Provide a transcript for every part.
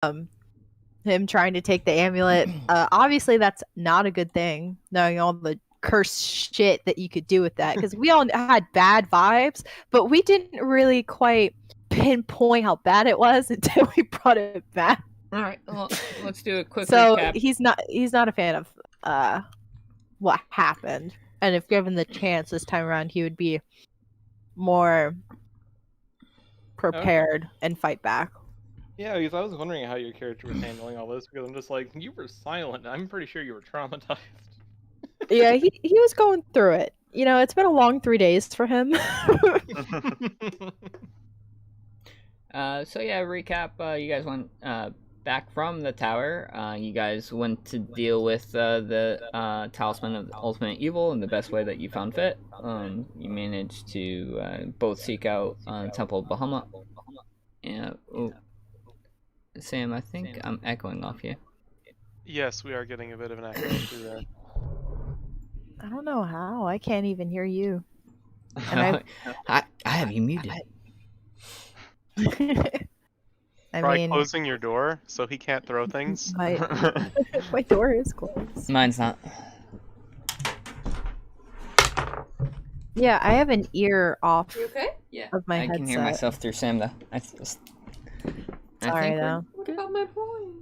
him trying to take the amulet. Obviously, that's not a good thing, knowing all the cursed shit that you could do with that. Because we all had bad vibes, but we didn't really quite pinpoint how bad it was until we brought it back. All right, well, let's do a quick So recap. he's not a fan of what happened, and if given the chance this time around, he would be more prepared and fight back. Yeah, because I was wondering how your character was handling all this, because I'm just like, you were silent. I'm pretty sure you were traumatized. Yeah, he was going through it. You know, it's been a long 3 days for him. So yeah, recap. You guys went back from the tower. You guys went to deal with the talisman of the ultimate evil in the best way that you found fit. You managed to both seek out Temple of Bahamut. Yeah. Oh. Sam, I think I'm echoing off you. Yes, we are getting a bit of an echo through that. I don't know how. I can't even hear you. And I have you muted. Try closing your door so he can't throw things. My door is closed. Mine's not. Yeah, I have an ear off. You okay? Yeah. Of my headset. I can hear myself through Sam though. Sorry though. What about my boys?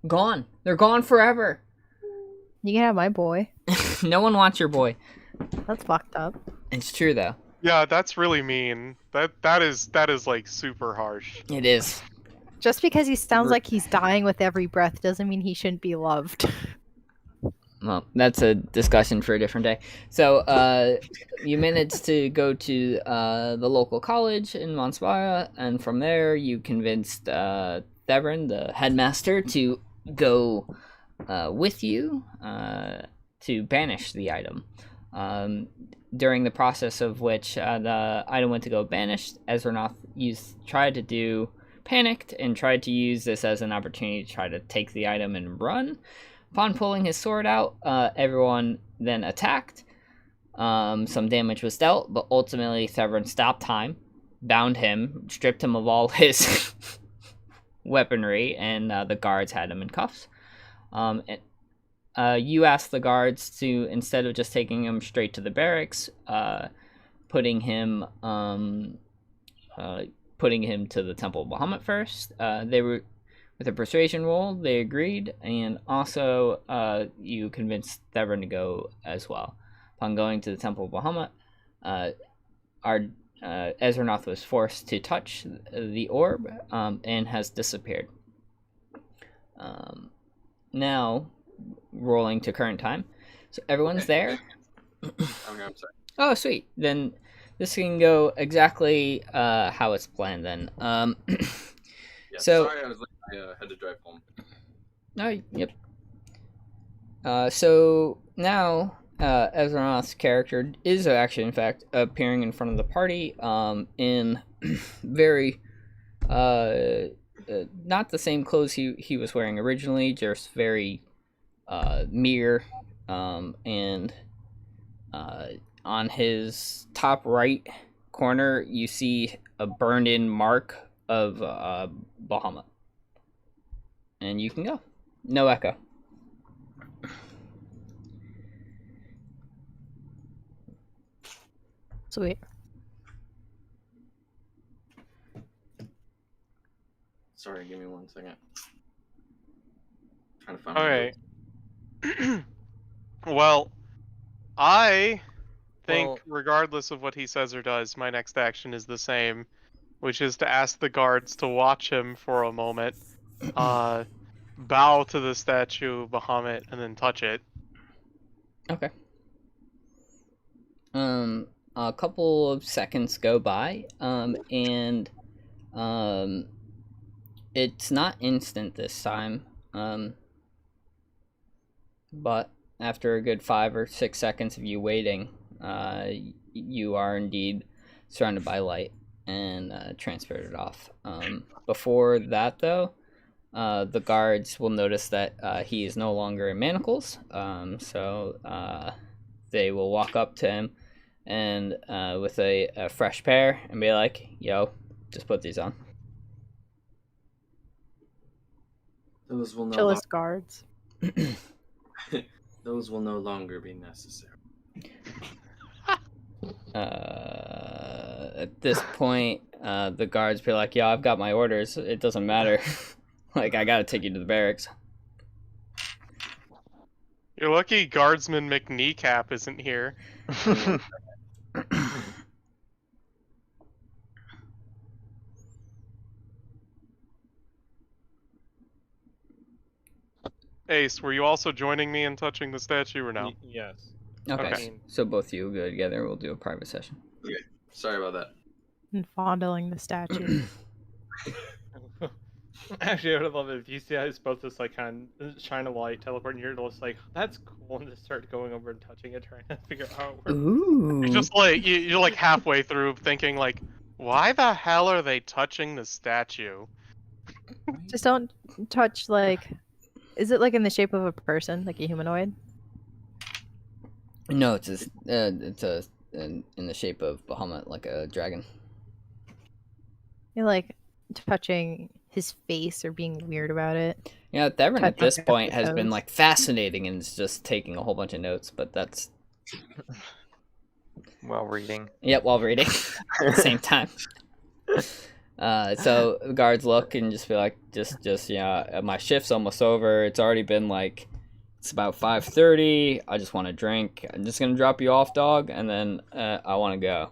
Gone. They're gone forever. You can have my boy. No one wants your boy. That's fucked up. It's true though. Yeah, that's really mean. That is like super harsh. It is. Just because he sounds like he's dying with every breath doesn't mean he shouldn't be loved. Well, that's a discussion for a different day. So, you managed to go to the local college in Monspara, and from there you convinced Thevrin, the headmaster, to go with you to banish the item. During the process of which the item went to go banished, Ezzrinoth panicked and tried to use this as an opportunity to try to take the item and run. Upon pulling his sword out, everyone then attacked. Some damage was dealt, but ultimately Thevrin stopped time, bound him, stripped him of all his weaponry, and the guards had him in cuffs. You asked the guards to, instead of just taking him straight to the barracks, putting him to the Temple of Bahamut first. They were, with a persuasion roll, they agreed, and also you convinced Thevrin to go as well. Upon going to the Temple of Bahamut, Ezzrinoth was forced to touch the orb and has disappeared. Now, rolling to current time. So everyone's there. Okay, I'm sorry. Oh, sweet. Then this can go exactly how it's planned then. Yeah, so, sorry, I was late. I had to drive home. Oh, yep. So now Ezzrinoth's character is actually, in fact, appearing in front of the party in very not the same clothes he was wearing originally, just very mere, and on his top right corner you see a burned-in mark of Bahamut. And you can go. No echo. Sweet. Sorry, give me 1 second. Trying to find Okay. Well, I think regardless of what he says or does, my next action is the same, which is to ask the guards to watch him for a moment, bow to the statue of Bahamut, and then touch it. Okay. A couple of seconds go by, and it's not instant this time, but after a good 5 or 6 seconds of you waiting, you are indeed surrounded by light and transported off. Before that, though, the guards will notice that he is no longer in manacles, so they will walk up to him and with a fresh pair and be like, yo, just put these on. Those will no Chillest guards. Those will no longer be necessary. At this point, the guards be like, "Yeah, I've got my orders. It doesn't matter. Like, I gotta take you to the barracks." You're lucky Guardsman McKneecap isn't here. Ace, were you also joining me in touching the statue or no? Yes. Okay, Okay. so both of you go together. We'll do a private session. Okay, sorry about that. And fondling the statue. Actually, I would love it if you guys both just like kind of shine a light, teleport, and you're just like, "That's cool," and just start going over and touching it, trying to figure out how it works. Ooh. You're just like you're like halfway through thinking like, why the hell are they touching the statue? Just don't touch, like... Is it, like, in the shape of a person? Like a humanoid? No, it's in the shape of Bahamut, like a dragon. You're, like, touching his face or being weird about it. Yeah, Devin at this Touching point has toes. been like fascinating and is just taking a whole bunch of notes, but that's While reading. yep, while reading at the same time. So the guards look and just be like, just yeah, my shift's almost over. It's already been like, it's about 5:30. I just want to drink. I'm just gonna drop you off, dog, and then I want to go.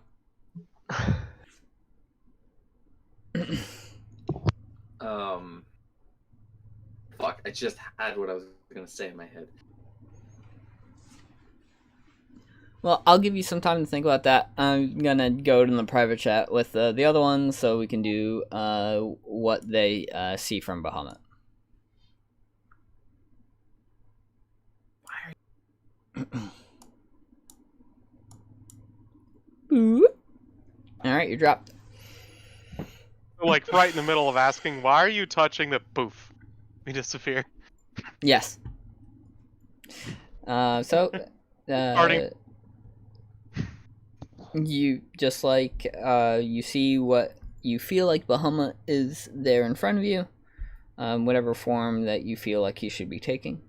Fuck, I just had what I was gonna say in my head. Well, I'll give you some time to think about that. I'm gonna go to the private chat with the other ones so we can do what they see from Bahamut. All right, you're dropped. Like right in the middle of asking, why are you touching the poof? We disappear. Yes. So, Starting. you just like you see what you feel like Bahamut is there in front of you, whatever form that you feel like he should be taking,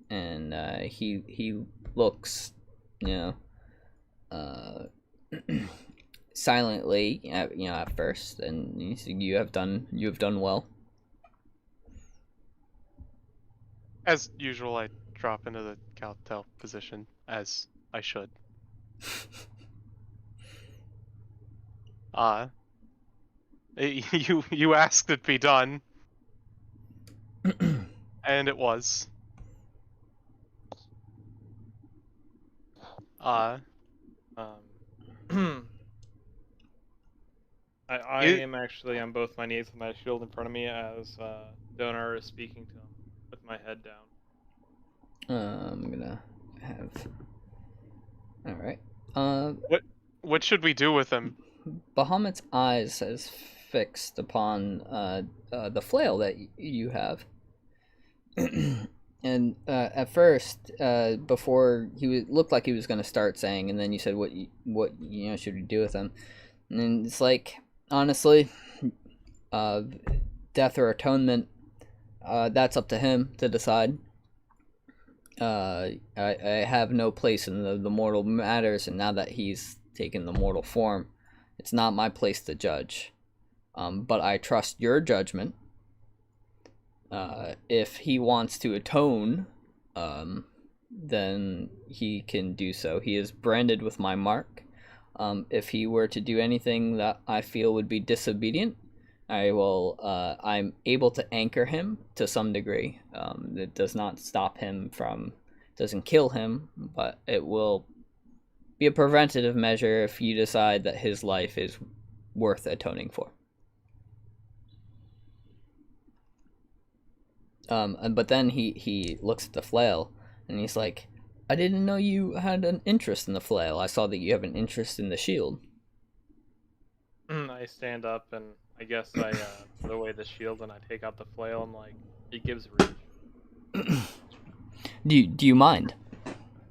and he looks, silently at first, and you have done well. As usual, I drop into the cowtail position, as I should. You asked it be done, and it was. I am actually on both my knees with my shield in front of me as Donar is speaking to him with my head down. I'm gonna have. All right. What should we do with him? Bahamut's eyes is fixed upon the flail that you have, and at first, before looked like he was going to start saying, and then you said, "What should we do with him?" And then it's like, honestly, death or atonement, that's up to him to decide. I have no place in the mortal matters, and now that he's taken the mortal form, it's not my place to judge. But I trust your judgment. If he wants to atone, then he can do so. He is branded with my mark. If he were to do anything that I feel would be disobedient, I'm able to anchor him to some degree. It does not stop him doesn't kill him, but it will be a preventative measure if you decide that his life is worth atoning for. But then he looks at the flail and he's like, I didn't know you had an interest in the flail. I saw that you have an interest in the shield. I stand up and I guess I put away the shield and I take out the flail and it gives reach. Do you mind?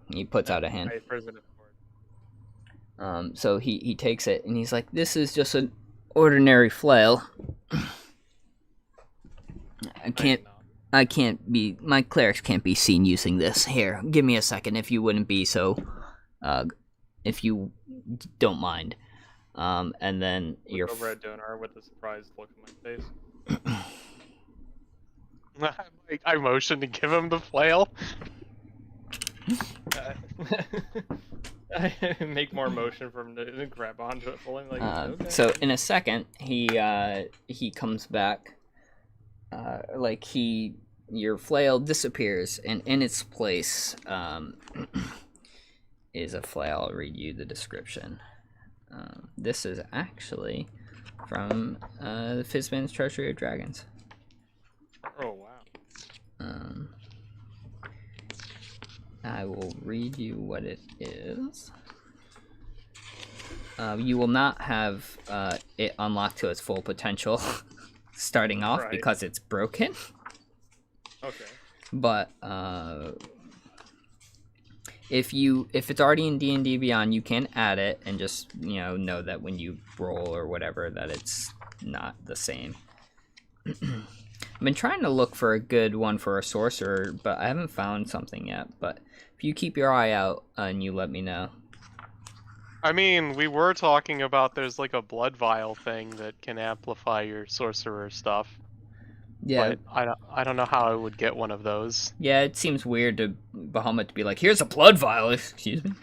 He puts out a hand. I present it for it. So he takes it and he's like, this is just an ordinary flail. I can't be. My clerics can't be seen using this. Here, give me a second, if you wouldn't be so. If you don't mind. And then your. Over at Donar with a surprised look on my face. I motion to give him the flail. I make more motion for him to grab onto it fully. Like, okay. So in a second, he comes back. Your flail disappears, and in its place is a flail. I'll read you the description. This is actually from the Fizban's Treasury of Dragons. Oh wow. I will read you what it is. You will not have it unlocked to its full potential starting off because it's broken. Okay. But if it's already in D&D Beyond, you can add it and just know that when you roll or whatever that it's not the same. I've been trying to look for a good one for a sorcerer, but I haven't found something yet. But if you keep your eye out and you let me know. I mean, we were talking about there's like a blood vial thing that can amplify your sorcerer stuff. Yeah. But I don't know how I would get one of those. Yeah, it seems weird to Bahamut to be like, here's a blood vial, excuse me.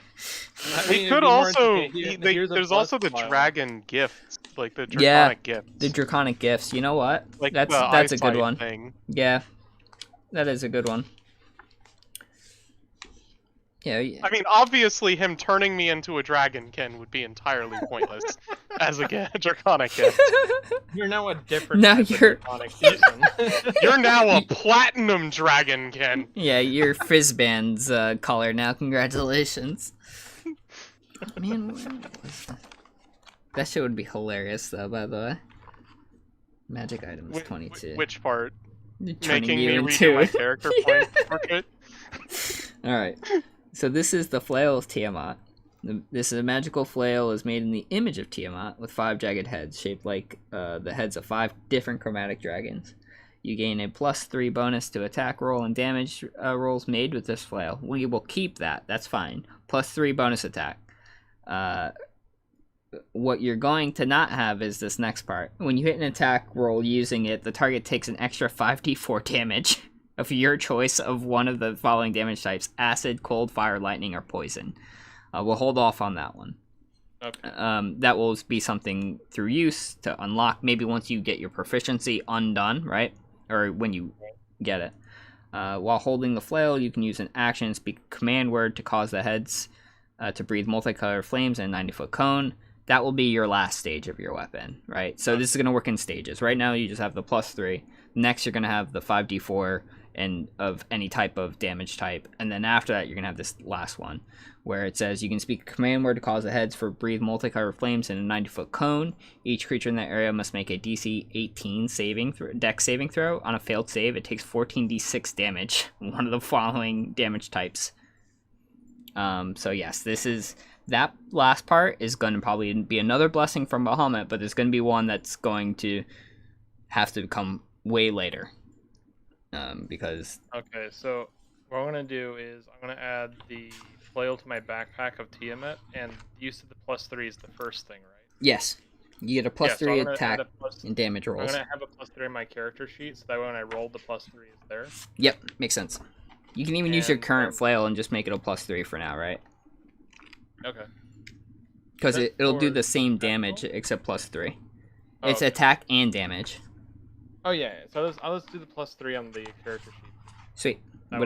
They could also, there's also the dragon gifts, like the draconic gifts. The draconic gifts, you know what? Like that's a good one. Thing. Yeah, that is a good one. Yeah. I mean, obviously, him turning me into a dragonkin would be entirely pointless as a draconic gift. You're now a different. Now you're. Draconic season. You're now a platinum dragonkin. Yeah, you're Fizban's color now. Congratulations. Man, that shit would be hilarious, though. By the way, magic items 22. Which part? Turning Making you me into redo my character point portrait. All right. So this is the flail of Tiamat. This is a magical flail is made in the image of Tiamat with 5 jagged heads shaped like the heads of 5 different chromatic dragons. You gain a +3 bonus to attack roll and damage rolls made with this flail. We will keep that. That's fine. +3 bonus attack. What you're going to not have is this next part. When you hit an attack roll using it, the target takes an extra 5d4 damage of your choice of one of the following damage types: acid, cold, fire, lightning, or poison. We'll hold off on that one. Okay. That will be something through use to unlock, maybe once you get your proficiency undone, right? Or when you get it. While holding the flail, you can use an action, speak a command word to cause the heads to breathe multicolored flames in a 90-foot cone. That will be your last stage of your weapon, right? So this is going to work in stages. Right now, you just have the +3. Next, you're going to have the 5d4 and of any type of damage type, and then after that you're gonna have this last one where it says you can speak a command word to cause the heads for breathe multicolored flames in a 90-foot cone. Each creature in that area must make a DC 18 dex saving throw. On a failed save, it takes 14d6 damage, one of the following damage types. So yes, that last part is going to probably be another blessing from Bahamut, but there's going to be one that's going to have to come way later. Because okay, so what I'm gonna do is I'm gonna add the flail to my backpack of Tiamat, and use of the +3 is the first thing, right? yes, you get a +3 attack and damage rolls. I'm gonna have a +3 in my character sheet, so that when I roll, the +3 is there. Yep, makes sense. You can even use your current flail and just make it a +3 for now, right? Okay. Because it'll do the same damage except +3. Oh, it's okay. attack and damage. Oh yeah, so I'll just do the +3 on the character sheet. Sweet. That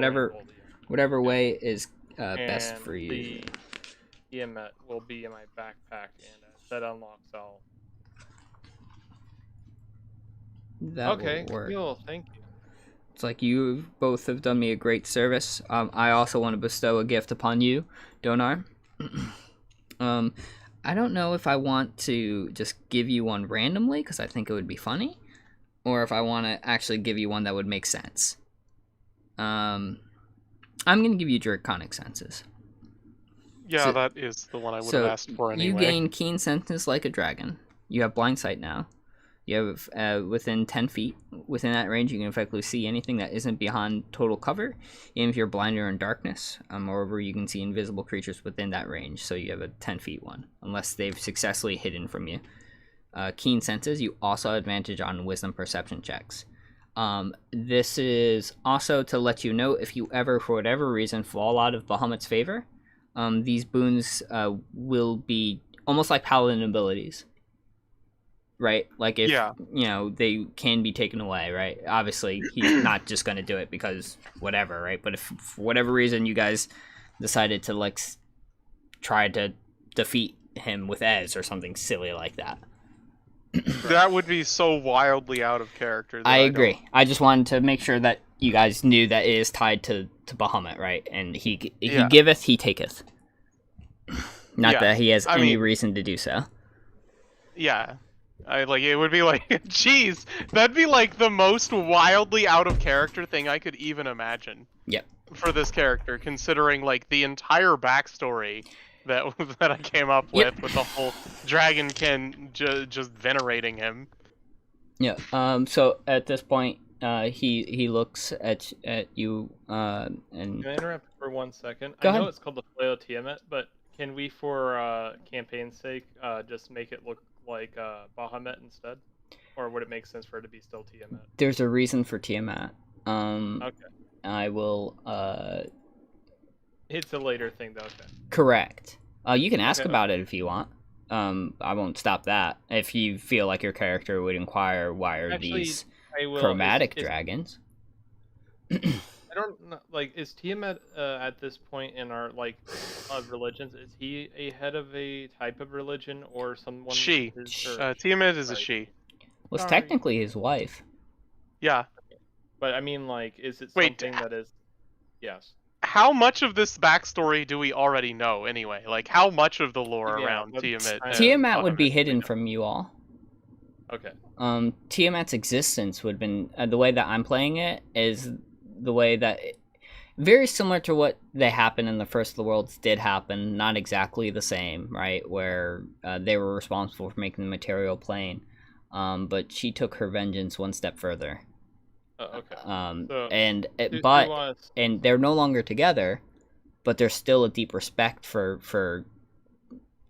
Whatever way is best for you. The Tiamat will be in my backpack, and as that unlocks, That will work. Cool, thank you. It's like you both have done me a great service. I also want to bestow a gift upon you, Donar. I don't know if I want to just give you one randomly, because I think it would be funny, or if I want to actually give you one that would make sense. I'm going to give you Draconic Senses. Yeah, So- that is the one I would have asked for anyway. You gain Keen Senses like a dragon. You have Blind Sight now. You You have within 10 feet. Within that range, you can effectively see anything that isn't beyond total cover, even if you're blinded or in darkness. Moreover, you can see invisible creatures within that range, so you have a 10 feet one, unless they've successfully hidden from you. Keen senses, you also have advantage on wisdom perception checks. This is also to let you know if you ever, for whatever reason, fall out of Bahamut's favor, these boons will be almost like paladin abilities. Right, like if they can be taken away, right? Obviously, he's not just gonna do it because whatever, right? But if for whatever reason you guys decided to like try to defeat him with Ez or something silly like that, that would be so wildly out of character. I agree. I just wanted to make sure that you guys knew that it is tied to Bahamut, right? And he giveth, he taketh. Not that he has any reason to do so. Yeah. It would be like, geez, that'd be like the most wildly out of character thing I could even imagine. Yep. For this character, considering like the entire backstory that I came up with the whole dragonkin just venerating him. Yeah. So at this point, he looks at you and. Can I interrupt for 1 second? Go I know ahead. it's called the Flail Tiamat, but can we, for campaign's sake, just make it look like Bahamut instead? Or would it make sense for it to be still Tiamat? There's a reason for Tiamat. Okay. I will. It's a later thing, though. Okay. Correct. You can ask about it if you want. I won't stop that. If you feel like your character would inquire, why are these chromatic dragons? I don't know. Like, is Tiamat at this point in our of religions? Is he a head of a type of religion or someone? She. Tiamat is a she. Well, it's technically his wife. Yeah. But I mean, like, is it something that is? Yes. How much of this backstory do we already know anyway? Like, how much of the lore around Tiamat? Tiamat would be hidden from you all. Okay. Tiamat's existence would have been the way that I'm playing it is the way that very similar to what they happened in the First of the Worlds did happen, not exactly the same, right? Where they were responsible for making the material plane, but she took her vengeance one step further. Okay. And they're no longer together, but there's still a deep respect for.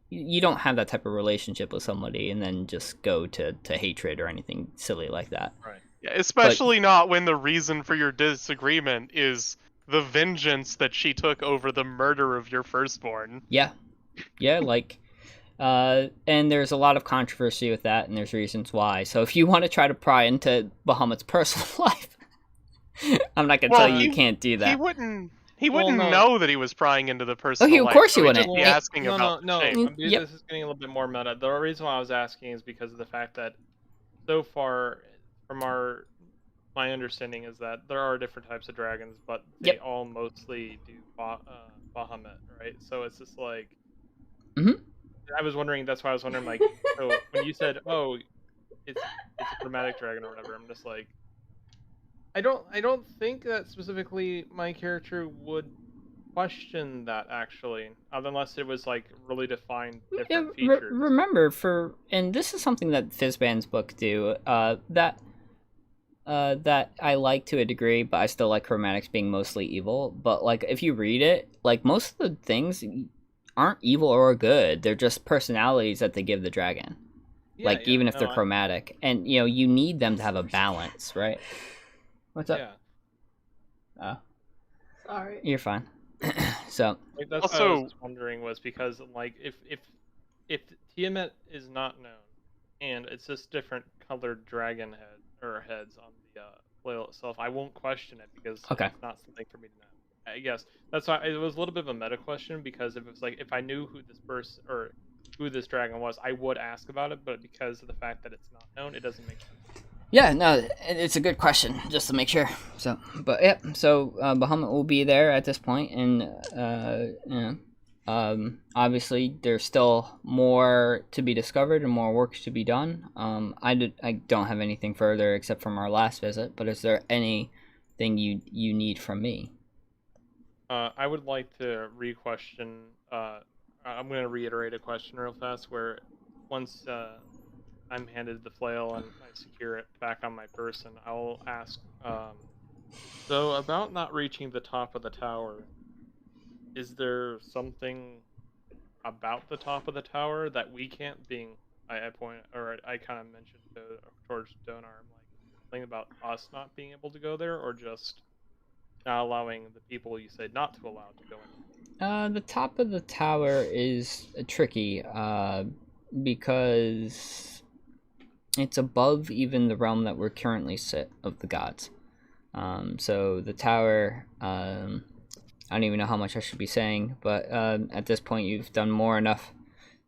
You don't have that type of relationship with somebody and then just go to hatred or anything silly like that. Right. Yeah, especially not when the reason for your disagreement is the vengeance that she took over the murder of your firstborn. Yeah. And there's a lot of controversy with that, and there's reasons why. So if you want to try to pry into Bahamut's personal life, I'm not gonna tell you can't do that. He wouldn't know that he was prying into the personal life. Of course he wouldn't. Be asking about no. shape. This is getting a little bit more meta. The reason why I was asking is because of the fact that so far, from my understanding, is that there are different types of dragons, but they all mostly do Bahamut, right? So it's just like. Mm-hmm. I was wondering. That's why I was wondering. Like, so when you said, "Oh, it's a chromatic dragon" or whatever, I'm just like, I don't think that specifically my character would question that actually, unless it was like really defined different features. Remember, and this is something that Fizban's book do. That I like to a degree, but I still like chromatics being mostly evil. But like, if you read it, like most of the things aren't evil or good. They're just personalities that they give the dragon. Even if they're chromatic, and you need them to have a balance, right? What's up? Yeah. Sorry. You're fine. So that's what I was wondering was because like if Tiamat is not known and it's just different colored dragon heads on the flail itself, I won't question it because it's not something for me to know. I guess that's why it was a little bit of a meta question, because if it was like if I knew who this person or who this dragon was, I would ask about it, but because of the fact that it's not known, it doesn't make sense. Yeah, no, it's a good question, just to make sure. So, but Bahamut will be there at this point, and obviously there's still more to be discovered and more work to be done. I don't have anything further except from our last visit, but is there anything you need from me? I would like to re-question. I'm going to reiterate a question real fast. Where once I'm handed the flail and I secure it back on my person, I'll ask, so about not reaching the top of the tower, is there something about the top of the tower that we can't I point, or I kind of mentioned towards Donar, I'm like, something about us not being able to go there, or just not allowing the people you said not to allow to go in? The top of the tower is tricky, because it's above even the realm that we're currently sit of the gods. So the tower, I don't even know how much I should be saying, but at this point you've done more enough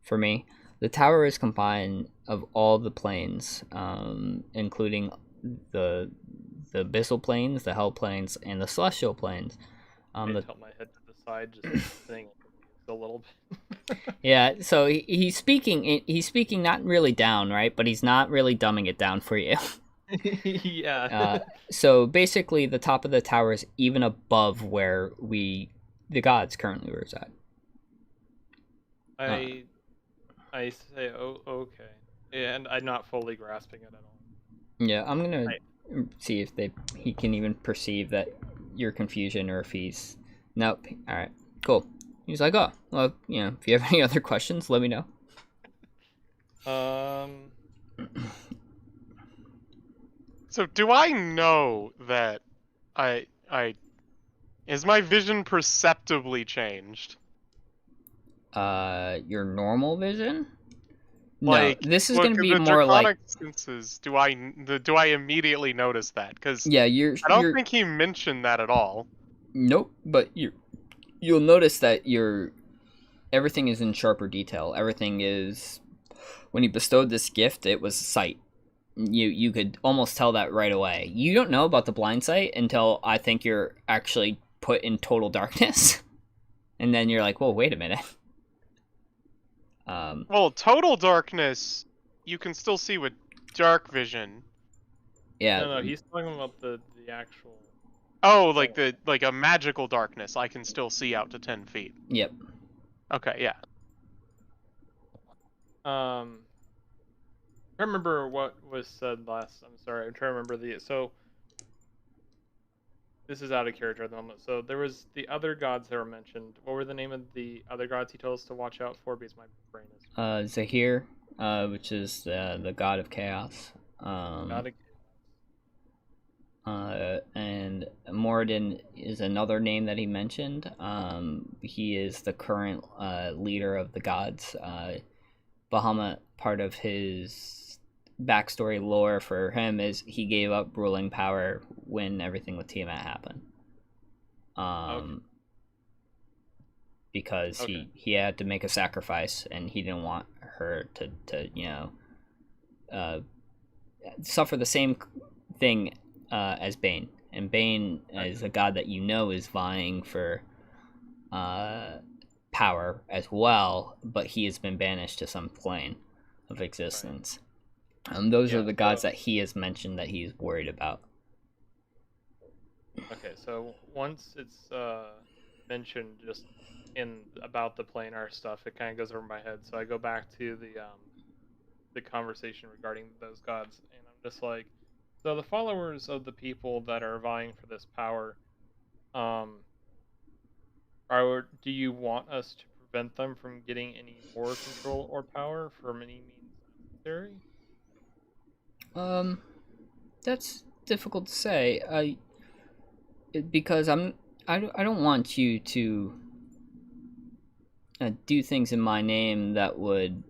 for me. The tower is combined of all the planes, including the abyssal planes, the hell planes, and the celestial planes. I tilt my head to the side, just saying a little bit. Yeah, so he's speaking not really down, right? But he's not really dumbing it down for you. Yeah. So basically, the top of the tower is even above where the gods currently reside. I say, oh, okay, yeah, and I'm not fully grasping it at all. Yeah, I'm gonna see if he can even perceive that your confusion, or if he's nope. All right, cool. He's like, oh, well, if you have any other questions, let me know. So do I know that is my vision perceptibly changed? Your normal vision? Like, no, this is going to be the more draconic like senses. Do I immediately notice that? Because yeah, I don't think he mentioned that at all. Nope, but you'll notice that everything is in sharper detail. Everything is, when he bestowed this gift, it was sight. You could almost tell that right away. You don't know about the blind sight until I think you're actually put in total darkness, and then you're like, "Whoa, wait a minute." Well, total darkness, you can still see with dark vision. Yeah. No, he's talking about the actual. Oh, like a magical darkness. I can still see out to 10 feet. Yep. Okay, yeah. I remember what was said last. I'm sorry, I'm trying to remember so. This is out of character at the moment. So there was the other gods that were mentioned. What were the name of the other gods he told us to watch out for? Because my brain is. Zahir, which is the god of chaos. And Moradin is another name that he mentioned. He is the current leader of the gods. Bahamut, part of his backstory lore for him is he gave up ruling power when everything with Tiamat happened. Because he had to make a sacrifice, and he didn't want her to suffer the same thing as Bane. And Bane is a god that is vying for power as well, but he has been banished to some plane of existence. Those are the gods that he has mentioned that he's worried about. Okay, so once it's mentioned just about the planar stuff, it kind of goes over my head. So I go back to the conversation regarding those gods, and I'm just like, so the followers of the people that are vying for this power, do you want us to prevent them from getting any more control or power from any means necessary? That's difficult to say. Because I don't want you to do things in my name that would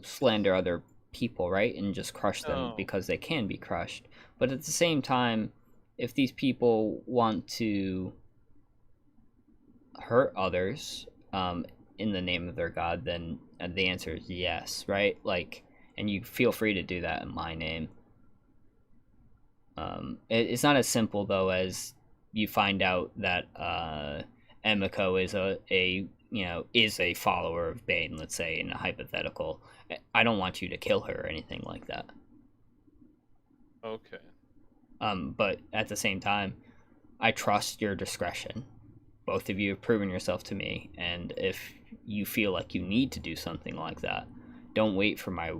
slander other people, right? And just crush them because they can be crushed. But at the same time, if these people want to hurt others in the name of their god, then the answer is yes, right? Like, and you feel free to do that in my name. It's not as simple though as you find out that Emiko is a follower of Bane, let's say, in a hypothetical. I don't want you to kill her or anything like that. Okay. But at the same time, I trust your discretion. Both of you have proven yourself to me, and if you feel like you need to do something like that, don't wait for my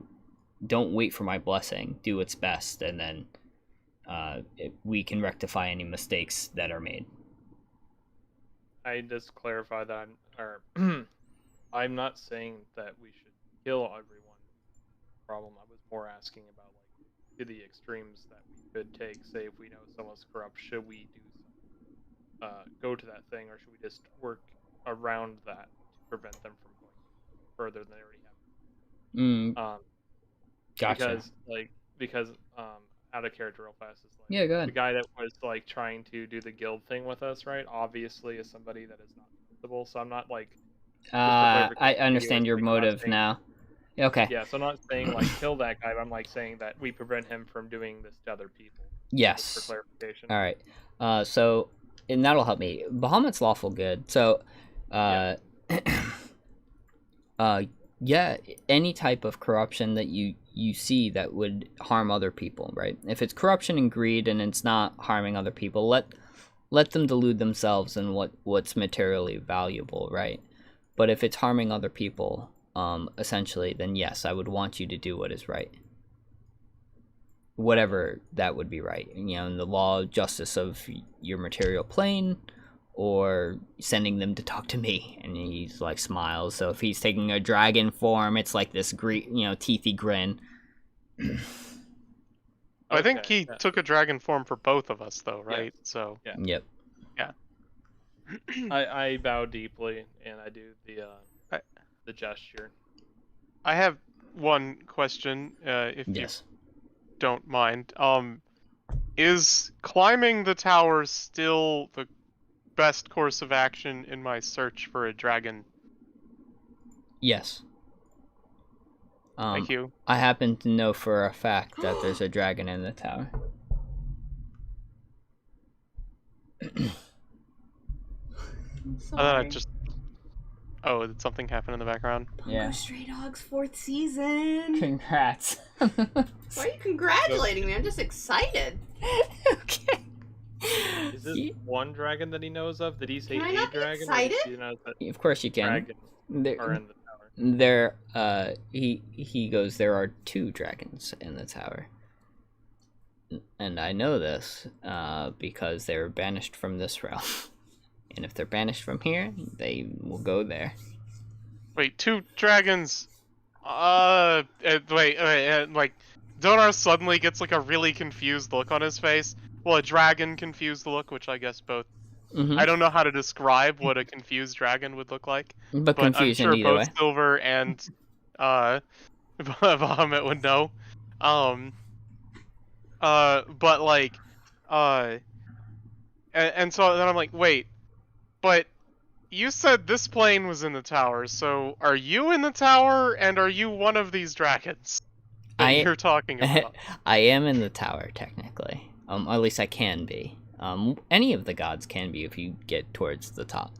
don't wait for my blessing. Do its best, and then we can rectify any mistakes that are made. I just clarify that I'm not saying that we should kill everyone. Problem. I was more asking about like to the extremes that we could take. Say if we know someone's corrupt, should we do go to that thing, or should we just work around that to prevent them from going further than they already have? Gotcha. Because out of character real fast is like Yeah, go ahead. the guy that was like trying to do the guild thing with us, right? Obviously is somebody that is not visible, so I'm not like I understand your motive now. Okay. Yeah, so I'm not saying like kill that guy, but I'm like saying that we prevent him from doing this to other people. Yes. Just for clarification. All right. So, and that'll help me. Bahamut's lawful good. So, yeah, any type of corruption that you see that would harm other people, right? If it's corruption and greed and it's not harming other people, let them delude themselves in what's materially valuable, right? But if it's harming other people, essentially, then yes, I would want you to do what is right. Whatever that would be right. You know, in the law, justice of your material plane, or sending them to talk to me. And he's like smiles. So if he's taking a dragon form, it's like this teethy grin. I think he took a dragon form for both of us, though, right? Yeah. So. Yeah. Yep. Yeah. I bow deeply, and I do the gesture. I have one question, if yes. you don't mind. Is climbing the tower still the best course of action in my search for a dragon? Yes. Thank you. I happen to know for a fact that there's a dragon in the tower. Sorry. Oh, did something happen in the background? Yeah. Stray Dogs 4th season. Congrats. Why are you congratulating me? I'm just excited. Okay. Is this one dragon that he knows of? Did he say Can I a not be dragon? excited? Or does he know that Of course you can. dragons are in the tower? He goes, there are 2 dragons in the tower. And I know this because they were banished from this realm. And if they're banished from here, they will go there. Wait, 2 dragons? Like, Donar suddenly gets like a really confused look on his face. Well, a dragon confused look, which I guess both. Mm-hmm. I don't know how to describe what a confused dragon would look like. But confusion I'm sure either both way. Silver and Bahamut would know. But like, and so then I'm like, wait, but you said this plane was in the tower, so are you in the tower, and are you one of these dragons that you're talking about? I am in the tower, technically. At least I can be. Any of the gods can be if you get towards the top.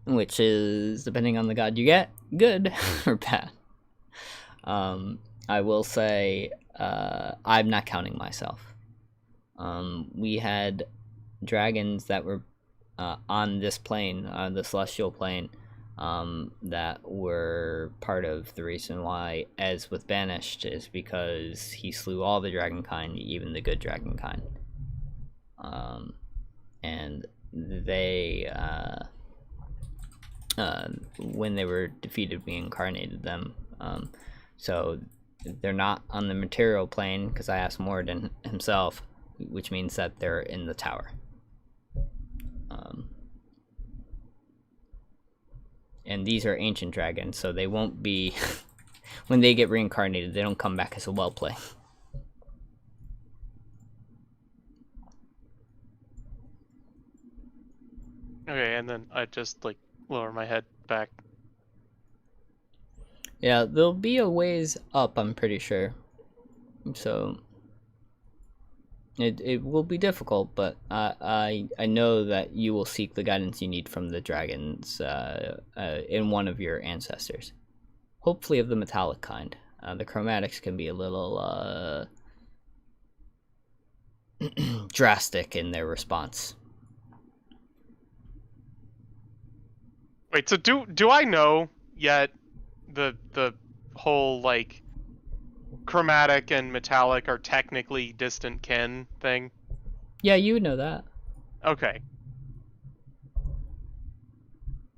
Which is, depending on the god you get, good or bad. I will say, I'm not counting myself. We had dragons that were on this plane, the celestial plane, that were part of the reason why Ez was banished is because he slew all the dragonkind, even the good dragonkind. And they, when they were defeated, we incarnated them. So they're not on the material plane because I asked Moradin himself, which means that they're in the tower. And these are ancient dragons, so they won't be when they get reincarnated, they don't come back as a well play. Okay, and then I just like lower my head back. Yeah, there'll be a ways up, I'm pretty sure. So it will be difficult, but I know that you will seek the guidance you need from the dragons in one of your ancestors. Hopefully of the metallic kind. The chromatics can be a little drastic in their response. Wait, so do I know yet the whole like chromatic and metallic are technically distant kin thing? Yeah, you would know that. Okay.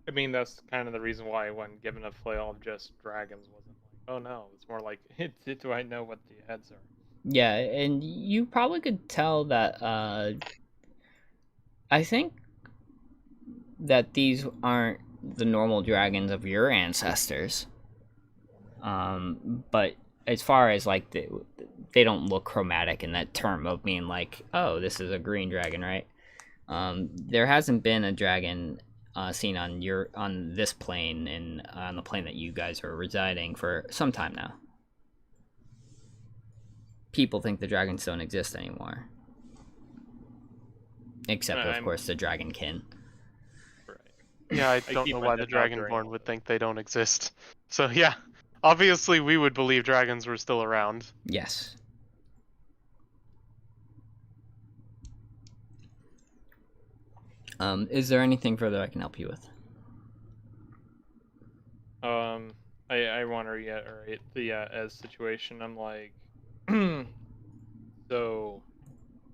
I mean, that's kind of the reason why when given a flail of just dragons wasn't like, oh no, it's more like, do I know what the heads are? Yeah, and you probably could tell that, I think that these aren't the normal dragons of your ancestors. But as far as, like, they don't look chromatic in that term of being like, oh, this is a green dragon, right? There hasn't been a dragon seen on this plane and on the plane that you guys are residing for some time now. People think the dragons don't exist anymore, except of course the dragonkin. Right. Yeah, I don't know why the Dragonborn would think they don't exist. So yeah, obviously we would believe dragons were still around. Yes. Is there anything further I can help you with? I want to reiterate the Ez situation. I'm like, so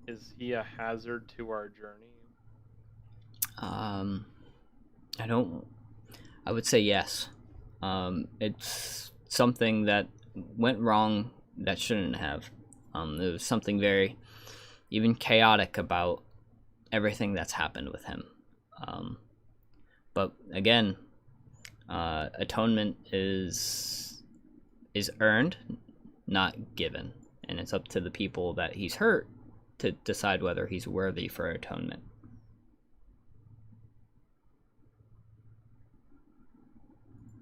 is he a hazard to our journey? I would say yes. It's something that went wrong that shouldn't have. There was something very, even chaotic about everything that's happened with him. But again, atonement is earned, not given, and it's up to the people that he's hurt to decide whether he's worthy for atonement.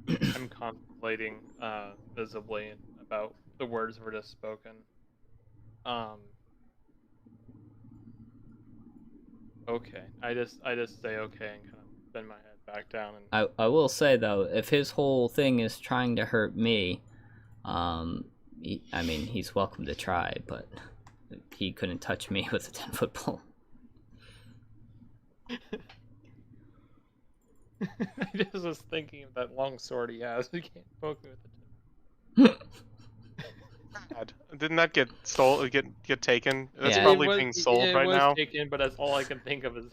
I'm contemplating visibly about the words were just spoken. Okay. I just say okay and kind of bend my head back down and I will say though, if his whole thing is trying to hurt me, he's welcome to try, but he couldn't touch me with a 10-foot pole. I just was thinking of that long sword he has. He can't poke me with it. God. Didn't that get get taken? That's Yeah. probably being sold right now. It was taken, but that's all I can think of is.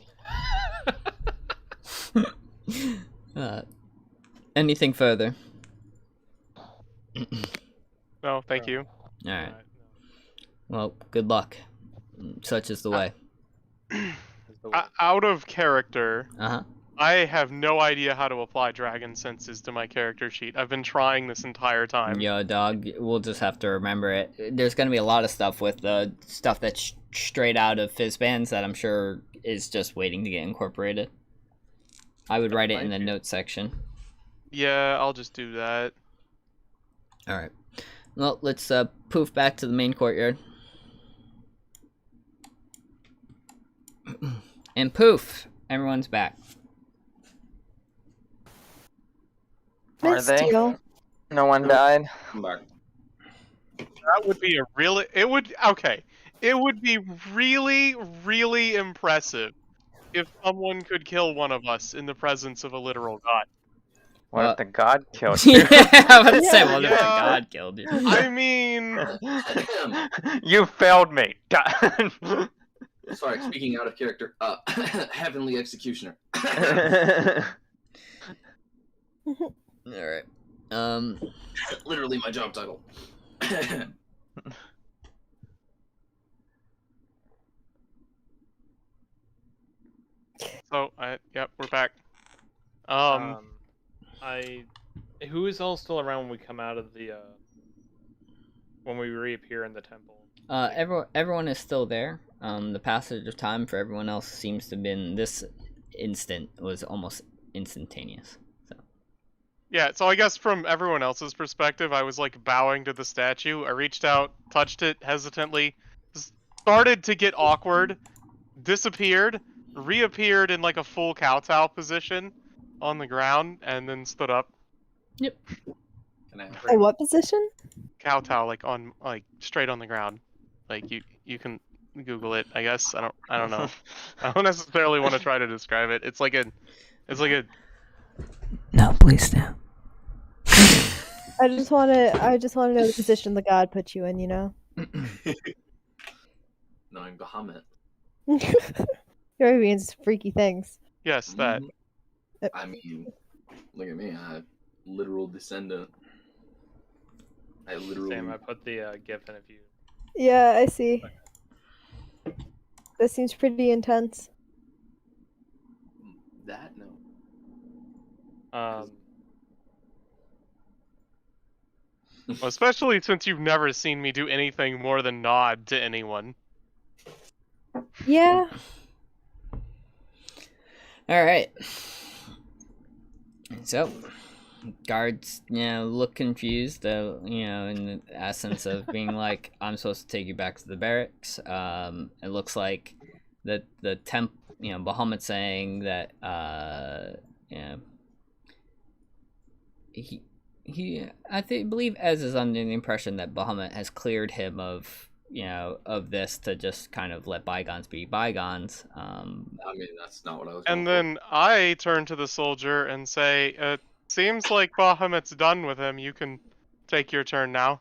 Anything further? No, thank you. All right. Well, good luck. Such is the way. Out of character, Uh-huh. I have no idea how to apply dragon senses to my character sheet. I've been trying this entire time. Yo, dog, we'll just have to remember it. There's going to be a lot of stuff with stuff that's straight out of Fizzbands that I'm sure is just waiting to get incorporated. I would write it in the notes section. Yeah, I'll just do that. Alright. Well, let's poof back to the main courtyard. And poof! Everyone's back. Are they? No one died? I'm back. That would be it would be really, really impressive if someone could kill one of us in the presence of a literal god. What if the god killed you? Yeah, I would say, what if the Yeah. god killed you? I mean, You failed me. Sorry, speaking out of character. Heavenly Executioner. Alright. Literally my job title. so yep, we're back. Who is all still around when we come out of the when we reappear in the temple? Everyone is still there. The passage of time for everyone else seems to have been, this instant was almost instantaneous. Yeah, so I guess from everyone else's perspective, I was like bowing to the statue. I reached out, touched it hesitantly, started to get awkward, disappeared, reappeared in like a full kowtow position on the ground, and then stood up. Yep. What position? Kowtow, like straight on the ground. Like you can Google it, I guess. I don't know. I don't necessarily want to try to describe it. It's like a No, please stand. I just want to know the position the god put you in. You know. Knowing Bahamut. He means freaky things. Yes, that. I mean, look at me. I'm a literal descendant. I literally. Sam, I put the GIF in if you. Yeah, I see. That seems pretty intense. That no. Especially since you've never seen me do anything more than nod to anyone. Yeah. All right. So, guards, look confused, though, in the essence of being like, I'm supposed to take you back to the barracks. It looks like the Bahamut saying that, I believe Ez is under the impression that Bahamut has cleared him of this to just kind of let bygones be bygones. I mean, that's not what I was. And then I turn to the soldier and say, "It seems like Bahamut's done with him. You can take your turn now."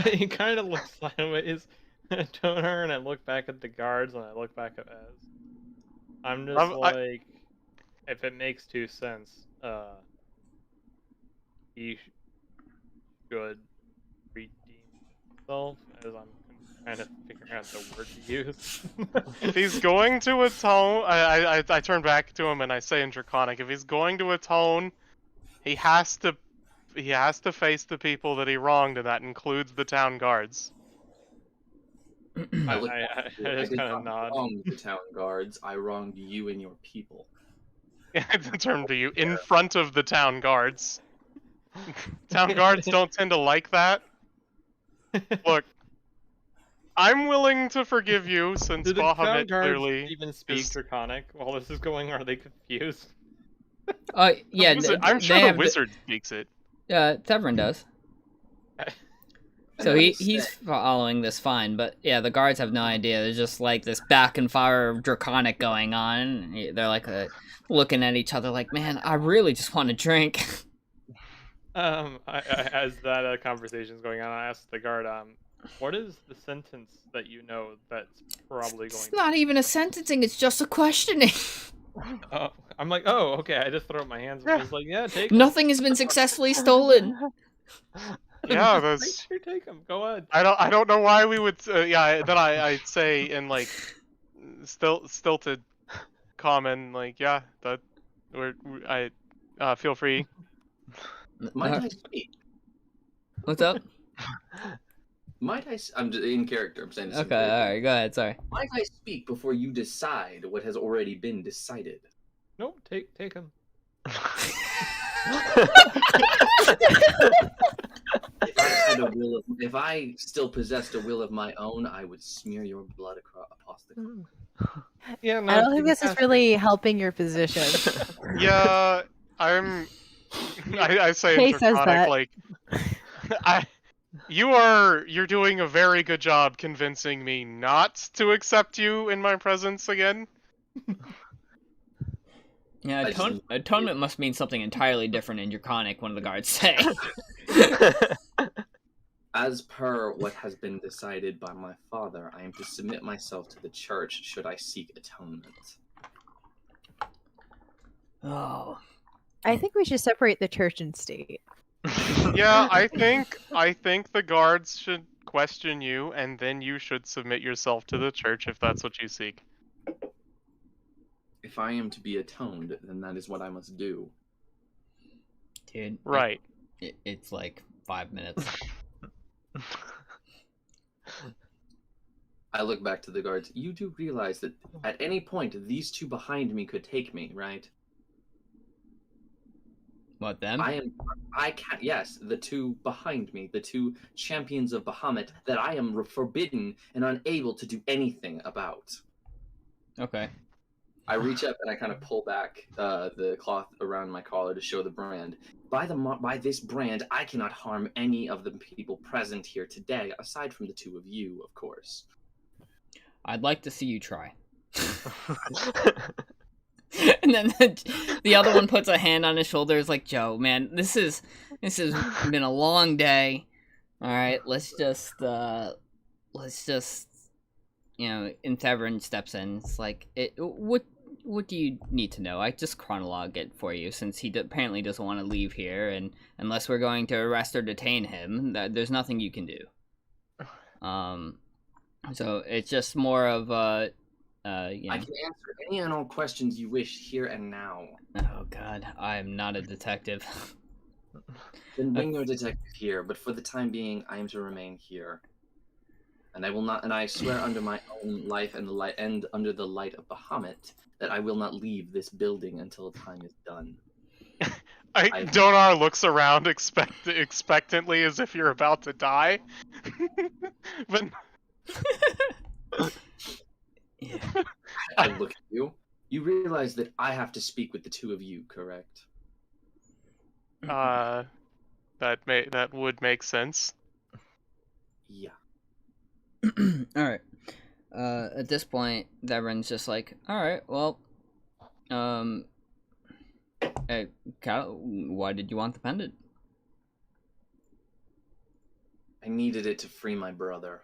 He kind of looks sideways at Toner, and I look back at the guards, and I look back at Ez. I'm just like, if it makes 2 cents, he should redeem himself, as I'm kind of figuring out the word to use. If he's going to atone, I turn back to him and I say in Draconic, if he's going to atone, he has to face the people that he wronged, and that includes the town guards. I just kind of nod. Wronged the town guards. I wronged you and your people. I turn to you in front of the town guards. Town guards don't tend to like that. Look, I'm willing to forgive you since Do the town Bahamut guards clearly even speak Draconic while this is going on? Are they confused? Yeah, I'm sure the wizard speaks it. Tevrin does. So he's following this fine, but yeah, the guards have no idea. There's just like this back and fire of Draconic going on. They're like looking at each other like, man, I really just want to drink. As that conversation's going on, I asked the guard, what is the sentence that you know that's probably going? It's not even a sentencing; it's just a questioning. I'm like, oh, okay. I just throw up my hands and I was like, yeah, take. Nothing has been successfully stolen. Yeah, that's. Sure, take them. Go ahead. I don't know why we would. Then I'd say in like stilted common, like, yeah, that feel free. Might I speak? What's up? I'm just in character. I'm saying this. Okay, all right, go ahead. Sorry. Might I speak before you decide what has already been decided? Nope, take him. If I still possessed a will of my own, I would smear your blood across the cup. Yeah, no, I don't think this is really helping your position. Yeah, I say in Draconic, like, you're doing a very good job convincing me not to accept you in my presence again. Yeah, atonement must mean something entirely different in Draconic, one of the guards say. As per what has been decided by my father, I am to submit myself to the church should I seek atonement. Oh. I think we should separate the church and state. Yeah, I think the guards should question you, and then you should submit yourself to the church if that's what you seek. If I am to be atoned, then that is what I must do. Dude. Right. It's like 5 minutes. I look back to the guards. You do realize that at any point, these two behind me could take me, right? What, them? I can't, yes, the two behind me, the two champions of Bahamut, that I am forbidden and unable to do anything about. Okay. I reach up and I kind of pull back the cloth around my collar to show the brand. By this brand, I cannot harm any of the people present here today, aside from the two of you, of course. I'd like to see you try. And then the other one puts a hand on his shoulder. Is like, Joe, man, this has been a long day. All right, let's just and Theverin steps in. It's like, what do you need to know? I just chronologue it for you, since he apparently doesn't want to leave here, and unless we're going to arrest or detain him, there's nothing you can do. So it's just more of I can answer any and all questions you wish here and now. Oh God, I am not a detective. Then bring your detective here, but for the time being, I am to remain here. And I will not. And I swear under my own life and under the light of Bahamut that I will not leave this building until time is done. Donar looks around expectantly as if you're about to die. But Yeah. I look at you. You realize that I have to speak with the two of you, correct? that would make sense. Yeah. All right. At this point, Deverin's just like, all right, well, hey, Cal, why did you want the pendant? I needed it to free my brother.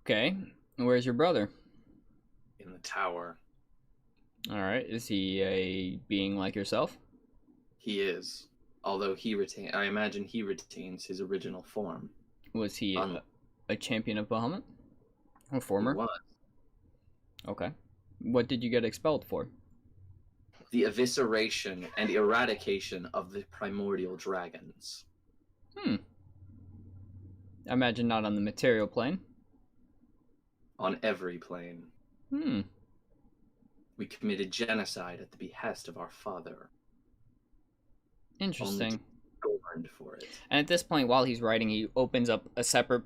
Okay, where's your brother? In the tower. All right, is he a being like yourself? He is. Although I imagine he retains his original form. Was he a champion of Bahamut? A former? He was. Okay. What did you get expelled for? The evisceration and eradication of the primordial dragons. I imagine not on the material plane. On every plane. We committed genocide at the behest of our father. Interesting. Governed for it. And at this point, while he's writing, he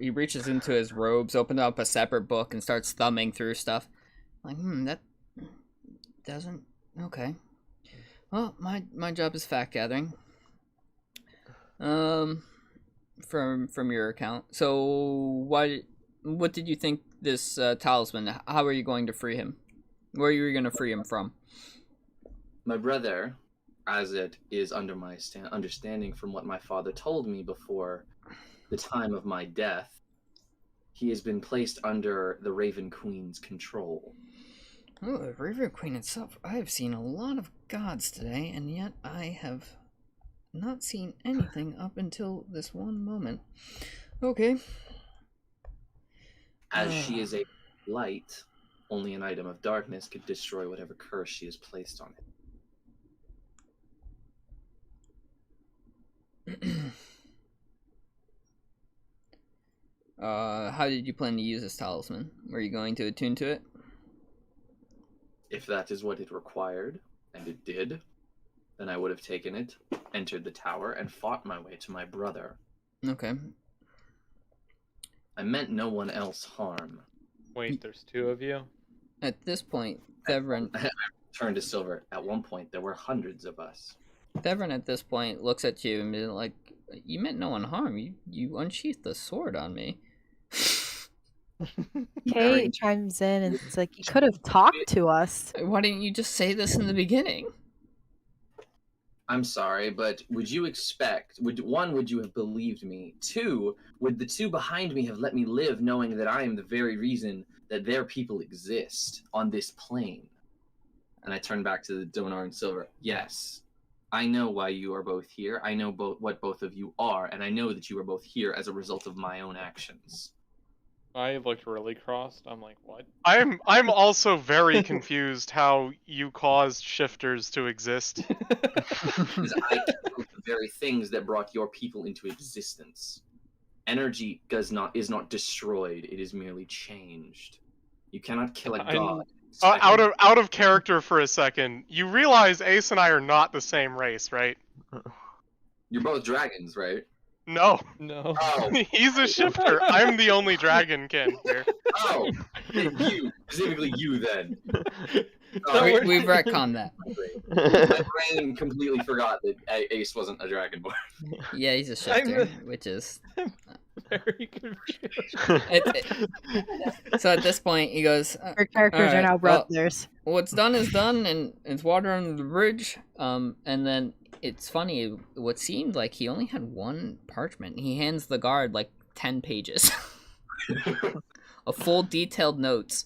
reaches into his robes, opens up a separate book, and starts thumbing through stuff. Like, that doesn't... Okay. Well, my job is fact gathering. From your account. So, what did you think this talisman? How are you going to free him? Where are you going to free him from? My brother, as it is under my understanding from what my father told me before the time of my death, he has been placed under the Raven Queen's control. Oh, the Raven Queen itself. I have seen a lot of gods today, and yet I have not seen anything up until this one moment. Okay. As she is a light, only an item of darkness could destroy whatever curse she has placed on it. How did you plan to use this talisman? Were you going to attune to it? If that is what it required, and it did, then I would have taken it, entered the tower, and fought my way to my brother. Okay. I meant no one else harm. Wait, there's two of you? At this point, Theverin... Turned to Silver. At one point, there were hundreds of us. Theverin at this point looks at you and be like, you meant no one harm. You unsheathed the sword on me. Kate chimes in and it's like, you could have talked to us. Why didn't you just say this in the beginning? I'm sorry, but would you have believed me? Two, would the two behind me have let me live knowing that I am the very reason that their people exist on this plane? And I turn back to the Donar and Silver. Yes, I know why you are both here. I know what both of you are, and I know that you are both here as a result of my own actions. I looked really crossed. I'm like, what? I'm also very confused how you caused shifters to exist. Because I killed the very things that brought your people into existence. Energy is not destroyed; it is merely changed. You cannot kill a god. Out of character for a second. You realize Ace and I are not the same race, right? You're both dragons, right? No. Oh. He's a shifter. I'm the only dragonkin here. Oh, you, specifically you then. We've retconned that. My brain completely forgot that Ace wasn't a dragonborn. Yeah, he's a shifter, which is... very confused. So at this point, he goes, Our characters are "Alright, now well, brothers. what's done is done, and it's water under the bridge." And then it's funny. What seemed like he only had one parchment. He hands the guard like 10 pages, a full detailed notes,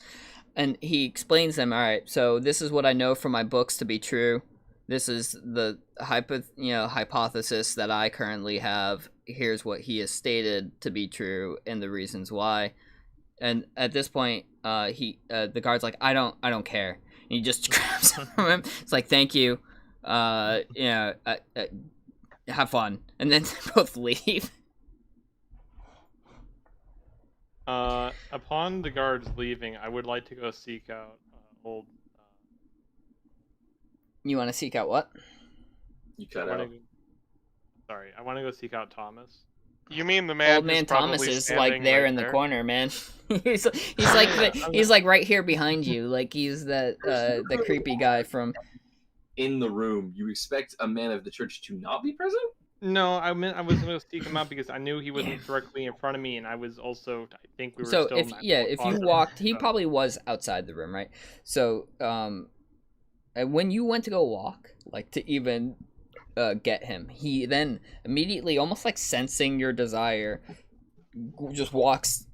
and he explains them. All right, so this is what I know from my books to be true. This is the hypothesis that I currently have. Here's what he has stated to be true and the reasons why. And at this point, the guard's like, I don't care. And he just grabs him from him. It's like, thank you. Have fun. And then they both leave. Upon the guards leaving, I would like to go seek out old. You want to seek out what? You cut out. Sorry, I want to go seek out Thomas. You mean the man? Old man who's probably Thomas is standing like there right in the there? corner, man. he's like right here behind you. Like he's the creepy guy from. In the room, you expect a man of the church to not be present? No, I meant I was going to seek him out because I knew he wasn't directly in front of me, and I was also. I think we were So still. if you walked, he probably was outside the room, right? So when you went to go walk, like to even get him, he then immediately, almost like sensing your desire, just walks.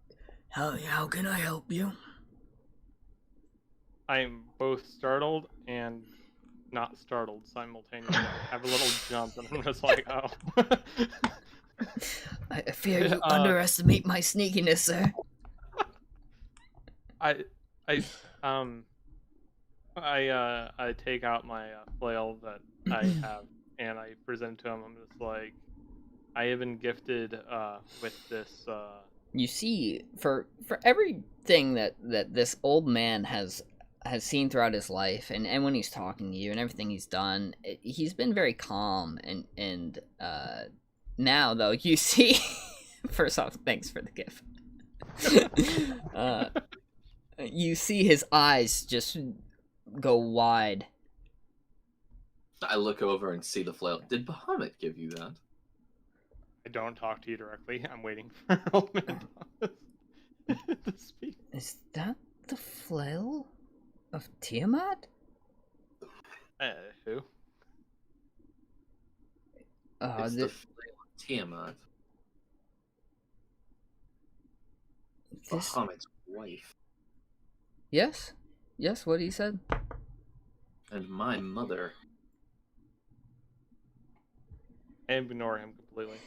How can I help you? I'm both startled and not startled simultaneously. I have a little jump, and I'm just like, oh. I fear you underestimate my sneakiness, sir. I take out my flail that I have, and I present it to him. I'm just like, I have been gifted with this. You see, for everything that this old man has seen throughout his life, and when he's talking to you and everything he's done, he's been very calm, and now though you see, first off, thanks for the gift. You see his eyes just go wide. I look over and see the flail. Did Bahamut give you that? I don't talk to you directly. I'm waiting for old man Thomas to speak. Is that the flail of Tiamat? Who? It's the flail of Tiamat. Bahamut's wife. Yes, what he said. And my mother. I ignore him completely.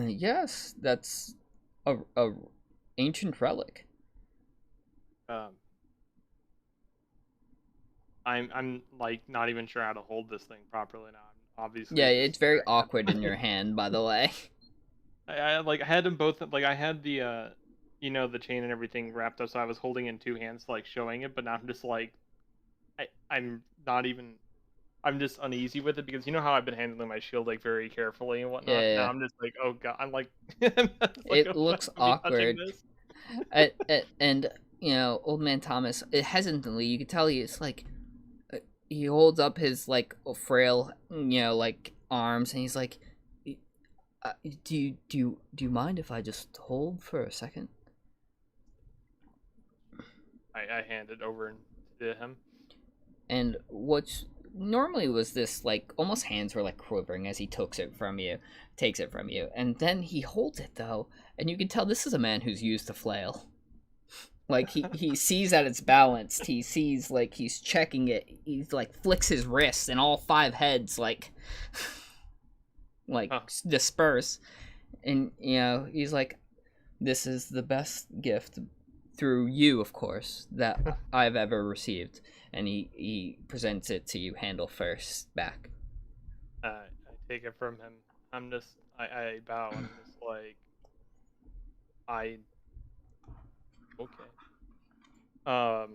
Yes, that's a ancient relic. I'm like not even sure how to hold this thing properly now. I'm obviously. Yeah, it's very awkward in your hand, by the way. I had them both. Like I had the the chain and everything wrapped up, so I was holding in two hands, like showing it. But now I'm just like, I'm not even. I'm just uneasy with it because you know how I've been handling my shield like very carefully and whatnot. Yeah. Now I'm just like, oh god, I'm like. It looks awkward. And old man Thomas, hesitantly, you can tell he's like, he holds up his like frail, like arms, and he's like, do you mind if I just hold for a second? I hand it over to him. And what's normally was this like almost hands were like quivering as he takes it from you, and then he holds it though, and you can tell this is a man who's used to flail. Like he sees that it's balanced. He sees like he's checking it. He's like flicks his wrist, and all 5 heads like disperse. And he's like, "This is the best gift through you, of course, that I've ever received." And he presents it to you, handle first, back. I take it from him. I bow and I'm just like, okay.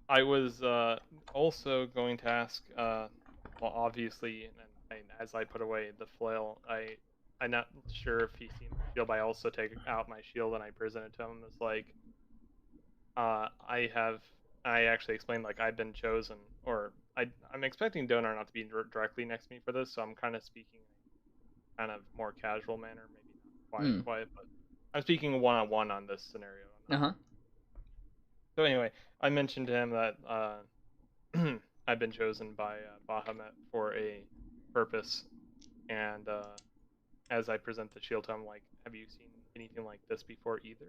I was also going to ask, well, obviously, and as I put away the flail, I'm not sure if he seen my shield, but I also take out my shield and I present it to him. It's like, I actually explained like I've been chosen, or I'm expecting Donar not to be directly next to me for this, so I'm kind of speaking kind of more casual manner, maybe not quiet, but I'm speaking one-on-one on this scenario. So anyway, I mentioned to him that I've been chosen by Bahamut for a purpose, and as I present the shield to him, like, have you seen anything like this before either?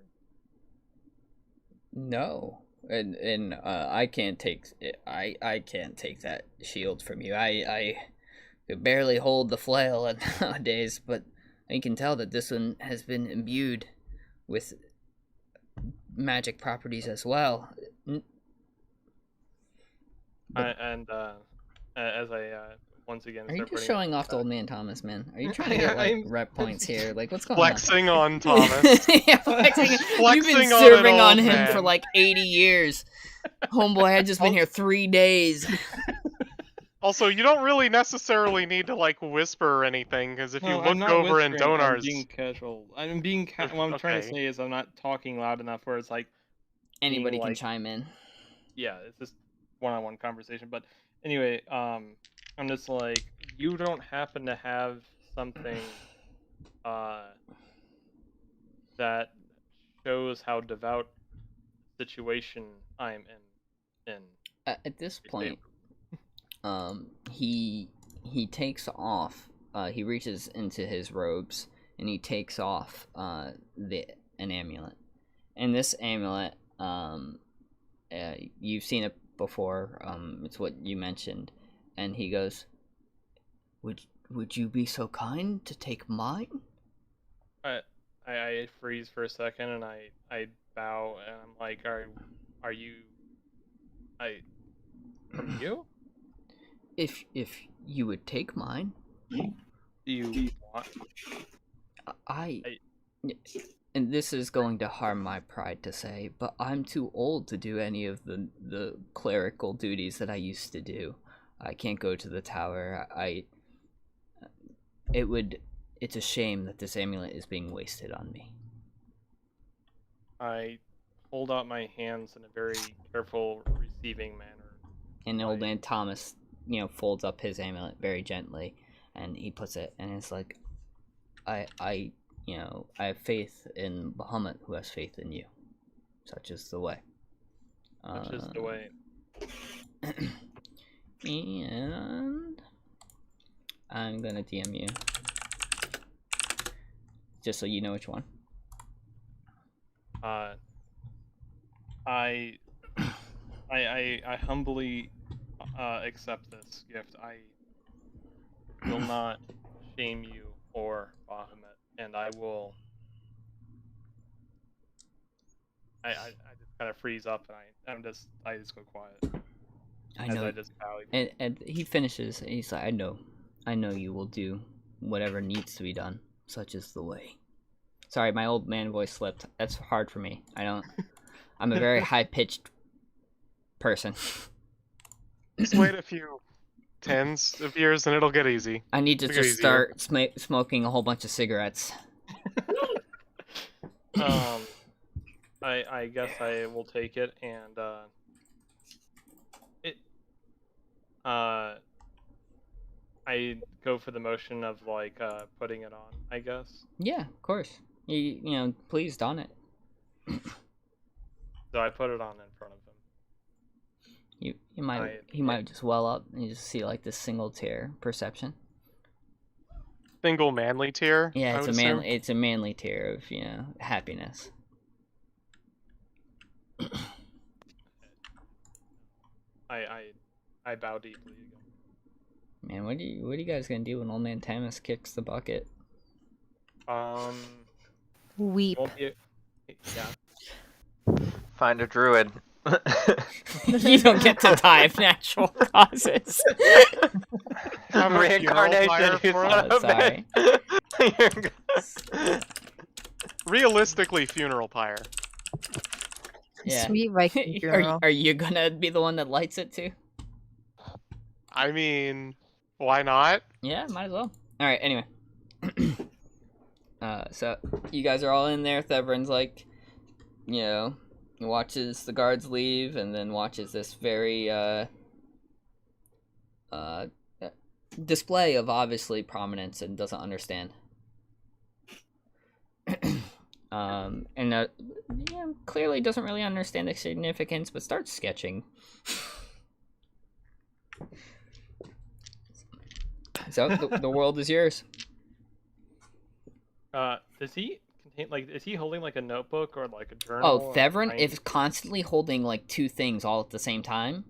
No, and I can't take I can't take that shield from you. I could barely hold the flail nowadays, but I can tell that this one has been imbued with magic properties as well. As I once again, are you just showing off to old man Thomas, man? Are you trying to get like rep points here? Like, what's going flexing on? Thomas. Yeah, flexing. You've been on serving on him man. for like 80 years. Homeboy had just been here 3 days. Also, you don't really necessarily need to like whisper or anything, because if you look over in Donar's, I'm being casual. I'm being what I'm trying to say is I'm not talking loud enough where it's like anybody can chime in. Yeah, it's just one-on-one conversation. But anyway, I'm just like, you don't happen to have something that shows how devout situation I'm in. At this point, he takes off. He reaches into his robes and he takes off an amulet. And this amulet, you've seen it before. It's what you mentioned. And he goes, "Would you be so kind to take mine?" I freeze for a second and I bow and I'm like, are you from you? If you would take mine. Do you want? And this is going to harm my pride to say, but I'm too old to do any of the clerical duties that I used to do. I can't go to the tower. It's a shame that this amulet is being wasted on me. I hold out my hands in a very careful, receiving manner. And old man Thomas, folds up his amulet very gently, and he puts it, and it's like, I have faith in Bahamut, who has faith in you. Such is the way. Such is the way. And I'm gonna DM you, just so you know which one. I humbly accept this gift. I will not shame you or Bahamut, and I will. I just kind of freeze up, and I just go quiet. I know. And he finishes, and he's like, I know you will do whatever needs to be done. Such is the way. Sorry, my old man voice slipped. That's hard for me. I'm a very high-pitched person. Just wait a few tens of years and it'll get easy. I need to just start smoking a whole bunch of cigarettes. I guess I will take it, and I go for the motion of like putting it on, I guess. Yeah, of course. You please don it. So I put it on in front of him. He might just well up and you just see like this single tear. Perception. Single manly tear. Yeah, it's a manly tear of happiness. I bow deeply again. Man, what are you guys gonna do when old man Thomas kicks the bucket? Weep. Yeah. Find a druid. You don't get to die of natural causes. Reincarnation, you son of a bitch. Realistically, funeral pyre. Yeah. Sweet Viking funeral. Are you gonna be the one that lights it too? I mean, why not? Yeah, might as well. All right. Anyway, so you guys are all in there. Theverin's like, watches the guards leave, and then watches this very display of obviously prominence and doesn't understand. And clearly doesn't really understand the significance, but starts sketching. So the world is yours. Does he contain is he holding like a notebook or like a journal? Oh, Thevrin is constantly holding like two things all at the same time.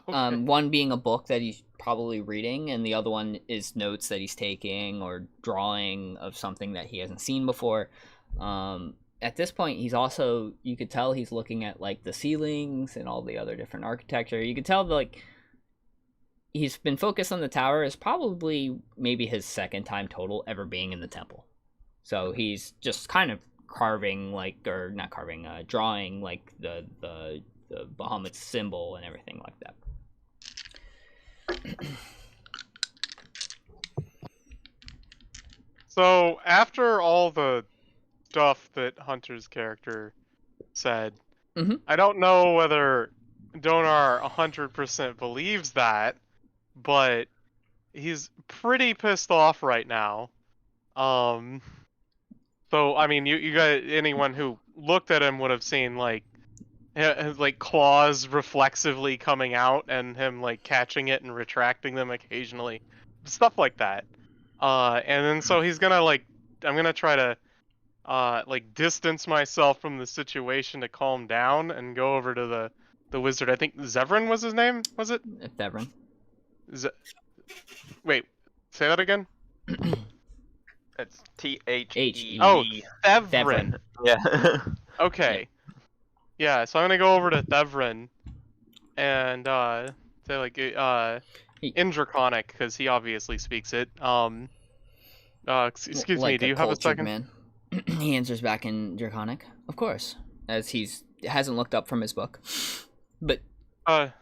Okay. One being a book that he's probably reading, and the other one is notes that he's taking or drawing of something that he hasn't seen before. At this point, he's also, you could tell he's looking at like the ceilings and all the other different architecture. You could tell that, like, he's been focused on the tower. Is probably maybe his second time total ever being in the temple. So he's just kind of carving, like, or not carving, drawing like the Bahamut symbol and everything like that. So after all the stuff that Hunter's character said, I don't know whether Donar 100% believes that, but he's pretty pissed off right now. So I mean, you got, anyone who looked at him would have seen like claws reflexively coming out and him like catching it and retracting them occasionally, stuff like that. And then so he's gonna I'm gonna try to distance myself from the situation to calm down and go over to the wizard. I think Zevran was his name, was it? Thevrin. Wait, say that again. It's T-H-E. Oh, Thevrin. Yeah. Okay. Yeah, so I'm gonna go over to Thevrin and say like in Draconic, because he obviously speaks it. Excuse me, do you have a second? Man. He answers back in Draconic, of course, as hasn't looked up from his book. But sorry,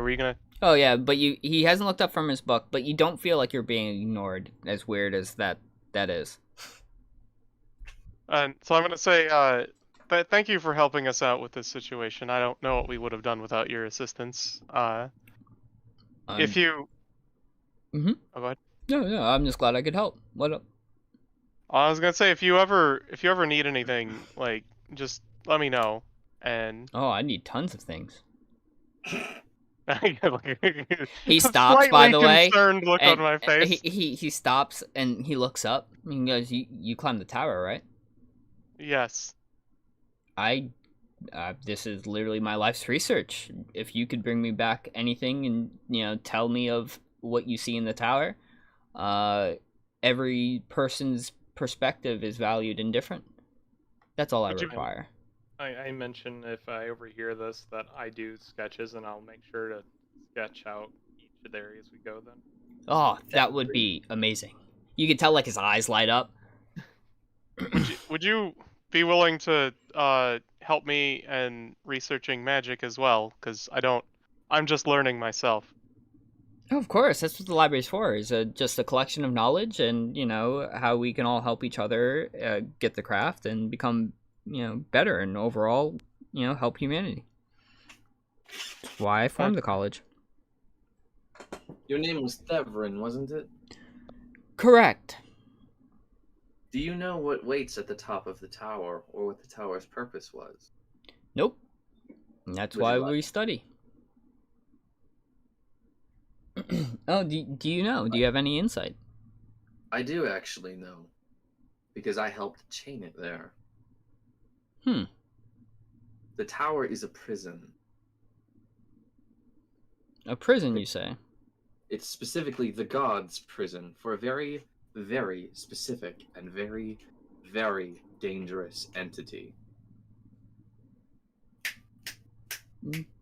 were you gonna? Oh yeah, but he hasn't looked up from his book, but you don't feel like you're being ignored, as weird as that is. So I'm gonna say, but thank you for helping us out with this situation. I don't know what we would have done without your assistance. If you, Oh, go ahead. No, I'm just glad I could help. What up? I was gonna say, if you ever need anything, like, just let me know. And I need tons of things. He stops, by the way. Concerned look on my face. He stops and he looks up and he goes, "You climbed the tower, right?" Yes. This is literally my life's research. If you could bring me back anything and tell me of what you see in the tower, every person's perspective is valued and different. That's all I require. I mention if I overhear this that I do sketches, and I'll make sure to sketch out each of the areas we go then. Oh, that would be amazing. You could tell like his eyes light up. Would you be willing to help me in researching magic as well? Because I'm just learning myself. Oh, of course, that's what the library's for. Is just a collection of knowledge, and how we can all help each other get the craft and become better, and overall help humanity. That's why I formed the college. Your name was Thevrin, wasn't it? Correct. Do you know what waits at the top of the tower, or what the tower's purpose was? Nope. And that's why we study. Oh, do you know? Do you have any insight? I do actually know, because I helped chain it there. The tower is a prison. A prison, you say? It's specifically the gods' prison for a very, very specific and very, very dangerous entity.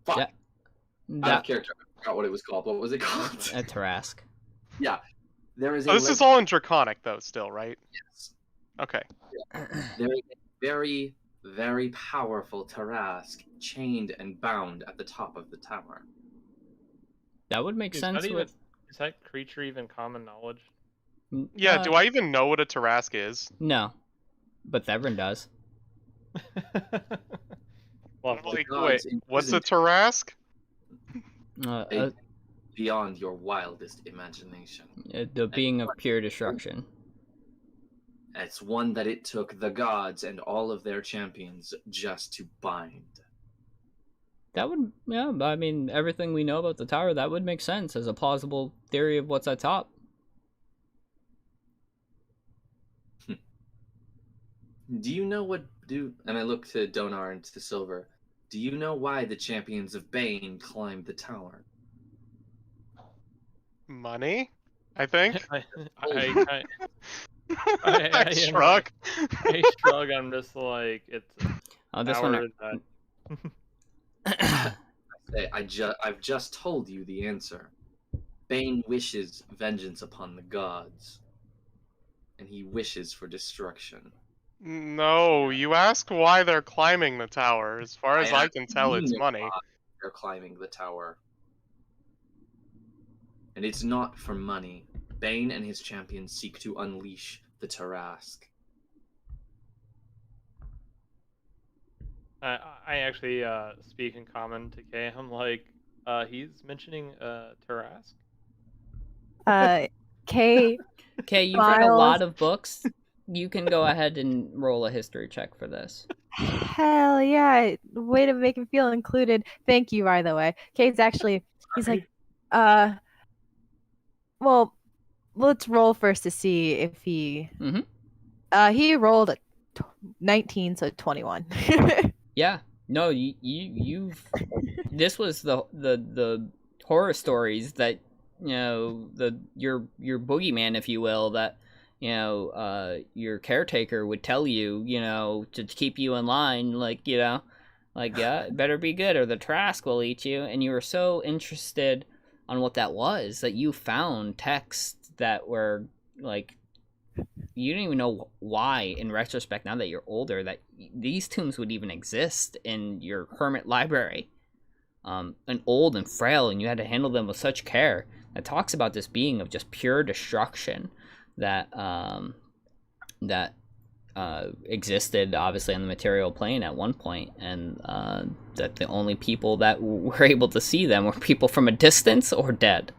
Fuck! Out of character. I forgot what it was called. What was it called? A Tarask. Yeah. There is. This is all in Draconic, though, still, right? Yes. Okay. Yeah. There is a very, very powerful Tarask chained and bound at the top of the tower. That would make sense. Is that creature even common knowledge? Yeah, do I even know what a Tarask is? No. But Thevrin does. Wait, what's a Tarask? beyond your wildest imagination. The being of pure destruction. It's one that it took the gods and all of their champions just to bind. That would, yeah, I mean, everything we know about the tower, that would make sense as a plausible theory of what's at top. Do you know and I look to Donar and to Silver. Do you know why the champions of Bane climbed the tower? Money, I think. I shrug. I shrug. I'm just like, it's This one. I've just told you the answer. Bane wishes vengeance upon the gods, and he wishes for destruction. No, you ask why they're climbing the tower. As far as I can tell, it's money. They're climbing the tower. And it's not for money. Bane and his champions seek to unleash the Tarask. I actually speak in common to Kay. I'm like, he's mentioning Tarask. Kay, You've read a lot of books. You can go ahead and roll a history check for this. Hell yeah. Way to make him feel included. Thank you, by the way. Kay's actually, he's like, well, let's roll first to see if he, he rolled a 19, so 21. Yeah. No, you've, this was the horror stories that, you know, your boogeyman, if you will, that, you know, your caretaker would tell you, you know, to keep you in line, like, you know, like, yeah, it better be good or the Trask will eat you. And you were so interested on what that was that you found texts that were, like, you didn't even know why, in retrospect, now that you're older, that these tombs would even exist in your hermit library. And old and frail, and you had to handle them with such care. It talks about this being of just pure destruction that existed obviously on the material plane at one point, and that the only people that were able to see them were people from a distance or dead.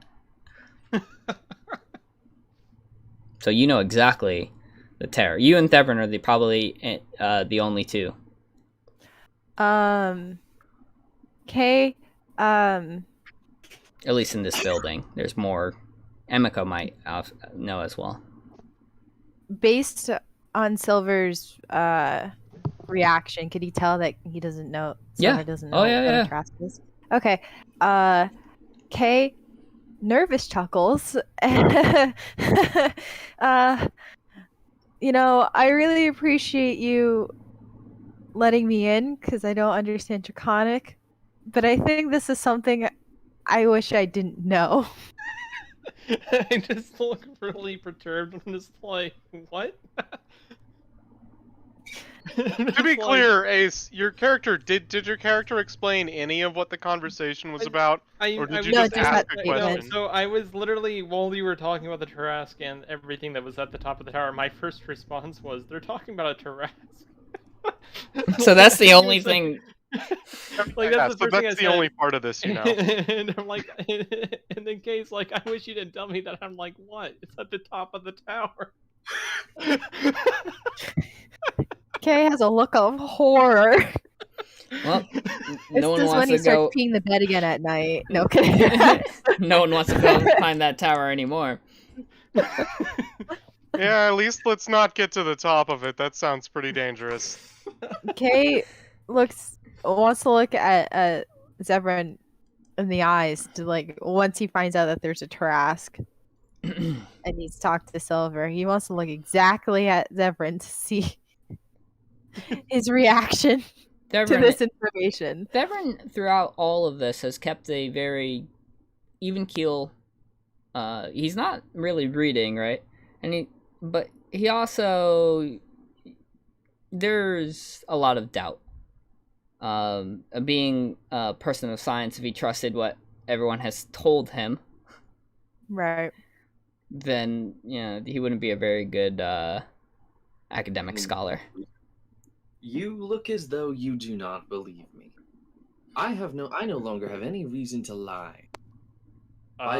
So you know exactly the terror. You and Thevrin are probably the only two. Kay, at least in this building. There's more. Emiko might know as well. Based on Silver's reaction, could he tell that he doesn't know? Silver doesn't know. Oh yeah. Trask is? Okay. Kay, nervous chuckles. You know, I really appreciate you letting me in because I don't understand Draconic, but I think this is something I wish I didn't know. I just look really perturbed. I'm just like, what? To be clear, Ace, your character did your character explain any of what the conversation was about, or did you just ask a question? So I was literally, while you were talking about the Tarask and everything that was at the top of the tower, my first response was, they're talking about a Tarask. So that's the only thing. Like that's the only part of this, you know. And I'm like, and then Kay's like, I wish you didn't tell me that. I'm like, what? It's at the top of the tower. Kay has a look of horror. Well, no one wants to go. Peeing the bed again at night. No kidding. No one wants to go climb that tower anymore. Yeah, at least let's not get to the top of it. That sounds pretty dangerous. Kay wants to look at Zevran in the eyes to, like, once he finds out that there's a Tarask and he's talked to Silver, he wants to look exactly at Zevran to see his reaction to this information. Zevran, throughout all of this, has kept a very even keel. He's not really reading, right? But he also, there's a lot of doubt. Being a person of science, if he trusted what everyone has told him, right, then, you know, he wouldn't be a very good academic scholar. You look as though you do not believe me. I no longer have any reason to lie. By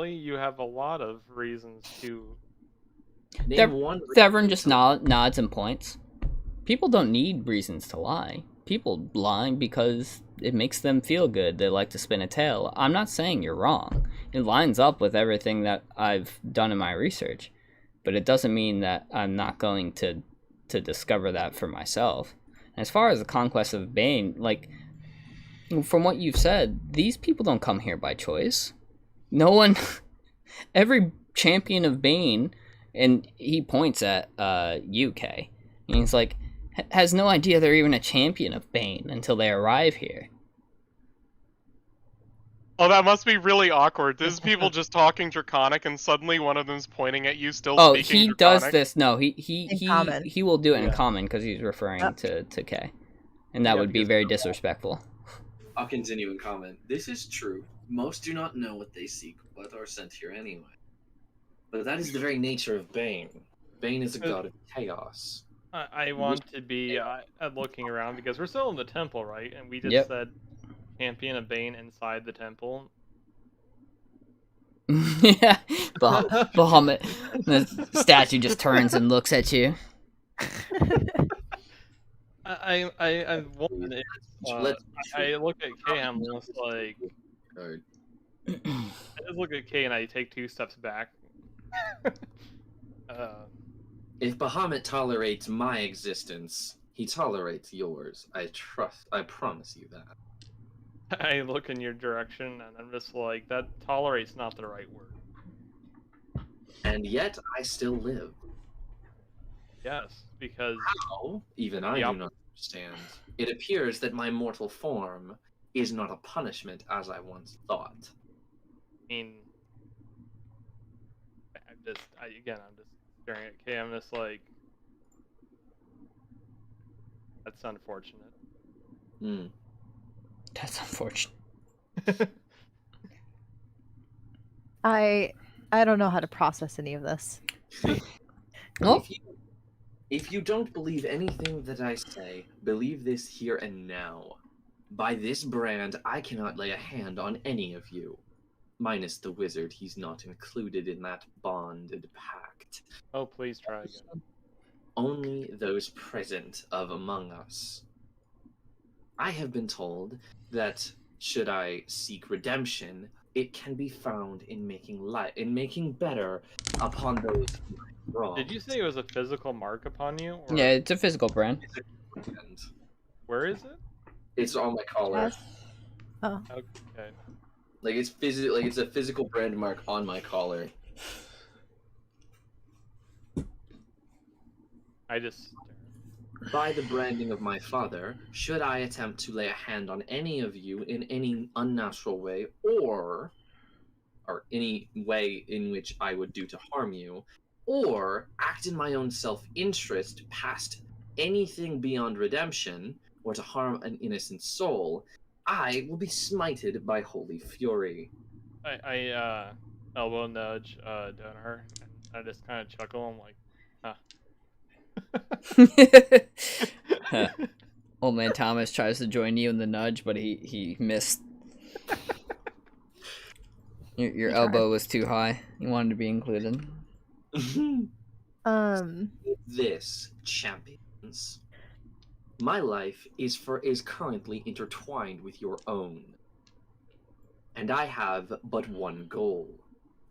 you have a lot of reasons to. name one. Severn just nods and points. People don't need reasons to lie. People lie because it makes them feel good. They like to spin a tale. I'm not saying you're wrong. It lines up with everything that I've done in my research, but it doesn't mean that I'm not going to discover that for myself. And as far as the conquest of Bane, like, from what you've said, these people don't come here by choice. No one, every champion of Bane, and he points at UK, and he's like, has no idea they're even a champion of Bane until they arrive here. Oh, that must be really awkward. This is people just talking Draconic, and suddenly one of them's pointing at you, still Oh, speaking he Draconic. does this. No, he In common. he will do it in Yeah. common because he's referring Yep. to K, and that Yeah, would be because- very disrespectful. I'll continue in comment. This is true. Most do not know what they seek, but are sent here anyway. But that is the very nature of Bane. Bane is a god of chaos. I want to be looking around because we're still in the temple, right? And we just Yep. said champion of Bane inside the temple. Yeah, Bahamut. The statue just turns and looks at you. I'm wondering Let's- I look at K and I'm almost like Card. I just look at K and I take 2 steps back. If Bahamut tolerates my existence, he tolerates yours. I promise you that. I look in your direction and I'm just like, that tolerate's not the right word. And yet I still live. Yes, because How? Even I Yep. do not understand. It appears that my mortal form is not a punishment as I once thought. I mean, I'm just staring at K. I'm just like, that's unfortunate. Hmm. That's unfortunate. I don't know how to process any of this. Oh. If you don't believe anything that I say, believe this here and now. By this brand, I cannot lay a hand on any of you. Minus the wizard, he's not included in that bonded pact. Oh, please try again. Only those present of among us. I have been told that should I seek redemption, it can be found in making better upon those who I wronged. Did you say it was a physical mark upon you? Or Yeah, it's a physical brand. And Where is it? it's on my collar. Yes. Oh, Okay. Like it's a physical brand mark on my collar. I just. By the branding of my father, should I attempt to lay a hand on any of you in any unnatural way, or any way in which I would do to harm you, or act in my own self-interest past anything beyond redemption, or to harm an innocent soul, I will be smited by holy fury. I elbow nudge Donor, and I just kind of chuckle. I'm like, Old man Thomas tries to join you in the nudge, but he missed. Your elbow was too high. You wanted to be included. This, champions. My life is currently intertwined with your own. And I have but one goal,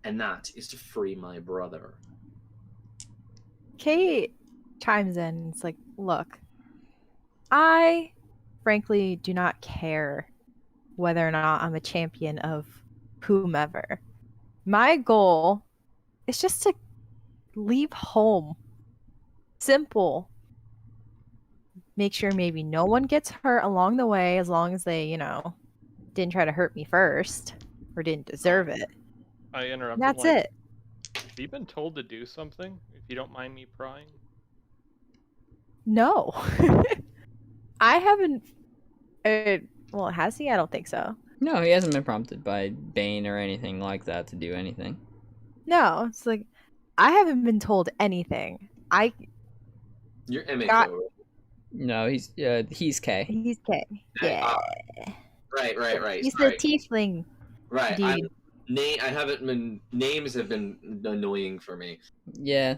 and that is to free my brother. Kate chimes in. It's like, look, I frankly do not care whether or not I'm a champion of whomever. My goal is just to leave home. Simple. Make sure maybe no one gets hurt along the way, as long as they, didn't try to hurt me first or didn't deserve it. I interrupt. And that's like, it. Have you been told to do something? If you don't mind me prying. No. I haven't. Well, has he? I don't think so. No, he hasn't been prompted by Bane or anything like that to do anything. No, it's like I haven't been told anything. You're MHO, Got- right? No, he's K. He's K. Yeah. Right. He's Sorry. the tiefling Right. dude. I haven't been. Names have been annoying for me. Yeah.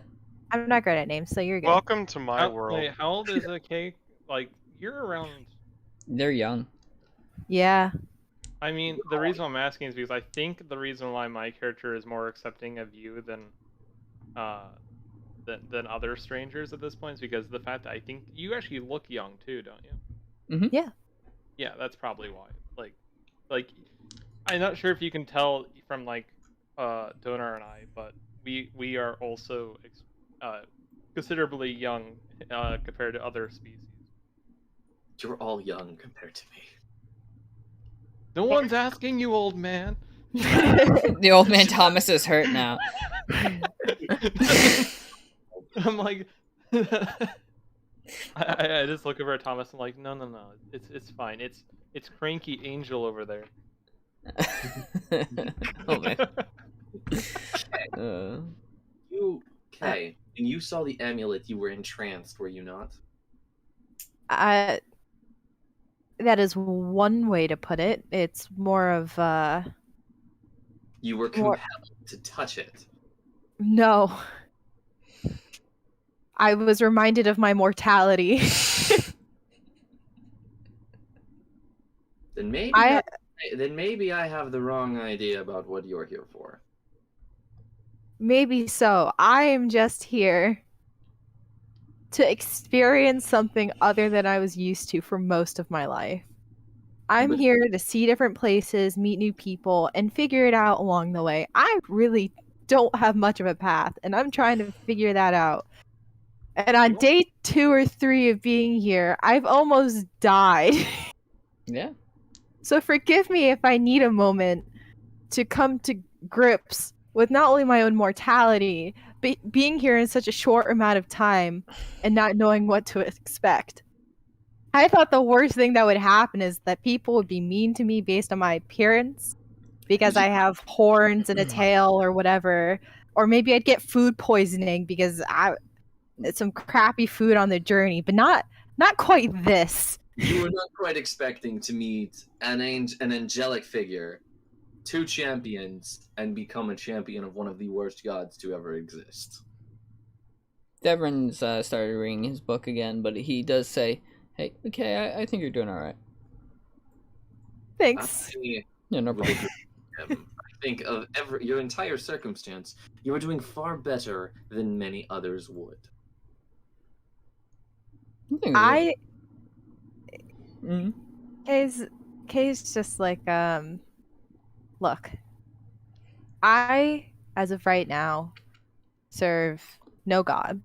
I'm not great at names, so you're good. Welcome to my world. Wait, how old is a K? Like, you're around. They're young. Yeah. I mean, the reason I'm asking is because I think the reason why my character is more accepting of you than other strangers at this point is because of the fact that I think you actually look young too, don't you? Mm-hmm. Yeah. Yeah, that's probably why. Like, I'm not sure if you can tell from like Donar and I, but we are also considerably young compared to other species. You're all young compared to me. No one's asking you, old man. The old man Thomas is hurt now. I'm like, I just look over at Thomas. I'm like, no, it's fine. It's cranky Angel over there. Oh man. When you saw the amulet, you were entranced, were you not? That is one way to put it. It's more of You were compelled to touch it. no. I was reminded of my mortality. Then maybe I have the wrong idea about what you're here for. Maybe so. I am just here to experience something other than I was used to for most of my life. I'm here to see different places, meet new people, and figure it out along the way. I really don't have much of a path, and I'm trying to figure that out. And on day 2 or 3 of being here, I've almost died. Yeah. So forgive me if I need a moment to come to grips with not only my own mortality, but being here in such a short amount of time and not knowing what to expect. I thought the worst thing that would happen is that people would be mean to me based on my appearance because I have horns and a tail or whatever. Or maybe I'd get food poisoning because it's some crappy food on the journey, but not quite this. You were not quite expecting to meet an angelic figure, 2 champions, and become a champion of one of the worst gods to ever exist. Devrin's started reading his book again, but he does say, "Hey, okay, I think you're doing all right." Thanks. Yeah, no problem. I think of your entire circumstance, you are doing far better than many others would. Kay's just like, look, I, as of right now, serve no god.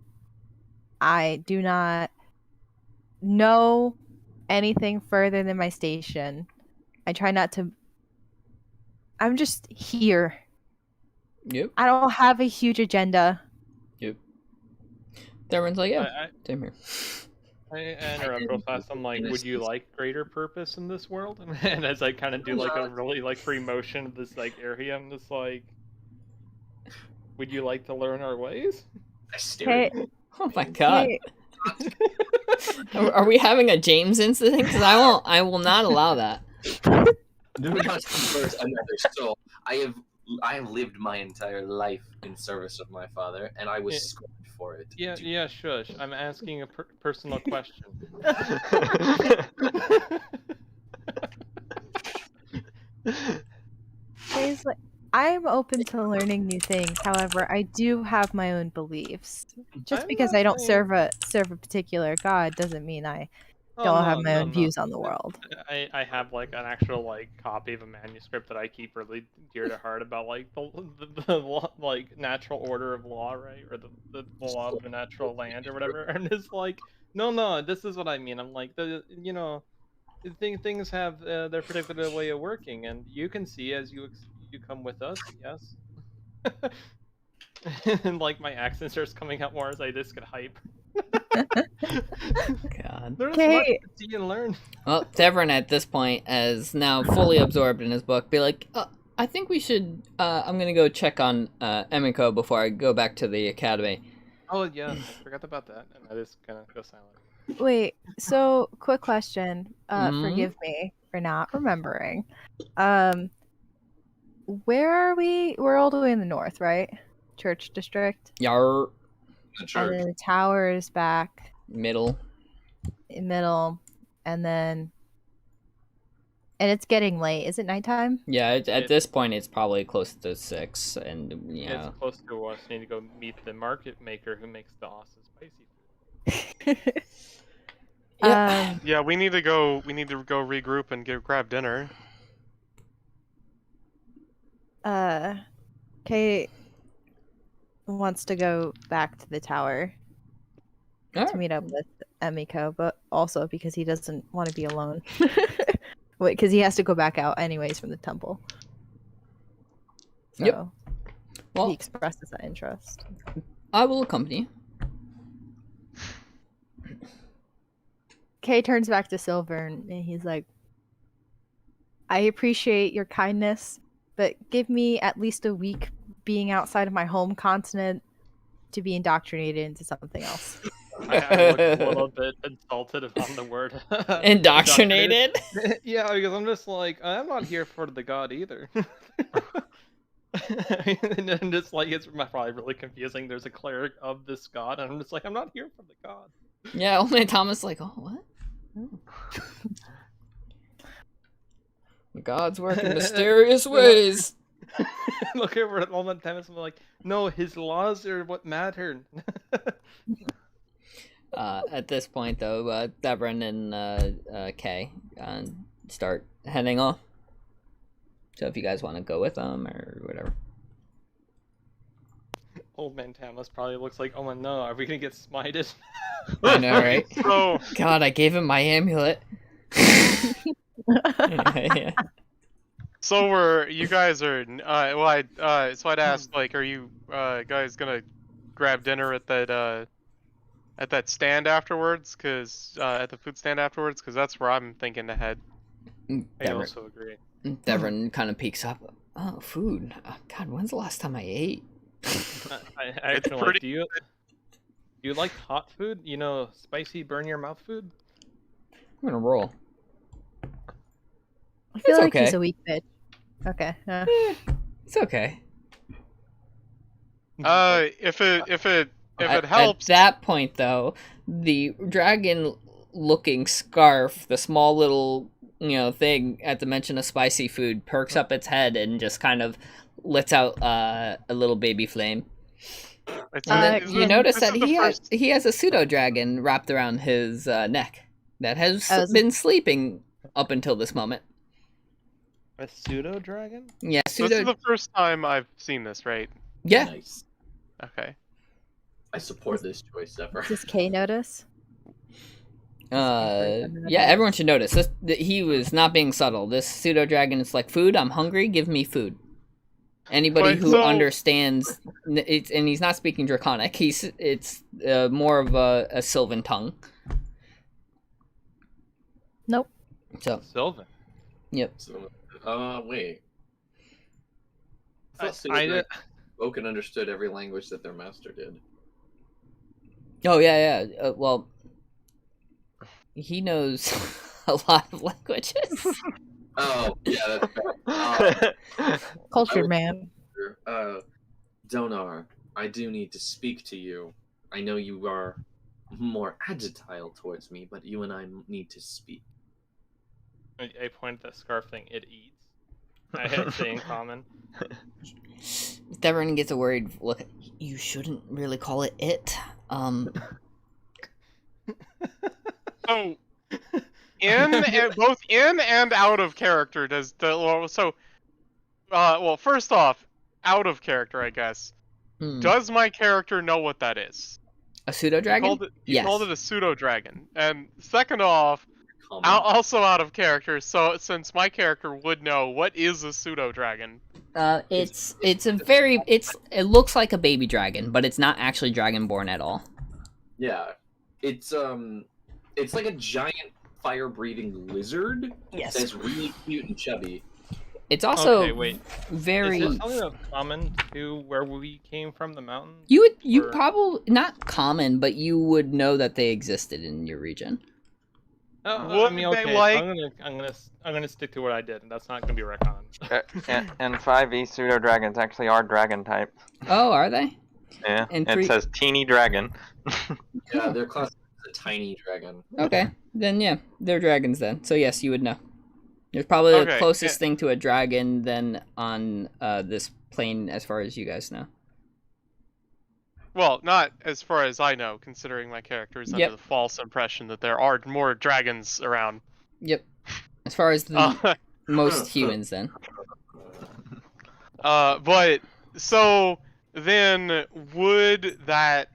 I do not know anything further than my station. I try not to. I'm just here. Yep. I don't have a huge agenda. Yep. Devrin's like, yeah, same here. I interrupt real fast. I'm like, would you like greater purpose in this world? And as I kind of do like a really like free motion of this like area, I'm just like, would you like to learn our ways? Oh my god. Are we having a James incident? Because I will not allow that. Do not convert another soul. I have lived my entire life in service of my father, and I was scorned for it. Yeah, shush. I'm asking a personal question. I'm open to learning new things. However, I do have my own beliefs. Just because I don't serve a particular god doesn't mean I don't have my own views on the world. I have like an actual like copy of a manuscript that I keep really dear to heart about like the like natural order of law, right, or the law of the natural land or whatever. And it's like, no, this is what I mean. I'm like, things have their particular way of working, and you can see as you come with us, yes. And like my accent starts coming out more as I just get hype. God. There's much to see and learn. Well, Devrin at this point is now fully absorbed in his book. Be like, I think we should. I'm gonna go check on Emiko before I go back to the academy. Oh yeah, I forgot about that, and I just kind of go silent. Wait, so quick question. Forgive me for not remembering. Where are we? We're all the way in the north, right? Church district. Yar The And church. then the tower is back middle. in middle, and it's getting late. Is it nighttime? Yeah, at It- this point it's probably close to 6, and It's close to us. Need to go meet the market maker who makes the awesome spicy food. Yeah. Yeah, we need to go regroup and grab dinner. Kate wants to go back to the tower to Alright. meet up with Emiko, but also because he doesn't want to be alone. Wait, because he has to go back out anyways from the temple. So Yep. Well, he expresses that interest. I will accompany you. Kay turns back to Silver and he's like, I appreciate your kindness, but give me at least a week being outside of my home continent to be indoctrinated into something else. I look a little bit insulted on the word Indoctrinated? Yeah, because I'm just like, I'm not here for the god either. And then just like, it's probably really confusing. There's a cleric of this god, and I'm just like, I'm not here for the god. Yeah, only Thomas like, oh, what? Oh. The gods work in mysterious ways. Look over at all the time, and I'm like, no, his laws are what matter. At this point, though, Devon and Kay start heading off. So if you guys want to go with them or whatever. Old man Tamas probably looks like, oh no, are we gonna get smited? I know, right? So God, I gave him my amulet. Yeah. so you guys are so I'd ask, like, are you guys gonna grab dinner at that stand afterwards? Cause at the food stand afterwards, cause that's where I'm thinking to head. I also agree. Devon kind of peeks up. Oh, food. God, when's the last time I ate? I It's actually pretty like, do you like hot food? You know, spicy, burn your mouth food? I'm gonna roll. I feel It's like he's okay. a weak bitch. Okay. It's okay. If it helps. At that point, though, the dragon-looking scarf, the small little thing at the mention of spicy food, perks up its head and just kind of lets out a little baby flame. It's And then you notice this that is the he has a pseudo dragon wrapped around his neck that has Oh, is it- been sleeping up until this moment. A pseudo dragon? Yeah, This is pseudo. the first time I've seen this, right? Yeah, Nice. Okay. I support this choice, Zephyr. Does Kay notice? yeah. Everyone should notice this. He was not being subtle. This pseudo dragon is like, food. I'm hungry. Give me food. Anybody But who so- understands it's, and he's not speaking Draconic. It's more of a Sylvan tongue. Nope. So, Sylvan. yep. So, wait. I thought I Silver spoke and understood every language that their master did. Oh yeah. Well, he knows a lot of languages. Oh, yeah, that's fair. Cultured man. Donar, I do need to speak to you. I know you are more agile towards me, but you and I need to speak. I point at that scarf thing. It eats. I say in common. Devon gets a worried look. You shouldn't really call it it. So, both in and out of character well, first off, out of character, I guess. Does my character know what that is? A pseudo dragon? He Yes. called it a pseudo dragon. And second off, Common. also out of character. So since my character would know, what is a pseudo dragon? It looks like a baby dragon, but it's not actually dragonborn at all. Yeah, it's like a giant fire-breathing lizard. Yes. That's really cute and chubby. It's also Okay, wait. very. Is this something that's common to where we came from, the mountain? You or- probably not common, but you would know that they existed in your region. Would I mean, they okay, like- I'm gonna stick to what I did, and that's not gonna be retcon. And 5e pseudo dragons actually are dragon type. Oh, are they? Yeah, And it three- says teeny dragon. Yeah, they're classified as a tiny dragon. Okay, then yeah, they're dragons then. So yes, you would know. There's probably the Okay, closest thing to a dragon than on this plane, as far as you guys know. Well, not as far as I know, considering my character is Yep. under the false impression that there are more dragons around. Yep. As far as the most humans, then. But so then would that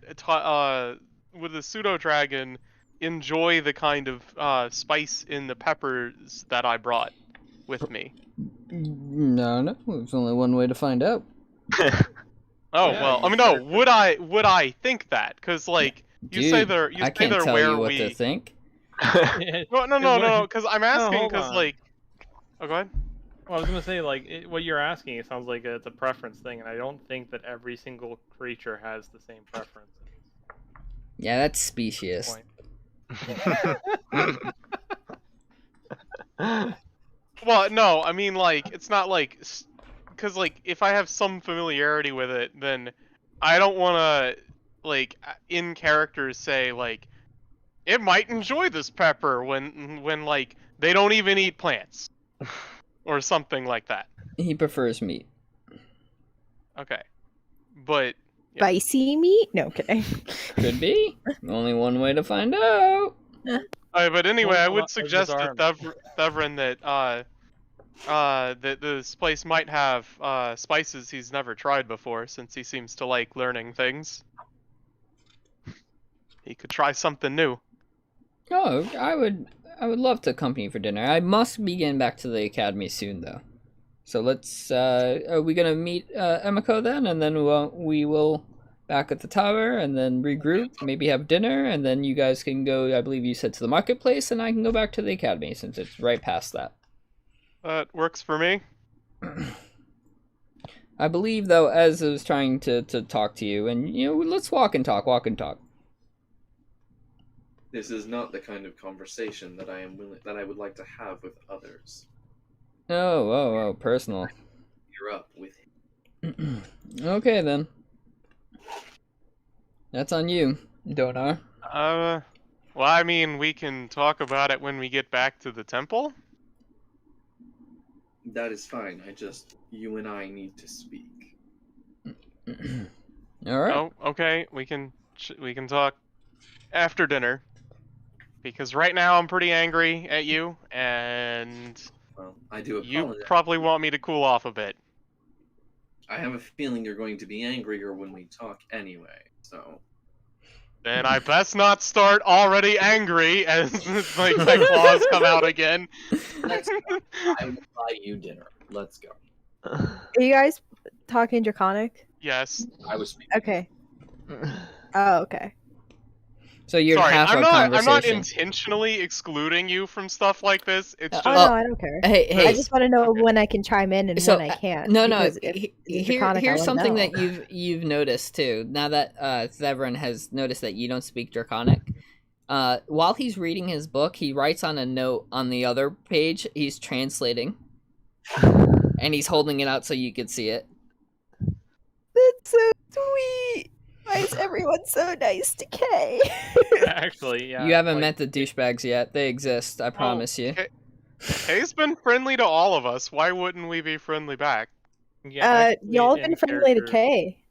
would the pseudo dragon enjoy the kind of spice in the peppers that I brought with me? No, there's only one way to find out. Oh Yeah, well, I you mean, no. better- Would I think that? Because like you Dude, say they're I can't tell where you what we. to think. No. Because I'm asking hold because on. like. Oh, go ahead. Well, I was gonna say, like, what you're asking, it sounds like it's a preference thing, and I don't think that every single creature has the same preference. Yeah, that's specious. Point. Well, no, I mean like it's not like because like if I have some familiarity with it, then I don't want to like in character say like it might enjoy this pepper when like they don't even eat plants or something like that. He prefers meat. Okay, but yeah. Spicy meat? No, kidding. Could be. Only one way to find out. But anyway, Well, I a would lot suggest to bizarre. Thevrin that this place might have spices he's never tried before, since he seems to like learning things. He could try something new. Oh, I would love to accompany you for dinner. I must be getting back to the academy soon, though. So let's. Are we gonna meet Emiko then, and then we will back at the tower, and then regroup, maybe have dinner, and then you guys can go. I believe you said to the marketplace, and I can go back to the academy since it's right past that. That works for me. I believe, though, Ez was trying to talk to you, and let's walk and talk. This is not the kind of conversation that I would like to have with others. Oh, personal. You're up with him. Okay then. That's on you, Donar. Well, I mean, we can talk about it when we get back to the temple. That is fine. You and I need to speak. All right. Oh, okay. We can talk after dinner. Because right now I'm pretty angry at you, and Well, I do you apologize. probably want me to cool off a bit. I have a feeling you're going to be angrier when we talk anyway, so... Then I best not start already angry as like my claws come out again. Let's go. I will buy you dinner. Let's go. Are you guys talking Draconic? Yes. I was speaking. Okay. Oh, okay. So you're Sorry, half I'm our not conversation. intentionally excluding you from stuff like this. It's just Oh, no, I don't care. Hey, I just want to know when I can chime in and So, when I can't. No. because if it's Draconic, I Here's wanna something know. that you've noticed too. Now that Thevrin has noticed that you don't speak Draconic, while he's reading his book, he writes on a note on the other page. He's translating, and he's holding it out so you could see it. That's so sweet. Why is everyone so nice to Kay? Actually, yeah. You haven't like, met the douchebags yet. They exist. I promise you. Kay's been friendly to all of us. Why wouldn't we be friendly back? Yeah, actually, Y'all have in been friendly to character- Kay.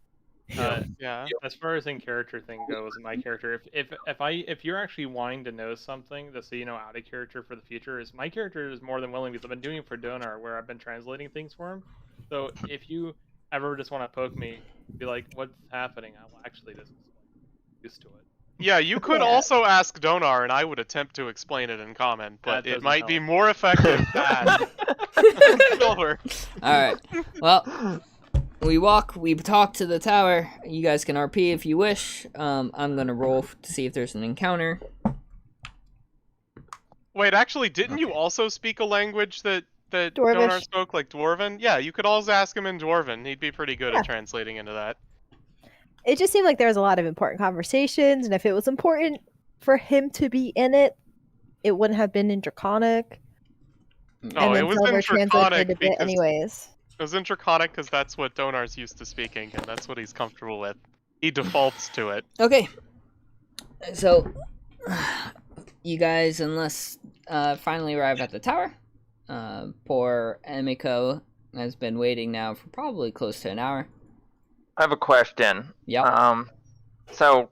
Yeah. As far as in character thing goes, my character, if you're actually wanting to know something, just so you know out of character for the future, is my character is more than willing because I've been doing it for Donar, where I've been translating things for him. So if you ever just want to poke me, be like, "What's happening?" I'll actually just used to it. Yeah, you could Yeah. also ask Donar, and I would attempt to explain it in comment, but That it doesn't might be help. more effective than Silver. All right. Well, we talk to the tower. You guys can RP if you wish. I'm gonna roll to see if there's an encounter. Wait, actually, didn't you also speak a language that Dwarvish. Donar spoke, like Dwarven? Yeah, you could always ask him in Dwarven. He'd be pretty good Yeah. at translating into that. It just seemed like there was a lot of important conversations, and if it was important for him to be in it, it wouldn't have been in Draconic. No, And it then was Silver in translated Draconic a bit because anyways. it was in Draconic because that's what Donar's used to speaking, and that's what he's comfortable with. He defaults to it. Okay. So, you guys, unless finally arrive at the tower. Poor Emiko has been waiting now for probably close to an hour. I have a question. Yep. So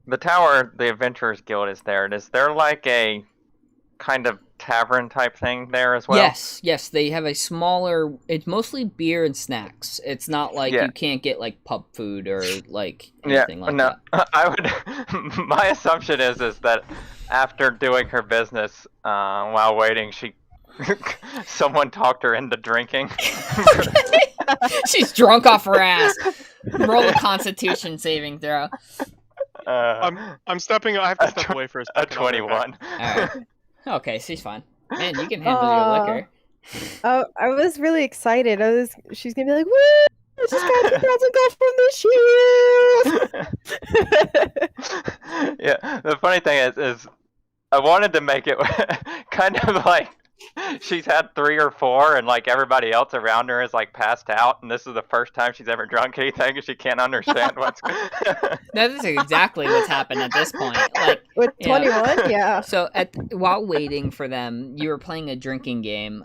the tower, the Adventurers Guild is there. Is there like a kind of tavern type thing there as well? Yes, they have a smaller. It's mostly beer and snacks. It's not like you can't get like pub food or like anything like that. I would. My assumption is that after doing her business while waiting, someone talked her into drinking. She's drunk off her ass. Roll a Constitution saving throw. I'm stepping. I have to step away for a second. A 21. All right. Okay, she's fine. Man, you can handle your liquor. Oh, I was really excited. She's gonna be like, "Woo! I just got 2,000 gold from the shield." Yeah, the funny thing is I wanted to make it kind of like she's had 3 or 4, and like everybody else around her is like passed out, and this is the first time she's ever drunk anything, and she can't understand what's. That is exactly what's happened at this point. Like with 21, yeah. So while waiting for them, you were playing a drinking game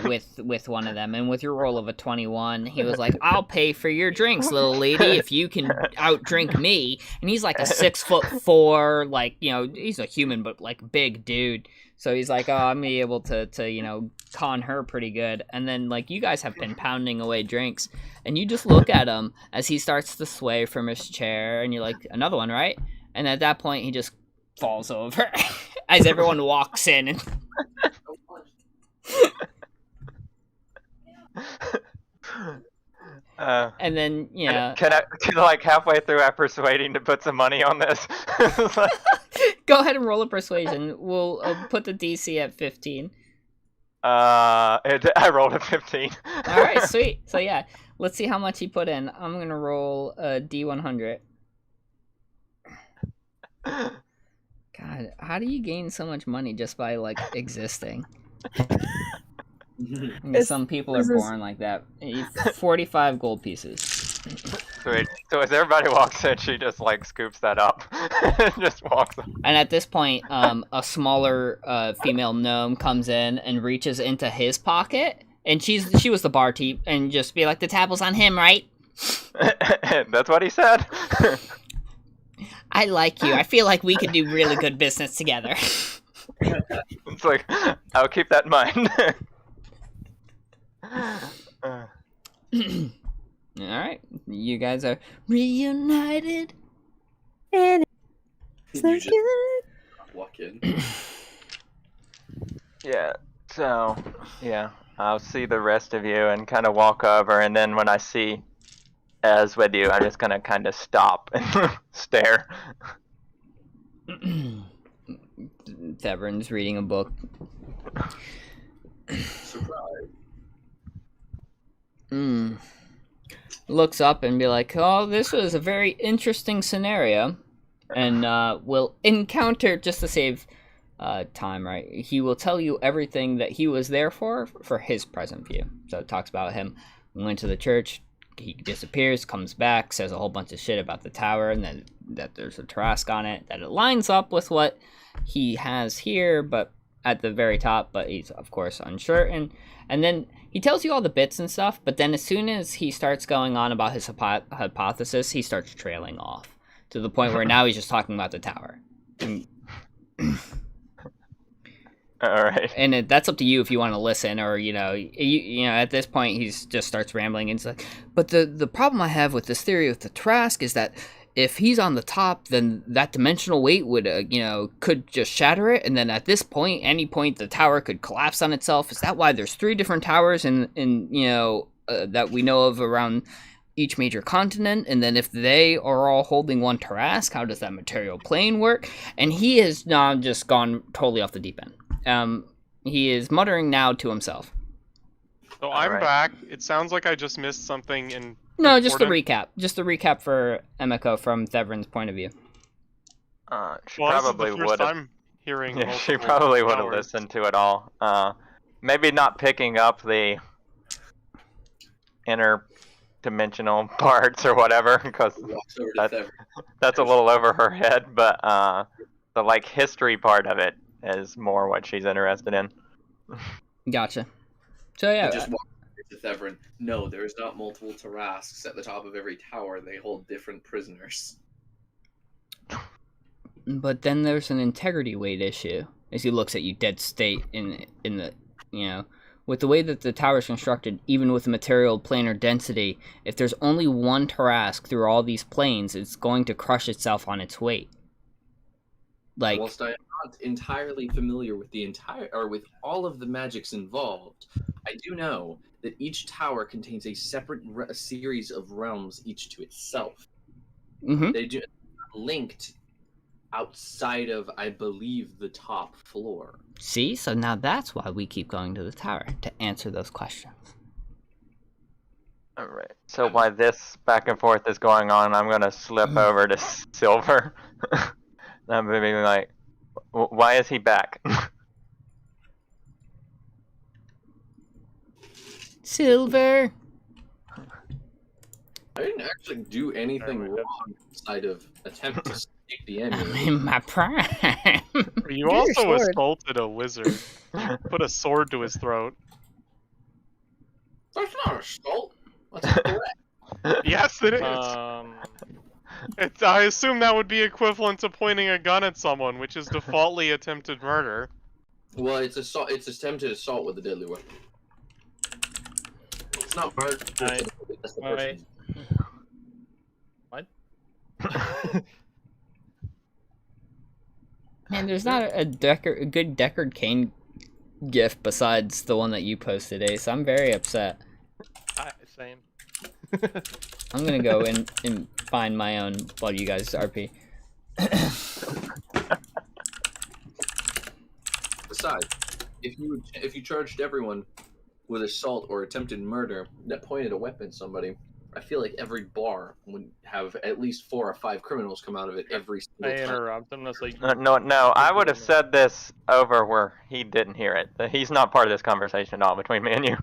with one of them, and with your roll of a 21, he was like, "I'll pay for your drinks, little lady, if you can outdrink me." And he's like a 6'4", like he's a human but like big dude. So he's like, "Oh, I'm gonna be able to con her pretty good." And then like you guys have been pounding away drinks, and you just look at him as he starts to sway from his chair, and you're like, "Another one, right?" And at that point, he just falls over as everyone walks in. And then can I like halfway through I persuading to put some money on this? Go ahead and roll a persuasion. We'll put the DC at 15. I rolled a 15. All right, sweet. So yeah, let's see how much he put in. I'm gonna roll a D100. God, how do you gain so much money just by like existing? I mean, some people are born like that. 45 gold pieces. Sweet. So as everybody walks in, she just like scoops that up, just walks up. And at this point, a smaller female gnome comes in and reaches into his pocket, and she was the barkeep, and just be like, "The table's on him, right?" That's what he said. I like you. I feel like we could do really good business together. It's like, I'll keep that in mind. Alright, you guys are reunited. And it's so good. Walk in. Yeah, so, yeah, I'll see the rest of you and kind of walk over, and then when I see Ez with you, I'm just going to kind of stop and stare. Theverin's reading a book. Surprise. Looks up and be like, "Oh, this was a very interesting scenario." And will encounter, just to save time, right? He will tell you everything that he was there for his present view. So it talks about him went to the church, he disappears, comes back, says a whole bunch of shit about the tower, and then that there's a Trask on it, that it lines up with what he has here, but at the very top, but he's of course uncertain. And then he tells you all the bits and stuff, but then as soon as he starts going on about his hypothesis, he starts trailing off to the point where now he's just talking about the tower. All right. And that's up to you if you want to listen, or you know, at this point he's just starts rambling and it's like, but the problem I have with this theory with the Trask is that if he's on the top, then that dimensional weight would, could just shatter it. And then at this point, any point, the tower could collapse on itself. Is that why there's 3 different towers that we know of around each major continent? And then if they are all holding one Trask, how does that material plane work? And he has now just gone totally off the deep end. He is muttering now to himself. So I'm back. It sounds like I just missed something in. No, just a recap. Just a recap for Emiko from Theverin's point of view. She probably this is the would first have. time hearing. Yeah, she multiple probably would have towers. listened to it all. Maybe not picking up the interdimensional parts or whatever, because Walks over to that's, Thevin. that's a little over her head. But the like history part of it is more what she's interested in. Gotcha. So yeah, He just walks over to Thevin. No, there is not multiple Tarasques at the top of every tower. They hold different prisoners. but then there's an integrity weight issue as he looks at you dead state in the, with the way that the tower is constructed, even with the material planar density, if there's only one Tarrasque through all these planes, it's going to crush itself on its weight. Like, Whilst I am not entirely familiar with with all of the magics involved, I do know that each tower contains a separate series of realms, each to itself. mm-hmm. They do linked outside of, I believe, the top floor. See, so now that's why we keep going to the tower, to answer those questions. All right. So while this back and forth is going on, I'm gonna slip over to Silver. I'm gonna be like, "Why is he back?" Silver. I didn't actually do anything wrong outside of attempt to stick the I'm enemy. in my prime. You Your also sword. assaulted a wizard. You put a sword to his throat. That's not an assault. That's a threat. Yes, it is. I assume that would be equivalent to pointing a gun at someone, which is defaultly attempted murder. Well, it's assault. It's attempted assault with a deadly weapon. It's not murder. That's the person. What? Man, there's not a good Deckard Cain gif besides the one that you posted, Ace. I'm very upset. Same. I'm gonna go and find my own while you guys RP. Besides, if you charged everyone with assault or attempted murder that pointed a weapon at somebody, I feel like every bar would have at least 4 or 5 criminals come out of it every I single time. interrupt him. That's like No. I would have said this over where he didn't hear it. He's not part of this conversation at all between me and you.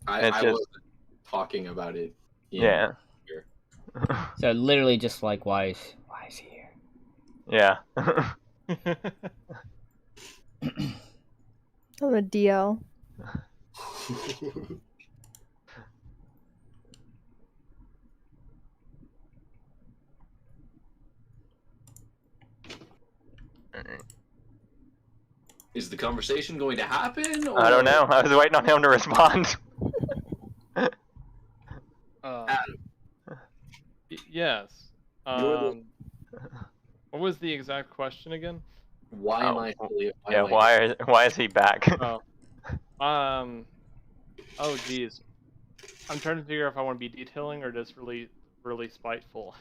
I just- wasn't talking about it. Yeah. So literally just like, why is he here? Yeah. Oh, the DL. Is the conversation going to happen? Or... I don't know. I was waiting on him to respond. Yes. You're What was the exact question again? Why am I fully? Yeah. Why is he back? Oh, geez. I'm trying to figure out if I want to be detailing or just really spiteful.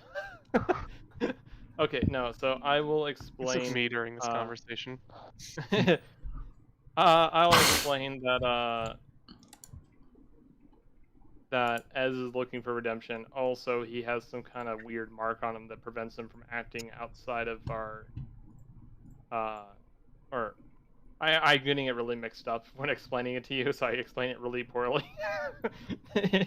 Okay, no. So I will explain. It's me during this conversation. I'll explain that Ez is looking for redemption. Also, he has some kind of weird mark on him that prevents him from acting outside of our. I'm getting it really mixed up when explaining it to you, so I explain it really poorly.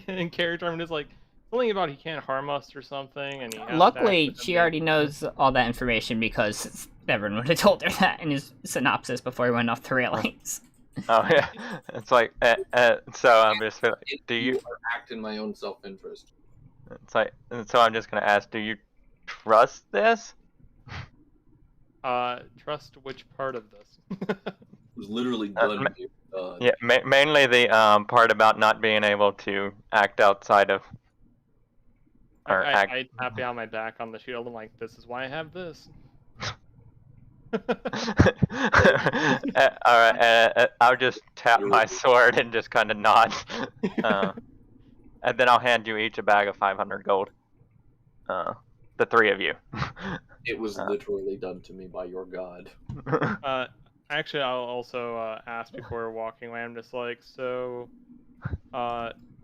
In character, I'm just like, something about he can't harm us or something, and he has to Luckily, act she within already knows all that information because everyone would have told her that in his synopsis before he went off the railings. Oh yeah. It's like, so I'm just like, do you? Act in my own self-interest? It's like, so I'm just gonna ask, do you trust this? Trust which part of this? It was literally done. Yeah, mainly the part about not being able to act outside of. Or I tap behind my back on the shield. I'm like, this is why I have this. Alright, I'll just tap my sword and just kind of nod. And then I'll hand you each a bag of 500 gold. The 3 of you. It was literally done to me by your god. Actually, I'll also ask before walking away. I'm just like, so,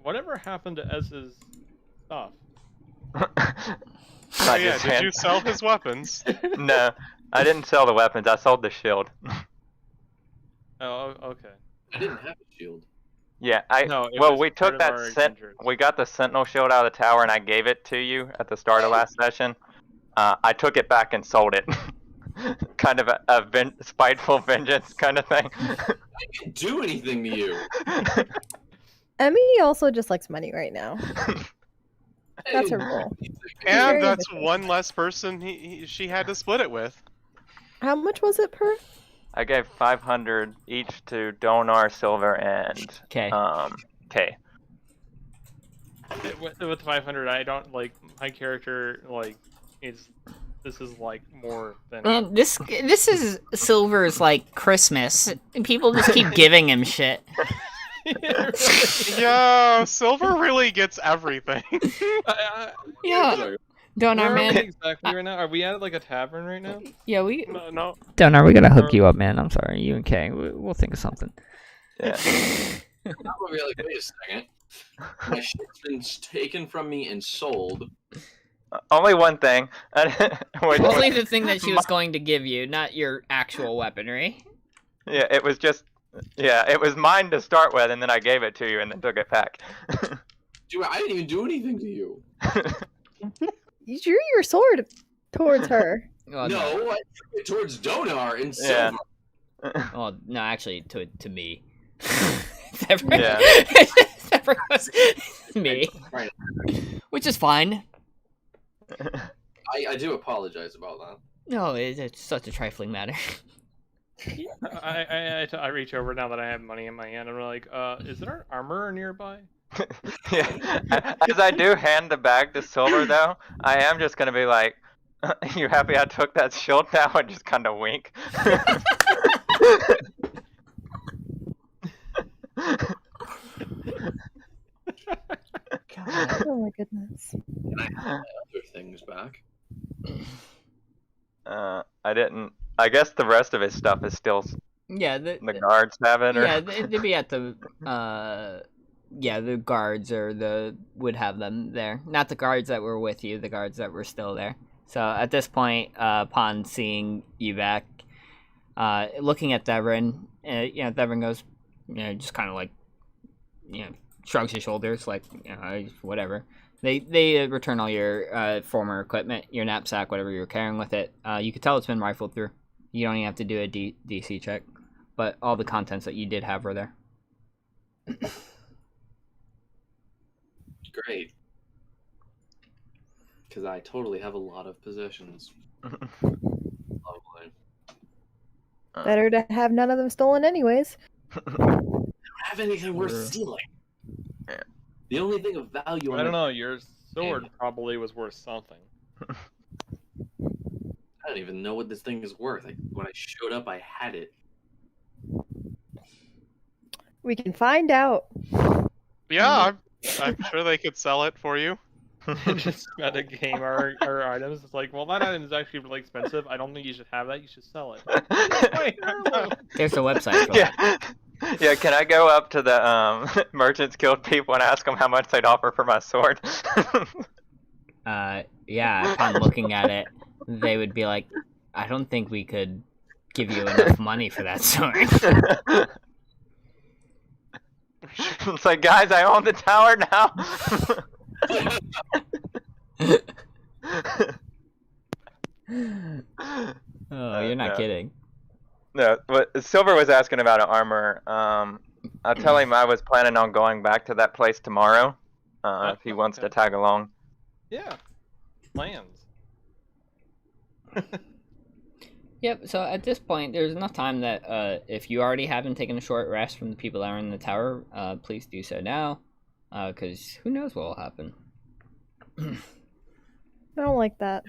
whatever happened to Ez's stuff? Oh, yeah, did you sell his weapons? No, I didn't sell the weapons. I sold the shield. Oh, okay. I didn't have a shield. Yeah, No, it well, was we part took of that our adventures. we got the sentinel shield out of the tower, and I gave it to you at the start of last session. I took it back and sold it. Kind of a spiteful vengeance kind of thing. I didn't do anything to you. Emmy also just likes money right now. That's her goal. And very that's ambitious. one less person she had to split it with. How much was it per? I gave 500 each to Donar, Silver, and Okay. K. With 500, I don't like my character. Like, this is like more than. Man, this is Silver's like Christmas. People just keep giving him shit. Yeah, Silver really gets everything. Yeah. Donar, Where are man. we exactly right now? Are we at like a tavern right now? Yeah, we. No. Donar, we gotta hook you up, man. I'm sorry, you and Kay. We'll think of something. Yeah. I'm gonna be like, wait a second. My shit's been taken from me and sold. Only one thing. Only the thing that she was going to give you, not your actual weaponry. Yeah, it was just. Yeah, it was mine to start with, and then I gave it to you, and then took it back. Dude, I didn't even do anything to you. You drew your sword towards her. Oh, No, I took it towards Donar and Yeah. Silver. Well, no, actually, to me. Never, Yeah. never was me, Right. which is fine. I do apologize about that. No, it's such a trifling matter. I reach over now that I have money in my hand. I'm like, is there armor nearby? Yeah. As I do hand the bag to Silver, though, I am just gonna be like, "You happy I took that shield now?" And just kind of wink. God. Oh my goodness. And I have my other things back. I didn't. I guess the rest of his stuff is still Yeah, the guards have it. Or... yeah, they'd be at the yeah, the guards would have them there. Not the guards that were with you, the guards that were still there. So at this point, upon seeing you back, looking at Devin, Devin goes, just kind of like, shrugs his shoulders, like, whatever. They return all your former equipment, your knapsack, whatever you were carrying with it. You could tell it's been rifled through. You don't even have to do a DC check, but all the contents that you did have were there. Great. Because I totally have a lot of possessions. Lovely. Better to have none of them stolen anyways. I don't have anything worth True. stealing. Yeah. The only thing of value I don't know. Your sword probably was worth something. I don't even know what this thing is worth. When I showed up, I had it. We can find out. Yeah, I'm sure they could sell it for you. Just meta game our items. It's like, well, that item is actually really expensive. I don't think you should have that. You should sell it. Wait, There's a website for that. Yeah. Yeah, can I go up to the Merchants Guild people and ask them how much they'd offer for my sword? Yeah, upon looking at it, they would be like, I don't think we could give you enough money for that sword. It's like, guys, I own the tower now. Oh, you're not No. kidding. No, but Silver was asking about armor. I'll tell him I was planning on going back to that place tomorrow. If he wants to okay. tag along. Yeah. Plans. Yep, so at this point, there's enough time that if you already haven't taken a short rest from the people that are in the tower, please do so now. Because who knows what will happen. I don't like that.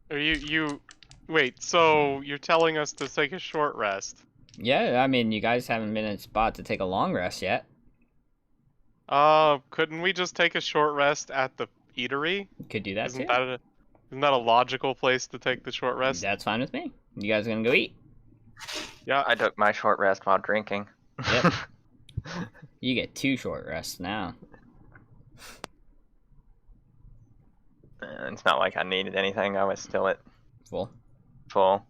Are you wait, so you're telling us to take a short rest? Yeah, I mean, you guys haven't been in a spot to take a long rest yet. Couldn't we just take a short rest at the eatery? Could do that Isn't too. that a logical place to take the short rest? That's fine with me. You guys gonna go eat? Yeah. I took my short rest while drinking. Yep. You get 2 short rests now. It's not like I needed anything. I was still at Full. full.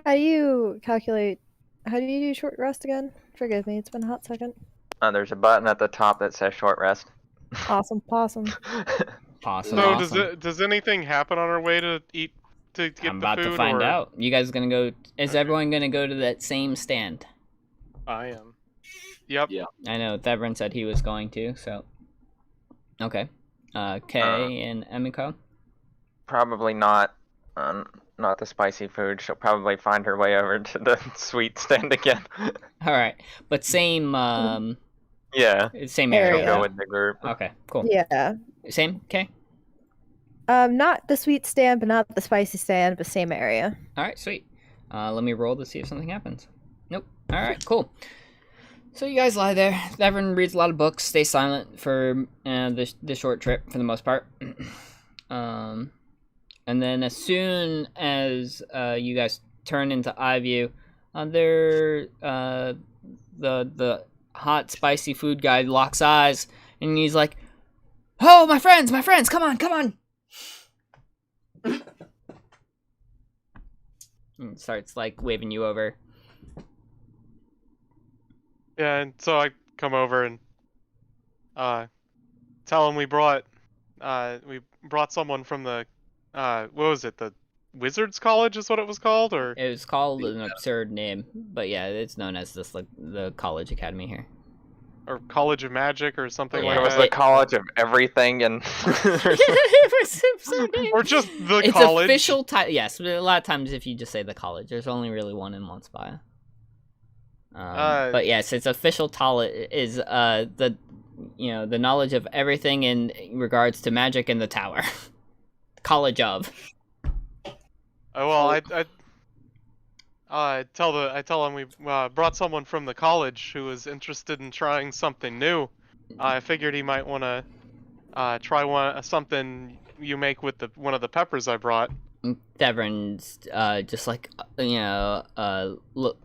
How do you calculate? How do you do short rest again? Forgive me, it's been a hot second. There's a button at the top that says short rest. Awesome, possum. Awesome. So Awesome. does anything happen on our way to eat to get I'm the about food? to find or... out. You guys gonna go? Is Okay. everyone gonna go to that same stand? I am. Yep. Yeah. I know Thevrin said he was going to. So. Okay. Kay and Emiko. Probably not. Not the spicy food. She'll probably find her way over to the sweet stand again. All right, but same. Yeah. Same She'll area. go with the group. Okay. Cool. Yeah. Same. Okay. Not the sweet stand, but not the spicy stand, but same area. All right. Sweet. Let me roll to see if something happens. Nope. All right. Cool. So you guys lie there. Everyone reads a lot of books. Stay silent for the short trip for the most part. And then as soon as you guys turn into eye view, there the hot spicy food guy locks eyes and he's like, "Oh, my friends, come on!" And starts like waving you over. Yeah, and so I come over and tell him we brought someone from the what was it, the Wizards College is what it was called, or It was called an absurd name, but yeah, it's known as this like the college academy here. or College of Magic or something Yeah. It like was that. the college of everything and It was absurd name. Or just the It's college. official title. Yes, but a lot of times if you just say the college, there's only really one in Monspire. But yes, its official title is the the knowledge of everything in regards to magic in the tower. College of. Oh well, I tell him we brought someone from the college who was interested in trying something new. I figured he might want to try something you make with one of the peppers I brought. Thevrin's just like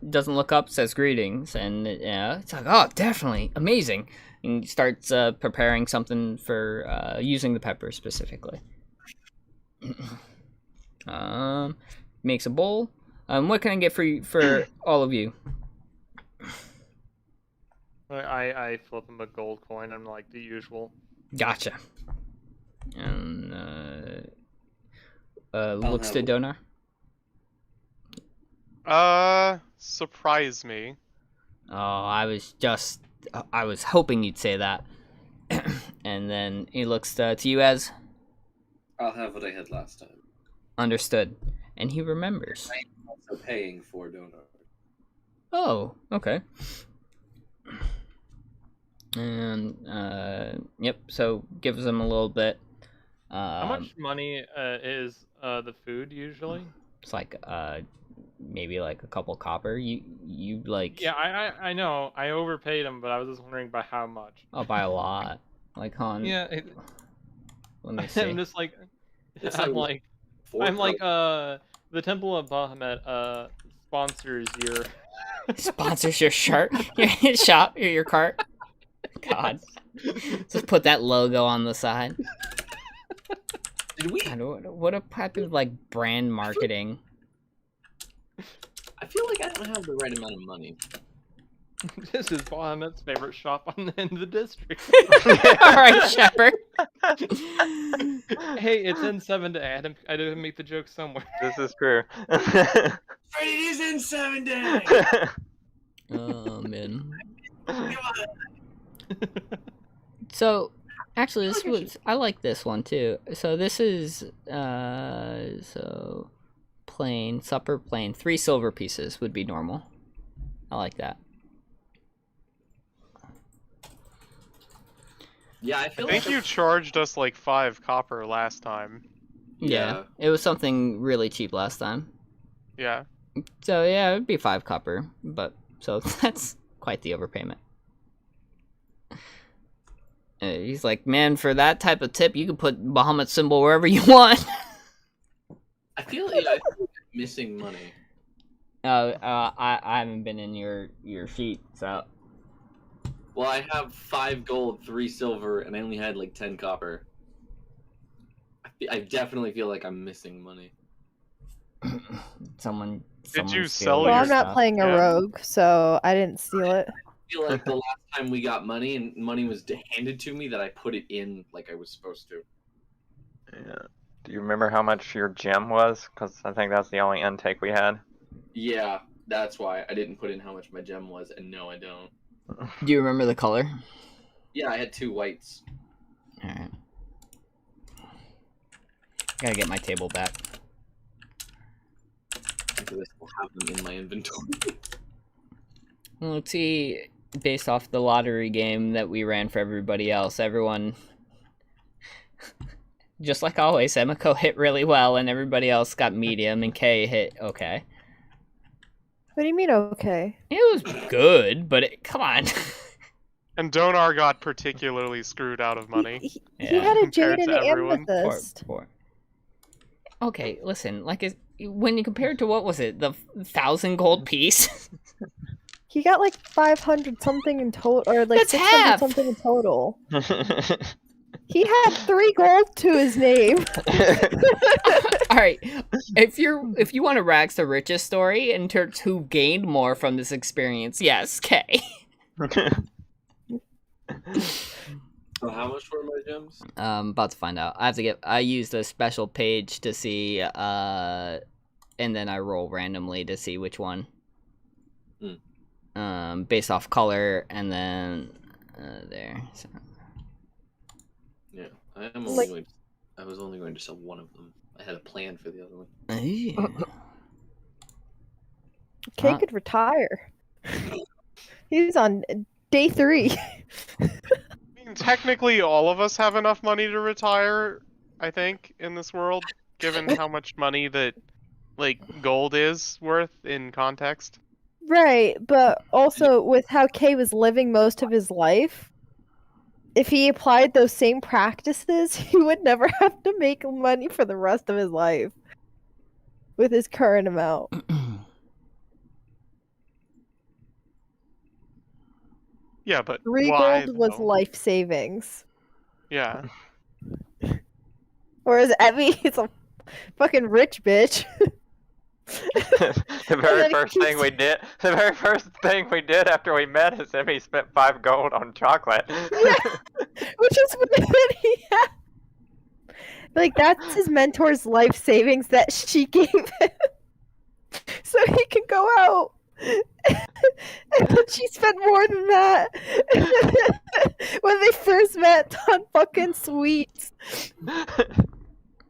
doesn't look up, says greetings, and it's like, oh, definitely amazing, and starts preparing something for using the pepper specifically. Makes a bowl. What can I get for all of you? I flip him a gold coin. I'm like the usual. Gotcha. And looks to Donar. Surprise me. Oh, I was hoping you'd say that. And then he looks to you as I'll have what I had last time. understood, and he remembers. I'm also paying for donor. Oh, okay. And yep. So gives him a little bit. How much money is the food usually? It's like maybe like a couple copper. You like. Yeah, I know. I overpaid him, but I was just wondering by how much. I'll buy a lot. Like on. Yeah. Let me see. I'm just like. It's I'm like like the Temple of Bahamut sponsors your. Sponsors your shirt, your shop, your cart. God, just put that logo on the side. Did we? God, what a type of like brand marketing. I feel like I don't have the right amount of money. This is Bahamut's favorite shop on the end of the district. All right, Shepard. Hey, it's in 7 day. I didn't make the joke somewhere. This is true. It is in 7 days! Oh man. So, actually, I like this one too. So this is so plain supper plain. 3 silver pieces would be normal. I like that. Yeah, I I feel think like you charged us like 5 copper last time. Yeah, it was something really cheap last time. Yeah. So yeah, it'd be 5 copper, but so that's quite the overpayment. He's like, man, for that type of tip, you can put Bahamut symbol wherever you want. I feel like I'm missing money. I haven't been in your sheet, so. Well, I have 5 gold, 3 silver, and I only had like 10 copper. I definitely feel like I'm missing money. Someone you steal sell your Well, your I'm not stuff. playing a Yeah. rogue, so I didn't steal it. I feel like the last time we got money and money was handed to me that I put it in like I was supposed to. Yeah. Do you remember how much your gem was? Because I think that's the only intake we had. Yeah, that's why I didn't put in how much my gem was, and no, I don't. Do you remember the color? Yeah, I had 2 whites. Alright. Gotta get my table back. Because I still have them in my inventory. Well, let's see, based off the lottery game that we ran for everybody else, everyone, just like always, Emiko hit really well and everybody else got medium and Kay hit okay. What do you mean, okay? It was good, but come on. And Donar got particularly screwed out of money. He Yeah. had a Compared jade to and everyone. amethyst. Okay, listen, like, when you compare it to, what was it, the 1,000 gold piece? He got like 500 something in total, or like That's 600 half! something in total. He had 3 gold to his name. Alright, if you want to rags to riches story in terms who gained more from this experience, yes, Kay. So how much were my gems? About to find out. I used a special page to see, and then I roll randomly to see which one. Based off color, and then, there. So. Yeah, I was only going to sell one of them. I had a plan for the other one. Kay could retire. He's on day 3. I mean, technically, all of us have enough money to retire, I think, in this world, given how much money that, like, gold is worth in context. Right, but also with how Kay was living most of his life, if he applied those same practices, he would never have to make money for the rest of his life with his current amount. Yeah, but 3 why, gold was though? life savings. Yeah. Whereas Evie is a fucking rich bitch. The very first thing we did after we met is Emmy spent 5 gold on chocolate. Yeah, which is what he had. Like, that's his mentor's life savings that she gave him. So he can go out. And she spent more than that when they first met on fucking sweets.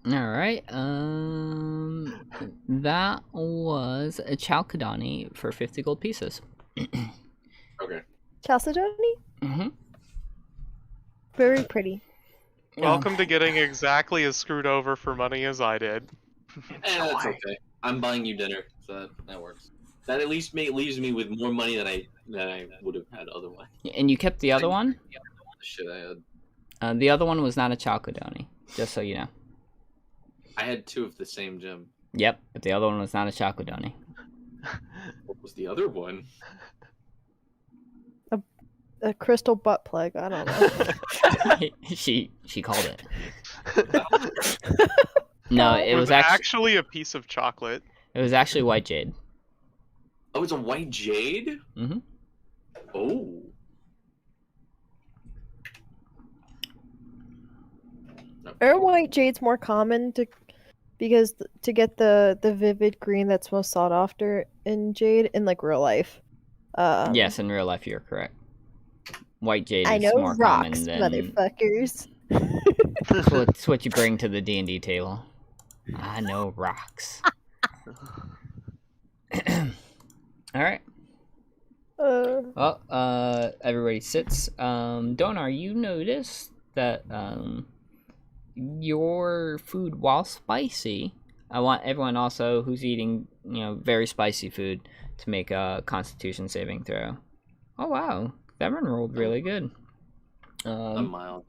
Alright, that was a Chalcedony for 50 gold pieces. Okay. Chalcedony? Mm-hmm. Very pretty. Welcome to getting exactly as screwed over for money as I did. That's okay. I'm buying you dinner, so that works. That at least leaves me with more money than I would have had otherwise. And you kept the other one? The shit I had. The other one was not a Chalcedony, just so you know. I had 2 of the same gem. Yep, but the other one was not a Chalcedony. What was the other one? A crystal butt plug. I don't know. she called it. No, it was actually a piece of chocolate. It was actually white jade. Oh, it's a white jade? Mm-hmm. Oh. Air white jade's more common because to get the vivid green that's most sought after in jade in like real life. Yes, in real life you're correct. White jade I is know more rocks, common than motherfuckers. it's what you bring to the D&D table. I know rocks. Alright. Well, everybody sits. Donar, you notice that your food, while spicy, I want everyone also who's eating, very spicy food to make a Constitution saving throw. Oh wow, that one rolled really good. I'm mild.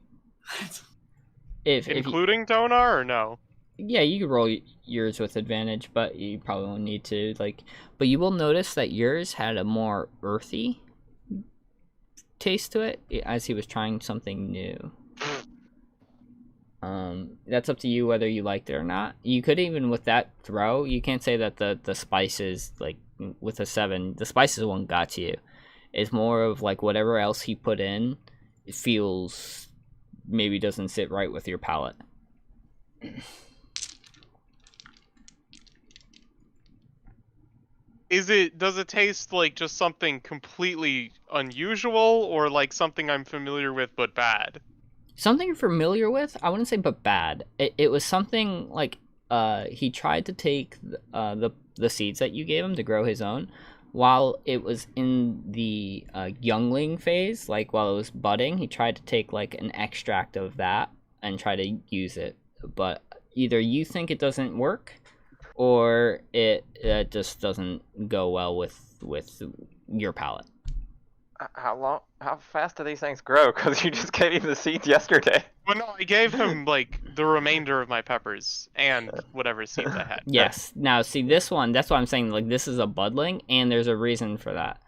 Including Donar or no? Yeah, you can roll yours with advantage, but you probably won't need to. But you will notice that yours had a more earthy taste to it, as he was trying something new. That's up to you whether you liked it or not. You could even with that throw, you can't say that the spices, like with a 7, the spices one got to you. It's more of like whatever else he put in, it feels maybe doesn't sit right with your palate. Does it taste like just something completely unusual, or like something I'm familiar with but bad? Something you're familiar with, I wouldn't say but bad. It was something like he tried to take the seeds that you gave him to grow his own while it was in the youngling phase, like while it was budding. He tried to take like an extract of that and try to use it, but either you think it doesn't work or it just doesn't go well with your palate. How fast do these things grow? Because you just gave him the seeds yesterday. Well, no, I gave him like the remainder of my peppers and whatever seeds I had. Yes. Now, see this one. That's why I'm saying like this is a budling, and there's a reason for that.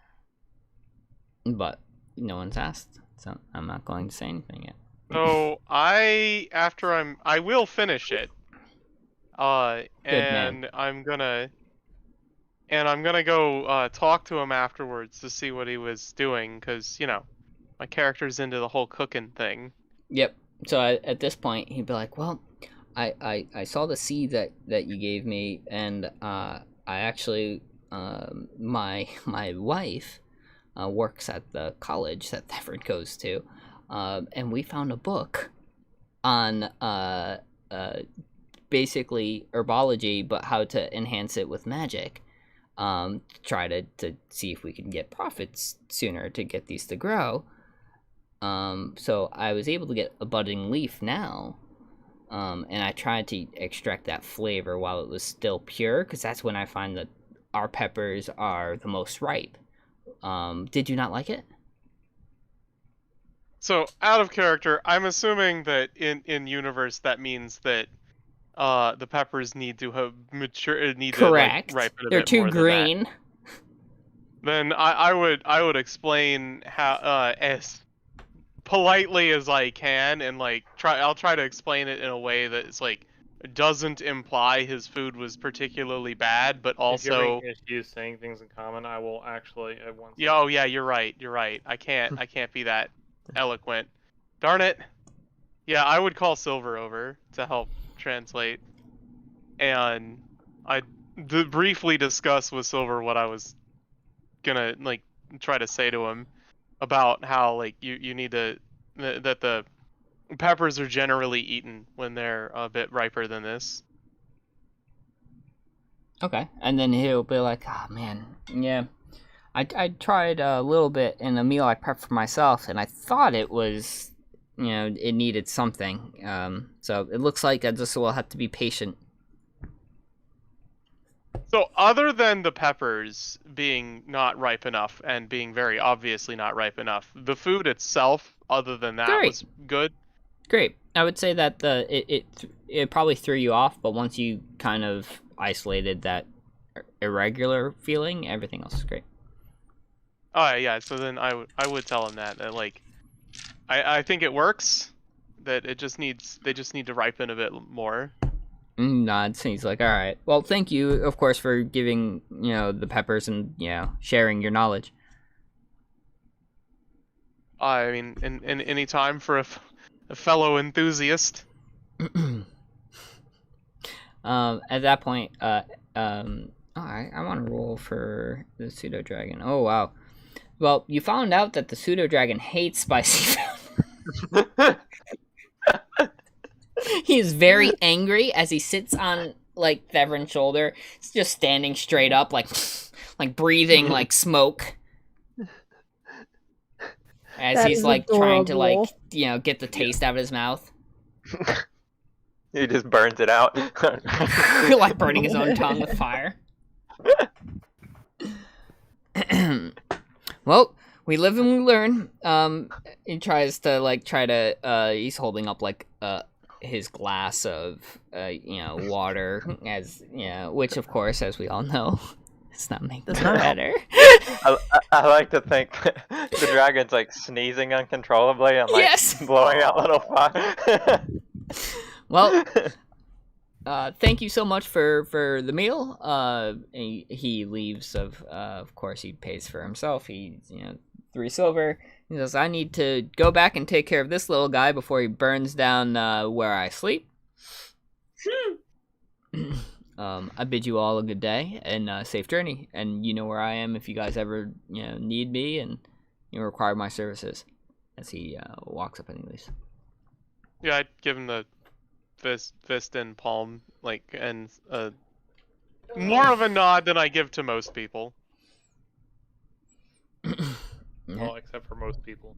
But no one's asked, so I'm not going to say anything yet. So I will finish it. man. I'm gonna go talk to him afterwards to see what he was doing, because my character's into the whole cooking thing. Yep. So at this point, he'd be like, "Well, I saw the seed that you gave me, and I actually my wife works at the college that Thevard goes to, and we found a book on basically herbology, but how to enhance it with magic. To try to see if we can get profits sooner to get these to grow. So I was able to get a budding leaf now, and I tried to extract that flavor while it was still pure, because that's when I find that our peppers are the most ripe. Did you not like it? So, out of character, I'm assuming that in universe that means that the peppers need to have Correct. to like, ripen a They're bit too more green. Then I would explain how as politely as I can, and like I'll try to explain it in a way that it's like doesn't imply his food was particularly bad, but also. If you're having issues saying things in common, I will actually at once. Yeah, oh yeah, you're right. I can't be that eloquent. Darn it. Yeah, I would call Silver over to help translate, and I briefly discuss with Silver what I was gonna like try to say to him about how like you need to that the peppers are generally eaten when they're a bit riper than this. Okay, and then he'll be like, "Oh man, yeah, I tried a little bit in a meal I prepped for myself, and I thought it was, it needed something. So it looks like I just will have to be patient." So other than the peppers being not ripe enough and being very obviously not ripe enough, the food itself, other than that, Great. was good. Great. I would say that it probably threw you off, but once you kind of isolated that irregular feeling, everything else is great. Oh yeah, so then I would tell him that like I think it works, that they just need to ripen a bit more. Nods. He's like, all right. Well, thank you, of course, for giving the peppers and sharing your knowledge. I mean, in any time for a fellow enthusiast. At that point, I want to roll for the pseudo dragon. Oh wow. Well, you found out that the pseudo dragon hates spicy food. He is very angry as he sits on like Thevron's shoulder. He's just standing straight up, like breathing like smoke. As That he's is like trying to adorable. get the taste out of his mouth. He just burns it out. Like burning his own tongue with fire. Well, we live and we learn. He tries to he's holding up his glass of water, as which of course, as we all know, does not make this better. I like to think the dragon's like sneezing uncontrollably and like Yes! blowing out little fire. Well, thank you so much for the meal. He leaves. Of course, he pays for himself. He 3 silver. He says, "I need to go back and take care of this little guy before he burns down where I sleep." I bid you all a good day and safe journey. And you know where I am if you guys ever need me and require my services. As he walks up and leaves. Yeah, I'd give him the fist and palm, and more of a nod than I give to most people. Well, except for most people.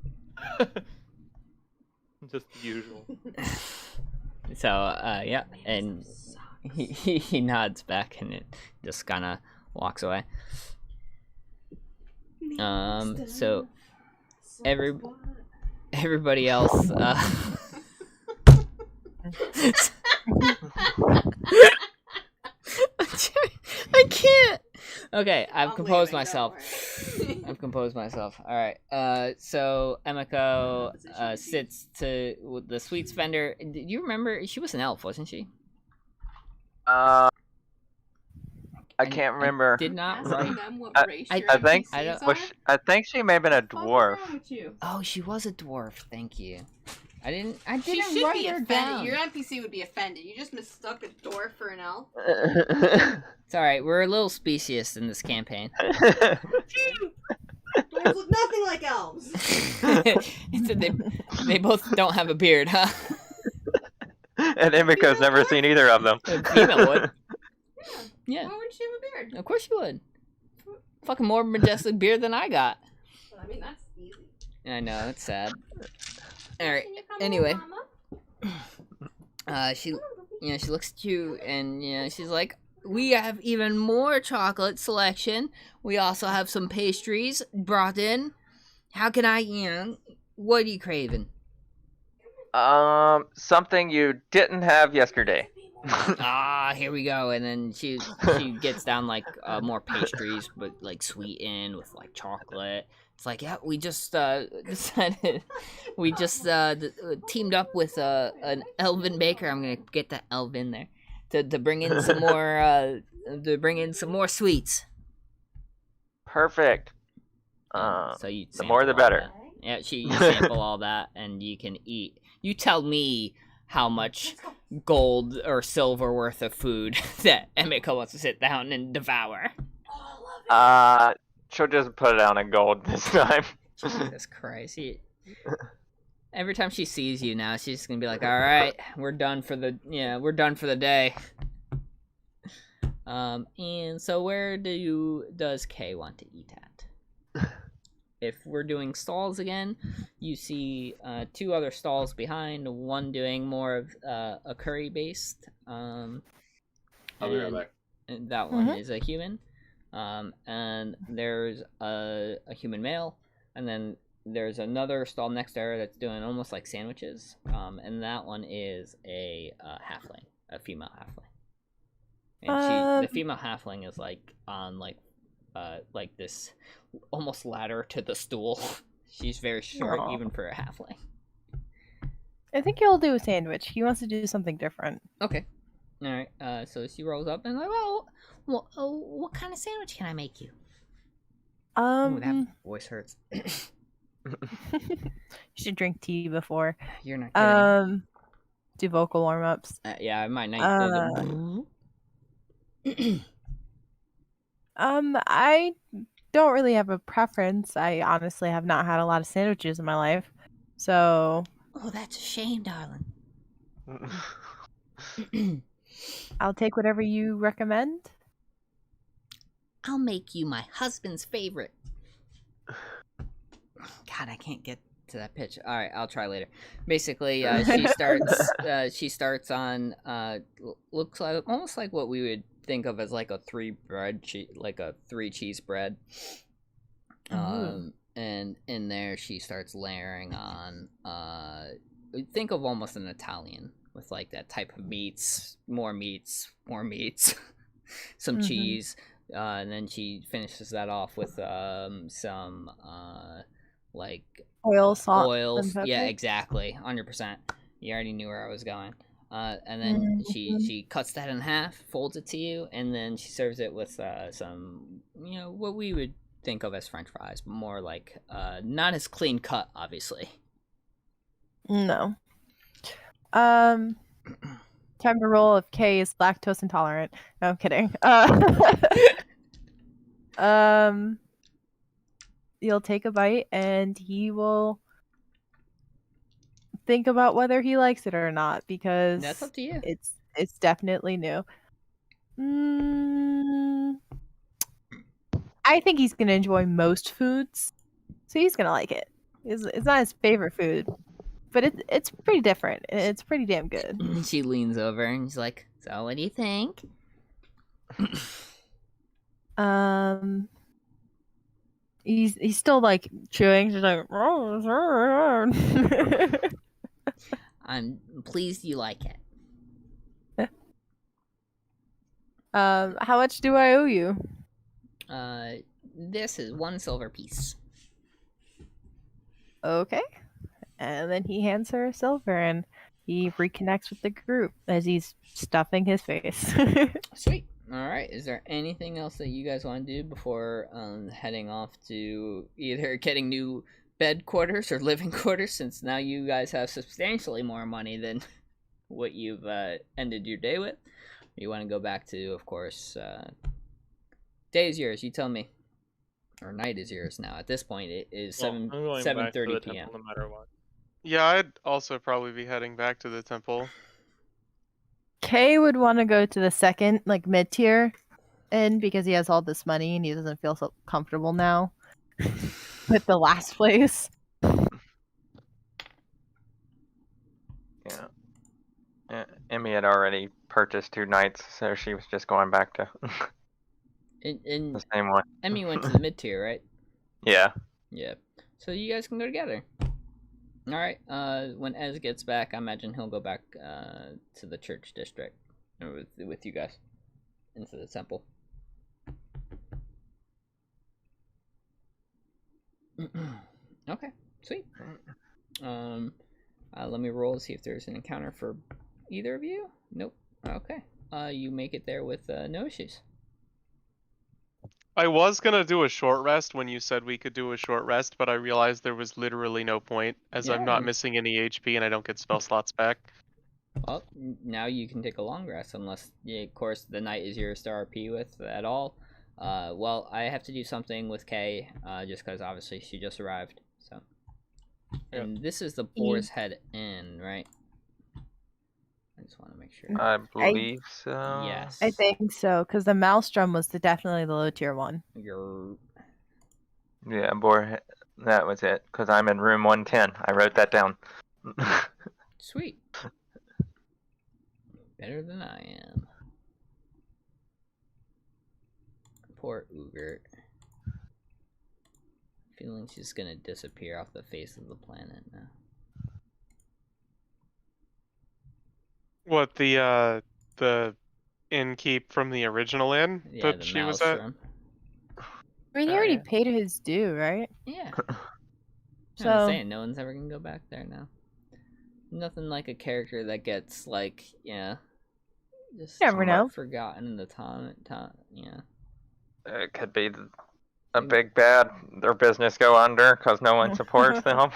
Just the usual. So, yeah, and he nods back and it just kind of walks away. So everybody else, I can't. Okay, I've composed myself. I've composed myself. All right. So Emiko sits to the sweets vendor. Do you remember? She was an elf, wasn't she? I can't remember. Did not Asking write. them what race I your think- NPCs Was I think she may have been a What's dwarf. wrong with you? Oh, she was a dwarf. Thank you. I She didn't should write be her offended. down. Your NPC would be offended. You just mistook a dwarf for an elf. It's all right. We're a little specious in this campaign. Dwarves look nothing like elves. So they both don't have a beard, huh? And Emiko's never seen either of them. A female would. Yeah, Why wouldn't she have a beard? of course you would. Fucking more majestic beard than I got. Well, I mean, that's easy. I know, it's sad. All right. Can you come Anyway. over, Mama? She looks at you and she's like, "We have even more chocolate selection. We also have some pastries brought in. How can I, what are you craving?" Something you didn't have yesterday. Here we go. And then she gets down like more pastries, but like sweetened with like chocolate. It's like, yeah, we just decided, we just teamed up with an elven baker. I'm gonna get that elf in there to bring in some more sweets. Perfect. So you The more the sample all better. that. Yeah, you sample all that and you can eat. You tell me how much gold or silver worth of food that Emiko wants to sit down and devour. She'll just put it on in gold this time. Jesus Christ. Every time she sees you now, she's just gonna be like, "All right, we're done for the day." And so where does Kay want to eat at? If we're doing stalls again, you see 2 other stalls behind. One doing more of a curry based. I'll be right back. And that one is a human. And there's a human male, and then there's another stall next to her that's doing almost like sandwiches. And that one is a halfling, a female halfling. And the female halfling is like on like this almost ladder to the stool. She's very short, even for a halfling. I think he'll do a sandwich. He wants to do something different. Okay. All right. So she rolls up and like, "Well, what kind of sandwich can I make you?" Ooh, that voice hurts. You should drink tea before. You're not kidding. Do vocal warm ups. Yeah, I might not. I don't really have a preference. I honestly have not had a lot of sandwiches in my life, so. Oh, that's a shame, darling. I'll take whatever you recommend. I'll make you my husband's favorite. God, I can't get to that pitch. All right, I'll try later. Basically, she starts on looks like almost like what we would think of as like a 3 cheese bread. And in there she starts layering on think of almost an Italian with like that type of meats, more meats, some cheese. And then she finishes that off with some like oil, salt, oils. and pepper. Yeah, exactly, 100%. You already knew where I was going. And then she cuts that in half, folds it to you, and then she serves it with some, what we would think of as French fries, but more like not as clean cut, obviously. No. Time to roll if Kay is lactose intolerant. No, I'm kidding. You'll take a bite and he will think about whether he likes it or not, because That's up to you. It's definitely new. I think he's gonna enjoy most foods, so he's gonna like it. It's not his favorite food, but it's pretty different. It's pretty damn good. She leans over and she's like, "So, what do you think?" He's still like chewing. She's like, I'm pleased you like it. How much do I owe you? This is 1 silver piece. Okay. And then he hands her a silver and he reconnects with the group as he's stuffing his face. Sweet. Alright, is there anything else that you guys want to do before heading off to either getting new bed quarters or living quarters, since now you guys have substantially more money than what you've ended your day with? You want to go back to, of course, day is yours, you tell me. Or night is yours now. At this point, it is 7:30 p.m. No matter what. Yeah, I'd also probably be heading back to the temple. Kay would want to go to the second, like, mid-tier inn because he has all this money and he doesn't feel so comfortable now with the last place. Yeah. Emmy had already purchased 2 nights, so she was just going back to In the same one. Emmy went to the mid-tier, right? Yeah. Yeah. So you guys can go together. Alright, when Ez gets back, I imagine he'll go back to the church district with you guys into the temple. Okay, sweet. Let me roll to see if there's an encounter for either of you. Nope. Okay. You make it there with no issues. I was gonna do a short rest when you said we could do a short rest, but I realized there was literally no point, as I'm not missing any HP and I don't get spell slots back. Well, now you can take a long rest, unless, of course, the night is yours to RP with at all. Well, I have to do something with Kay, just because obviously she just arrived. So, and this is the Boar's Head Inn, right? I just want to make sure. I believe so. Yes. I think so, because the Maelstrom was definitely the low-tier one. Yeah, that was it, because I'm in room 110. I wrote that down. Sweet. Better than I am. Poor Ugert. Feeling she's gonna disappear off the face of the planet now. What, the innkeep from the original inn Yeah, that the she was at? Maelstrom. I mean, he already paid his due, right? Yeah. So I'm saying no one's ever gonna go back there now. Nothing like a character that gets like, just never know. forgotten in the time. Yeah. It could be a big bad. Their business go under because no one supports them.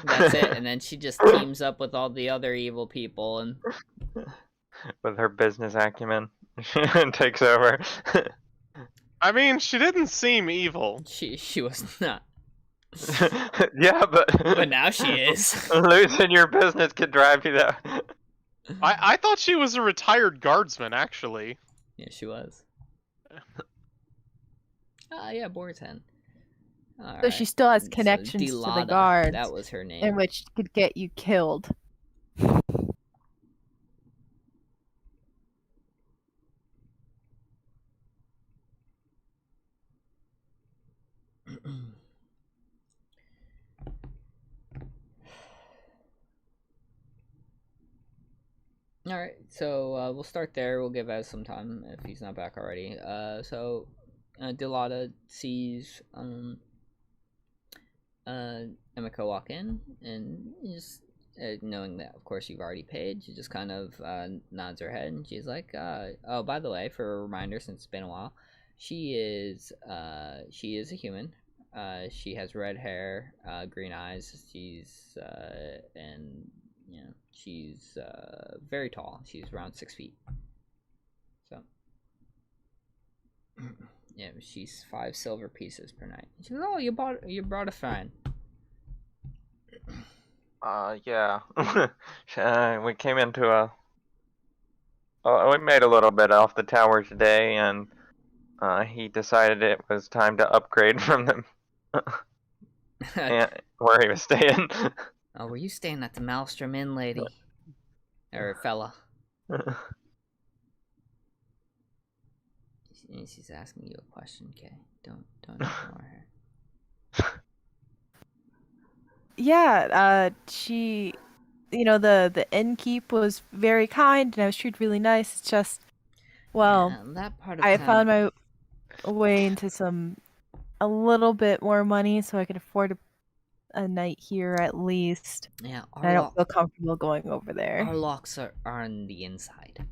That's it. And then she just teams up with all the other evil people and with her business acumen, takes over. I mean, she didn't seem evil. She was not. Yeah, but now she is. Losing your business could drive you that. I thought she was a retired guardsman, actually. Yeah, she was. Yeah, Boar's Head. So she still has connections to the guards. That was her name. In which could get you killed. Alright, so we'll start there. We'll give Ez some time if he's not back already. So Delata sees Emika walk in and just knowing that, of course, you've already paid, she just kind of nods her head, and she's like, "Oh, by the way, for a reminder, since it's been a while, she is a human. She has red hair, green eyes. She's and she's very tall. She's around 6 feet. So." Yeah, she's 5 silver pieces per night. She goes, "Oh, you brought a friend." Yeah. We came into we made a little bit off the tower today, and he decided it was time to upgrade from the where he was staying. Oh, were you staying at the Maelstrom Inn, lady? Or fella? She's asking you a question, Kay. Don't ignore her. Yeah, she, the innkeep was very kind, and I was treated really nice. It's just, well, Yeah, that part of I town. found my way into a little bit more money, so I could afford a night here at least. Yeah, And I don't feel comfortable going over there. Our locks are on the inside.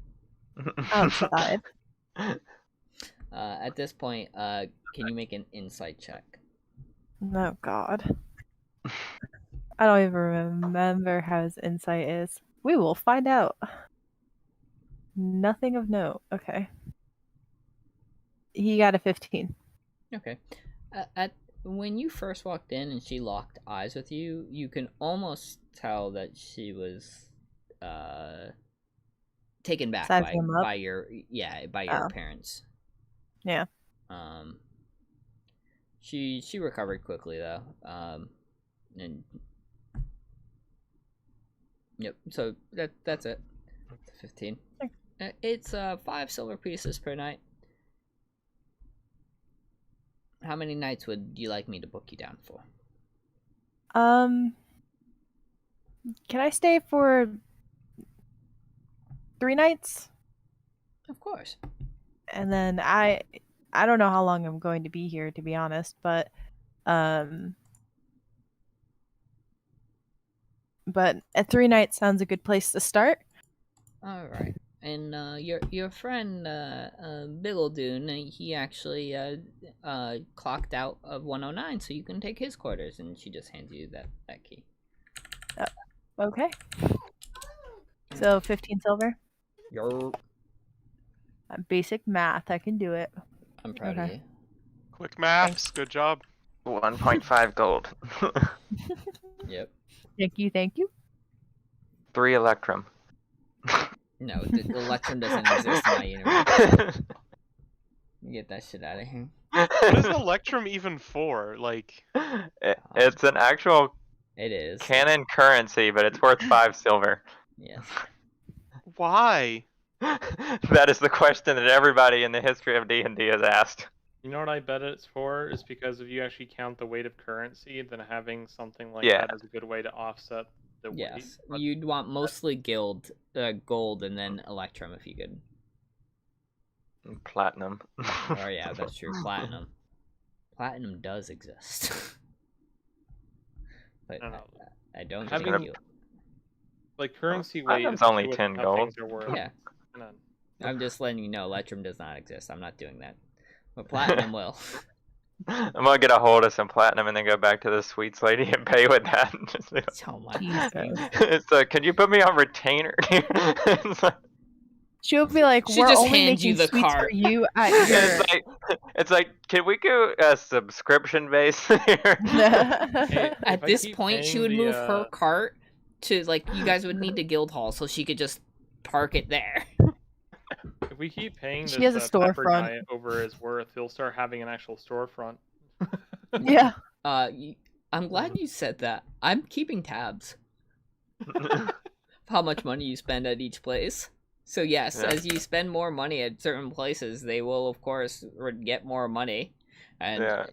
Outside. At this point, can you make an insight check? Oh, God. I don't even remember how his insight is. We will find out. Nothing of note. Okay. He got a 15. Okay. When you first walked in and she locked eyes with you, you can almost tell that she was taken back by your appearance. Yeah. She recovered quickly though. And yep. So that's it. 15. It's 5 silver pieces per night. How many nights would you like me to book you down for? Can I stay for 3 nights? Of course. And then I don't know how long I'm going to be here, to be honest, but at 3 nights sounds a good place to start. All right. And your friend Biggledoon, he actually clocked out of 109, so you can take his quarters. And she just hands you that key. Okay. So 15 silver. Yo. Basic math, I can do it. I'm proud of you. Quick maths, good job. 1.5 gold. Yep. Thank you. 3 electrum. No, the electrum doesn't exist in my universe. Get that shit out of here. What is electrum even for? Like, it's an actual It is. canon currency, but it's worth 5 silver. Yes. why? That is the question that everybody in the history of D&D has asked. You know what I bet it's for? Is because if you actually count the weight of currency, then having something like Yeah. that is a good way to offset the weight. Yes. You'd want mostly gold, and then electrum if you could. Platinum. Oh yeah, that's true. Platinum. Platinum does exist. But I don't think you. Like currency weight Platinum's is only what 10 how gold. things are worth. Yeah. None. I'm just letting you know, electrum does not exist. I'm not doing that. But platinum will. I'm gonna get a hold of some platinum and then go back to the sweets lady and pay with that. Oh my Jesus. It's like, can you put me on retainer? It's like, She'll be like, She we're just only hands you making the sweets cart. for you at your... it's like, can we go subscription based here? Hey, At if I this keep point, she paying would the, move her cart to, like, you guys would need to guild hall, so she could just park it there. If we keep paying this She has a pepper storefront. guy over his worth, he'll start having an actual storefront. Yeah. I'm glad you said that. I'm keeping tabs. How much money you spend at each place. So yes, Yeah. as you spend more money at certain places, they will of course get more money. And Yeah.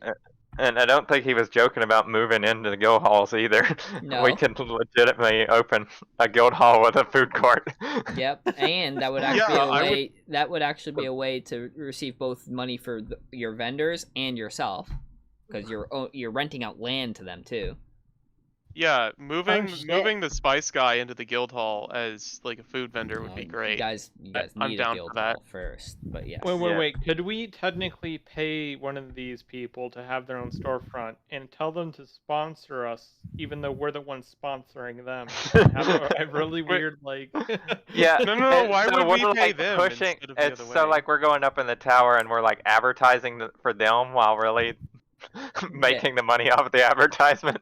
And I don't think he was joking about moving into the guild halls either. No. We can legitimately open a guild hall with a food court. Yep, and that would actually Yeah, be a I way. That would actually be a way to receive both money for your vendors and yourself, because you're renting out land to them too. Yeah, moving shit. the spice guy into the guild hall as like a food vendor would be You great. guys I'm need a down guild for that. hall first, but yes. Wait. Could we technically pay one of these people to have their own storefront and tell them to sponsor us, even though we're the ones sponsoring them? And have a really Wait. weird like. Yeah. No. Why so would we're we pay like them pushing. instead of the It's other so way? like we're going up in the tower and we're like advertising for them while really making the money off the advertisement.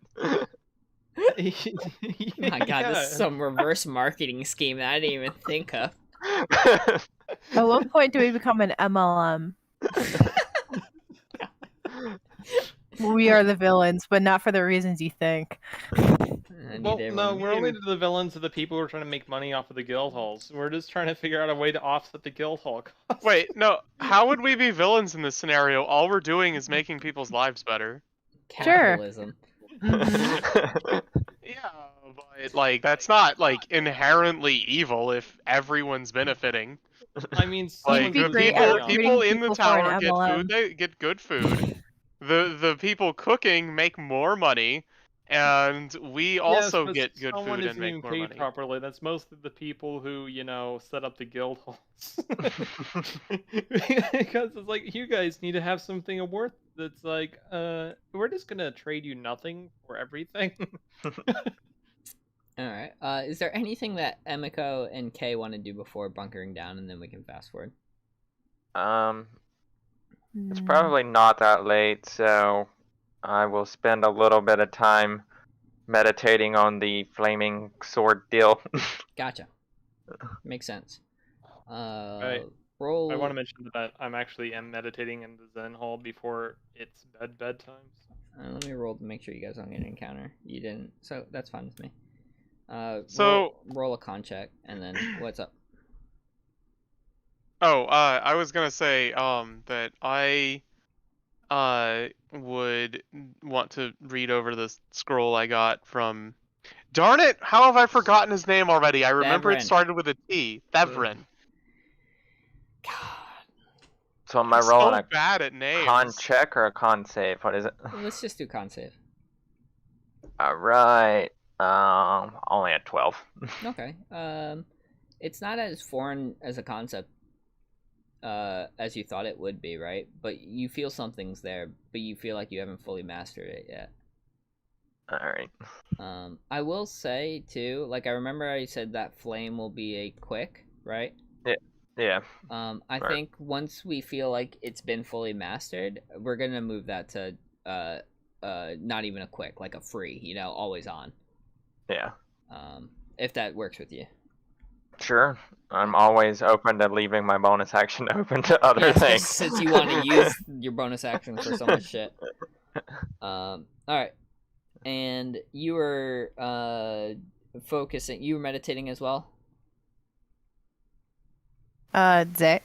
My god, this is some reverse marketing scheme that I didn't even think of. At what point do we become an MLM? We are the villains, but not for the reasons you think. Well, no, we're only the villains of the people who are trying to make money off of the guild halls. We're just trying to figure out a way to offset the guild hall costs. Wait, no. How would we be villains in this scenario? All we're doing is making people's lives better. Capitalism. Yeah, but like that's not like inherently evil if everyone's benefiting. I mean, like be the great at people in the recruiting people for an tower get MLM. food. They get good food. The people cooking make more money, and we also but get good someone food isn't and make even more paid money. properly. That's mostly the people who, set up the guild halls. Because it's like, you guys need to have something of worth that's like, we're just gonna trade you nothing for everything. Alright. Is there anything that Emiko and Kay want to do before bunkering down, and then we can fast forward? It's probably not that late, so I will spend a little bit of time meditating on the flaming sword deal. Gotcha. Makes sense. Right. Roll. I want to mention that I'm actually meditating in the Zen hall before it's bedtime. Let me roll to make sure you guys don't get an encounter. You didn't, so that's fine with me. So roll a con check, and then what's up? Oh, I was gonna say that I would want to read over the scroll I got from. Darn it! How have I forgotten his name already? I remember it started with a T. Thevrin. God. So am I rolling so a bad at names. con check or a con save? What is it? Let's just do con save. Alright. Only at 12. Okay. It's not as foreign as a concept as you thought it would be, right? But you feel something's there, but you feel like you haven't fully mastered it yet. Alright. I will say too, like I remember I said that flame will be a quick, right? Yeah. I think once we feel like it's been fully mastered, we're gonna move that to not even a quick, like a free, always on. Yeah. If that works with you. Sure. I'm always open to leaving my bonus action open to other things. Since you want to use your bonus action for so much shit. Alright. And you were focusing, you were meditating as well? Kay?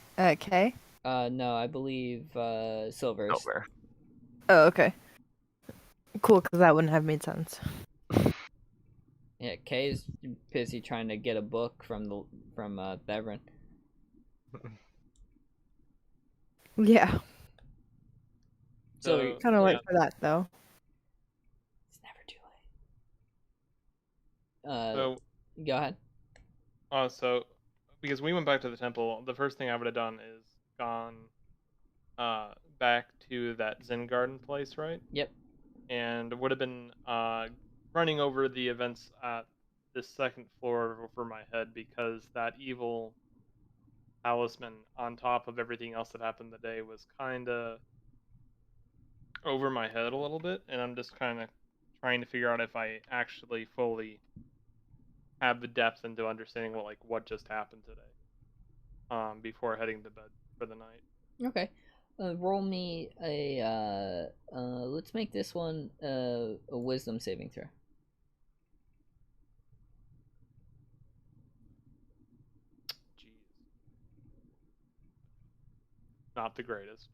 No, I believe Silver's. Silver. Oh, okay. Cool, because that wouldn't have made sense. Yeah, Kay's busy trying to get a book from Beveren. Yeah. So kind of late for that, though. It's never too late. Go ahead. So because we went back to the temple, the first thing I would have done is gone back to that Zen garden place, right? Yep. And would have been running over the events at the second floor over my head, because that evil talisman on top of everything else that happened today was kind of over my head a little bit, and I'm just kind of trying to figure out if I actually fully have the depth into understanding what just happened today, before heading to bed for the night. Okay. Roll me a let's make this one a wisdom saving throw. Jeez. Not the greatest.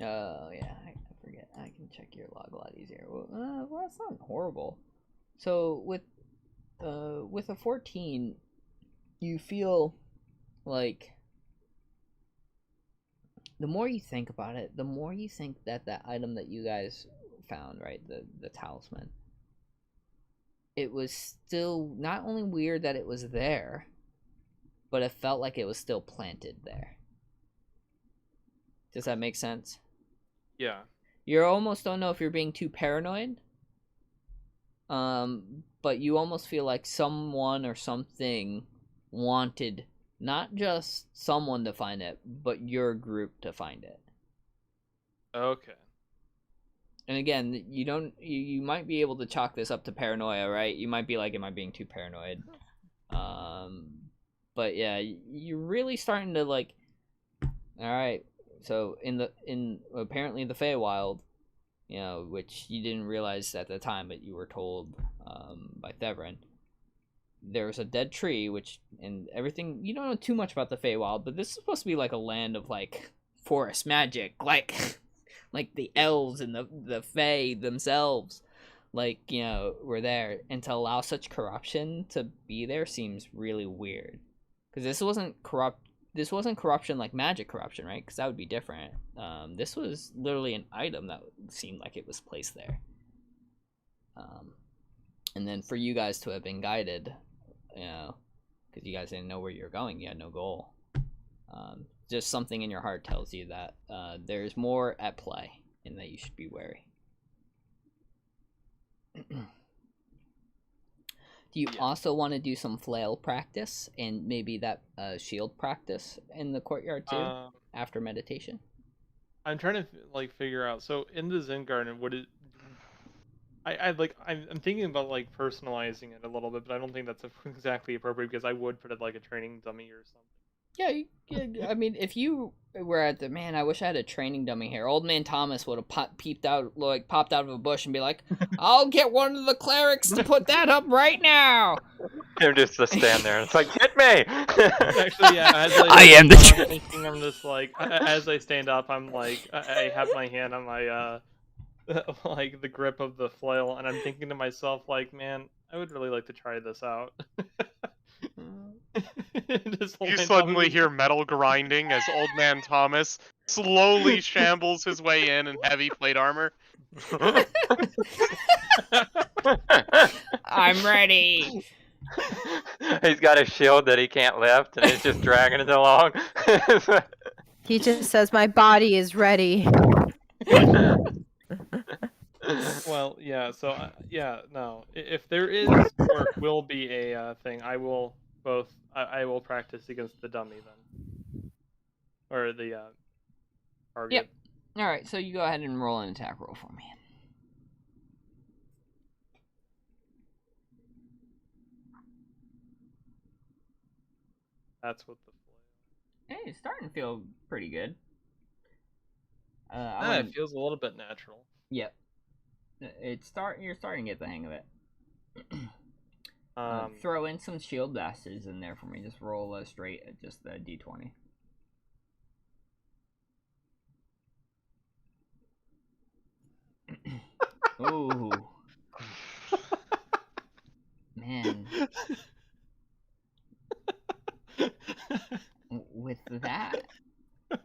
Oh yeah, I forget. I can check your log a lot easier. Well, that's not horrible. So with a 14, you feel like the more you think about it, the more you think that item that you guys found, right? The talisman. It was still not only weird that it was there, but it felt like it was still planted there. Does that make sense? Yeah. You almost don't know if you're being too paranoid. But you almost feel like someone or something wanted not just someone to find it, but your group to find it. Okay. And again, you might be able to chalk this up to paranoia, right? You might be like, am I being too paranoid? But yeah, you're really starting to like, all right. So apparently the Feywild, you know, which you didn't realize at the time, but you were told by Thevrin, there's a dead tree, and everything. You don't know too much about the Feywild, but this is supposed to be like a land of like forest magic, like the elves and the Fey themselves, like, you know, were there, and to allow such corruption to be there seems really weird, because this wasn't corruption like magic corruption, right? Because that would be different. This was literally an item that seemed like it was placed there. And then for you guys to have been guided, you know, because you guys didn't know where you were going, you had no goal. Just something in your heart tells you that there's more at play and that you should be wary. Do you also want to do some flail practice and maybe that shield practice in the courtyard too after meditation? I'm trying to like figure out. So in the Zen garden, I'm thinking about like personalizing it a little bit, but I don't think that's exactly appropriate because I would put it like a training dummy or something. Yeah, I mean, if you were at the man, I wish I had a training dummy here. Old man Thomas would have popped out of a bush and be like, "I'll get one of the clerics to put that up right now." They're just to stand there. It's like, hit me. Actually, yeah. As I am the. I'm just like, as I stand up, I'm like, I have my hand on my like the grip of the flail, and I'm thinking to myself, like, man, I would really like to try this out. You suddenly hear metal grinding as Old Man Thomas slowly shambles his way in heavy plate armor. I'm ready. He's got a shield that he can't lift, and he's just dragging it along. He just says, "My body is ready." Well, yeah. So, no. If there is or will be a thing, I will practice against the dummy then, or the target. Yep. All right. So you go ahead and roll an attack roll for me. That's what the flail. Hey, it's starting to feel pretty good. It feels a little bit natural. Yep. You're starting to get the hang of it. Throw in some shield bastards in there for me. Just roll straight at just the d20. Ooh. Man. With that,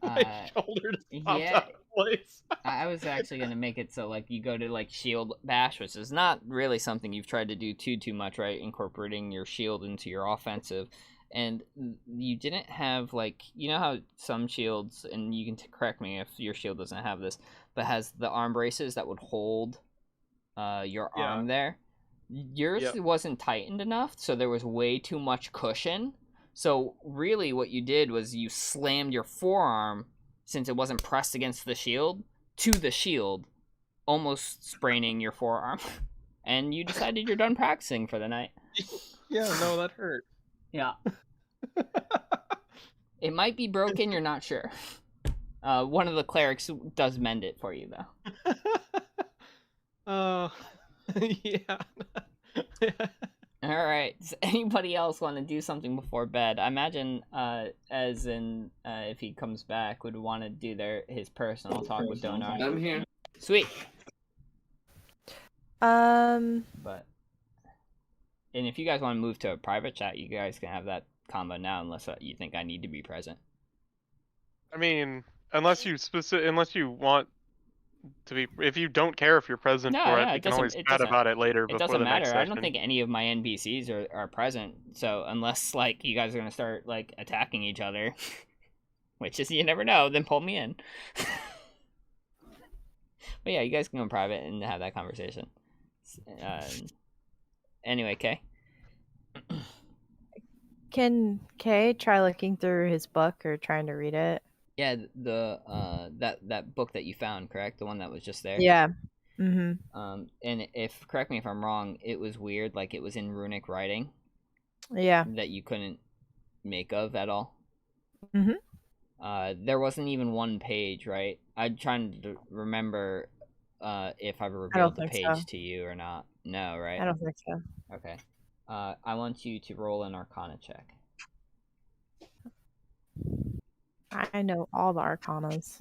my shoulder just popped out of place. I was actually gonna make it so like you go to like shield bash, which is not really something you've tried to do too much, right? Incorporating your shield into your offensive, and you didn't have like, you know how some shields, and you can correct me if your shield doesn't have this, but has the arm braces that would hold your arm there. Yours wasn't tightened enough, so there was way too much cushion. So really what you did was you slammed your forearm, since it wasn't pressed against the shield, to the shield, almost spraining your forearm. And you decided you're done practicing for the night. Yeah, no, that hurt. Yeah. It might be broken, you're not sure. One of the clerics does mend it for you, though. Yeah. All right. Does anybody else want to do something before bed? I imagine, as in, if he comes back, would want to do his personal talk with Donar. I'm here. Sweet. But, and if you guys want to move to a private chat, you guys can have that combo now, unless you think I need to be present. I mean, unless you want if you don't care if you're present No, for no, it, we it can always doesn't. It chat doesn't. about it later It before doesn't the next matter. I session. don't think any of my NPCs are present. So unless like you guys are gonna start like attacking each other, which is you never know, then pull me in. But yeah, you guys can go in private and have that conversation. Anyway, Kay. Can Kay try looking through his book or trying to read it? Yeah, that book that you found, correct? The one that was just there. Yeah. Mm-hmm. And if correct me if I'm wrong, it was weird, like it was in runic writing. Yeah. That you couldn't make of at all. Mm-hmm. There wasn't even one page, right? I'm trying to remember if I revealed the page to you or not. No, right? I don't think so. Okay. I want you to roll an Arcana check. I know all the Arcanas.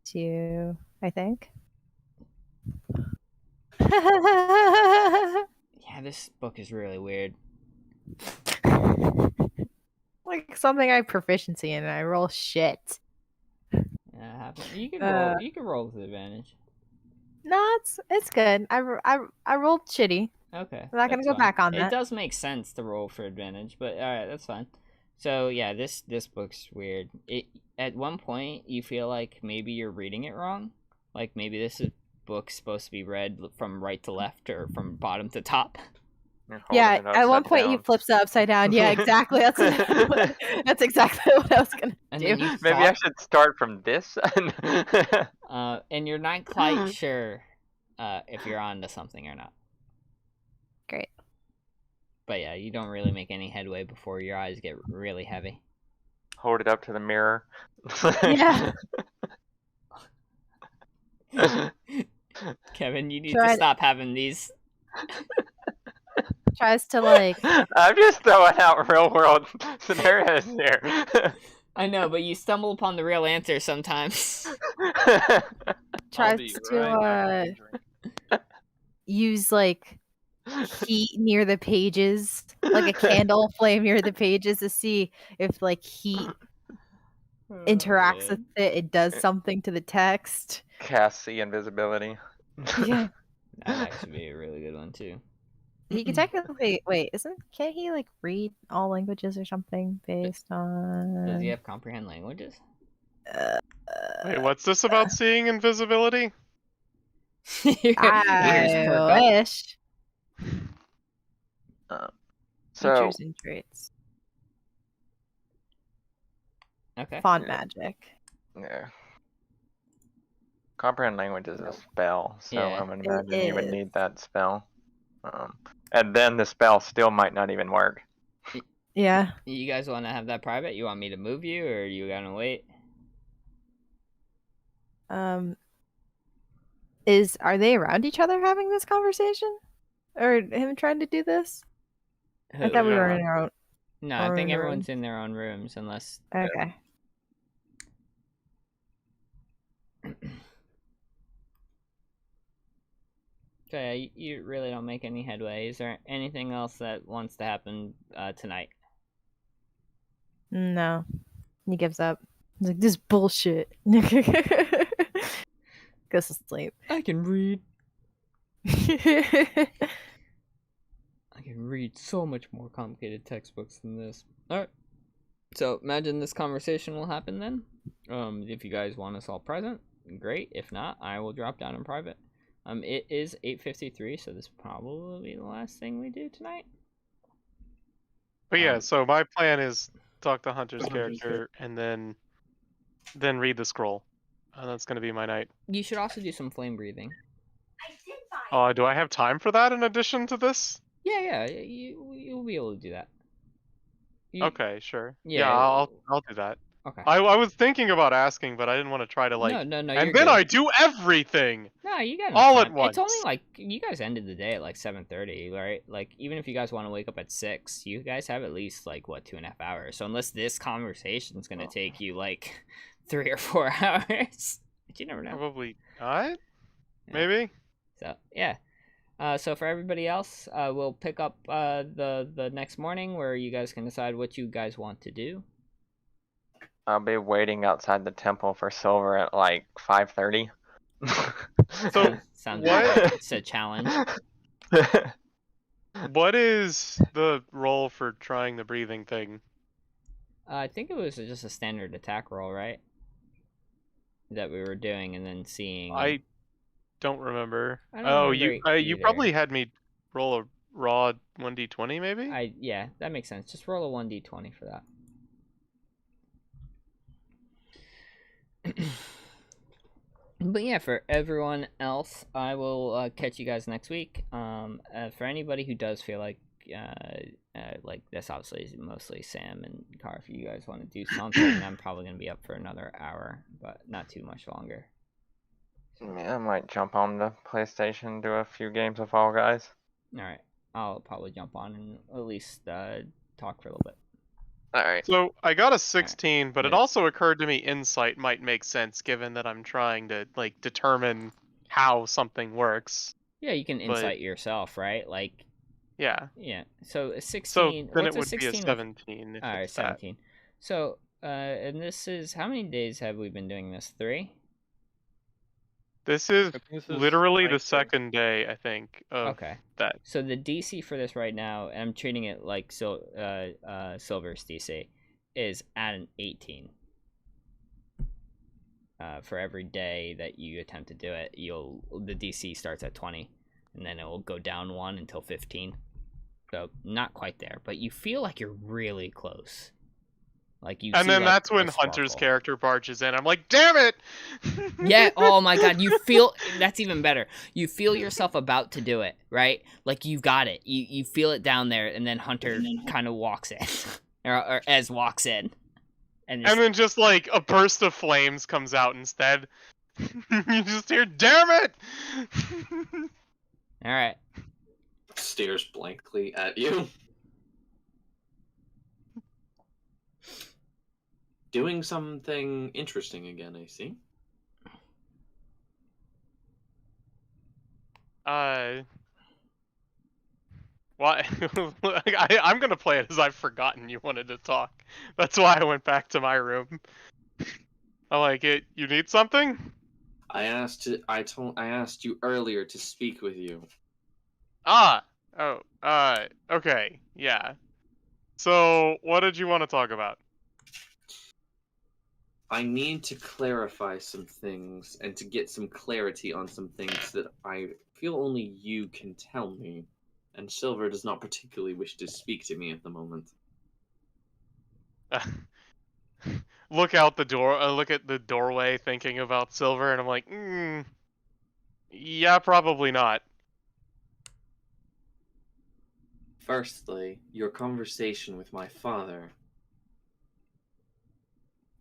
2, I think. Yeah, this book is really weird. Like something I have proficiency in, and I roll shit. Yeah, you can roll. You can roll with advantage. No, it's good. I rolled shitty. Okay. I'm not gonna go back on that. It does make sense to roll for advantage, but all right, that's fine. So yeah, this book's weird. It at one point you feel like maybe you're reading it wrong, like maybe this book's supposed to be read from right to left or from bottom to top. Yeah, at one point he flips it upside down. Yeah, exactly. That's exactly what I was gonna do. Maybe I should start from this. And you're not quite sure if you're onto something or not. Great. But yeah, you don't really make any headway before your eyes get really heavy. Hold it up to the mirror. Yeah. Kevin, you need to stop having these. Tries to like. I'm just throwing out real world scenarios here. I know, but you stumble upon the real answer sometimes. Tries to use like heat near the pages, like a candle flame near the pages to see if like heat interacts with it. It does something to the text. Cast the invisibility. Yeah. That'd actually be a really good one too. He can technically can't he like read all languages or something based on? Does he have comprehend languages? Wait, what's this about seeing invisibility? I wish. So Features and traits. Okay. Font magic. Yeah. Comprehend language is a spell, so Yeah, I would imagine you would need that spell. And then the spell still might not even work. Yeah. You guys want to have that private? You want me to move you, or you gonna wait? Are they around each other having this conversation, or him trying to do this? I thought we were in our own. No, I think everyone's in their own rooms, unless. Okay. So yeah, you really don't make any headway. Is there anything else that wants to happen tonight? No. He gives up. He's like, this bullshit. Goes to sleep. I can read. I can read so much more complicated textbooks than this. Alright. So imagine this conversation will happen then. If you guys want us all present, great. If not, I will drop down in private. It is 8:53, so this will probably be the last thing we do tonight. But yeah, so my plan is talk to Hunter's character and then read the scroll. And that's gonna be my night. You should also do some flame breathing. Do I have time for that in addition to this? Yeah, you'll be able to do that. Okay, sure. Yeah, I'll do that. Okay. I was thinking about asking, but I didn't want to try to like. No. And you're then good. I do everything. No, you got all time. at once. It's only like you guys ended the day at like 7:30, right? Like even if you guys want to wake up at 6, you guys have at least like 2.5 hours. So unless this conversation is gonna take you like 3 or 4 hours, but you never know. Probably not. Yeah. Maybe. So yeah. So for everybody else, we'll pick up the next morning where you guys can decide what you guys want to do. I'll be waiting outside the temple for Silver at like 5:30. So, Sounds what- like it's a challenge. What is the roll for trying the breathing thing? I think it was just a standard attack roll, right? That we were doing, and then seeing. I don't remember. I don't Oh, remember you either. probably had me roll a raw 1d20 maybe? Yeah, that makes sense. Just roll a 1d20 for that. But yeah, for everyone else, I will catch you guys next week. For anybody who does feel like this, obviously is mostly Sam and Car. If you guys want to do something, I'm probably gonna be up for another hour, but not too much longer. Yeah, I might jump on the PlayStation and do a few games of Fall Guys. All right, I'll probably jump on and at least talk for a little bit. Alright. So I got a 16, but it Yeah. also occurred to me insight might make sense given that I'm trying to like determine how something works. Yeah, you can But- insight yourself, right? Like, Yeah. yeah. So a 16. So then what's it would a be a 16 with- 17 if All right, it's that. 17. So, and this is how many days have we been doing this? 3? This is I think this is literally the 19. second day, I think, of Okay. that. So the DC for this right now, and I'm treating it like Silver's DC, is at an 18. For every day that you attempt to do it, the DC starts at 20, and then it will go down 1 until 15. So not quite there, but you feel like you're really close. Like you. And see, then like, that's a when Hunter's sparkle. character barges in. I'm like, damn it! Yeah, oh my god, you feel, that's even better. You feel yourself about to do it, right? Like you got it. You feel it down there, and then Hunter kind of walks in. or Ez walks in. And then just like a burst of flames comes out instead. You just hear, damn it! Alright. Stares blankly at you. Doing something interesting again, I see. Why? I'm gonna play it as I've forgotten you wanted to talk. That's why I went back to my room. I'm like, you need something? I asked you earlier to speak with you. Okay, yeah. So, what did you want to talk about? I need to clarify some things and to get some clarity on some things that I feel only you can tell me, and Silver does not particularly wish to speak to me at the moment. Look out the door. Look at the doorway, thinking about Silver, and I'm like, yeah, probably not. Firstly, your conversation with my father.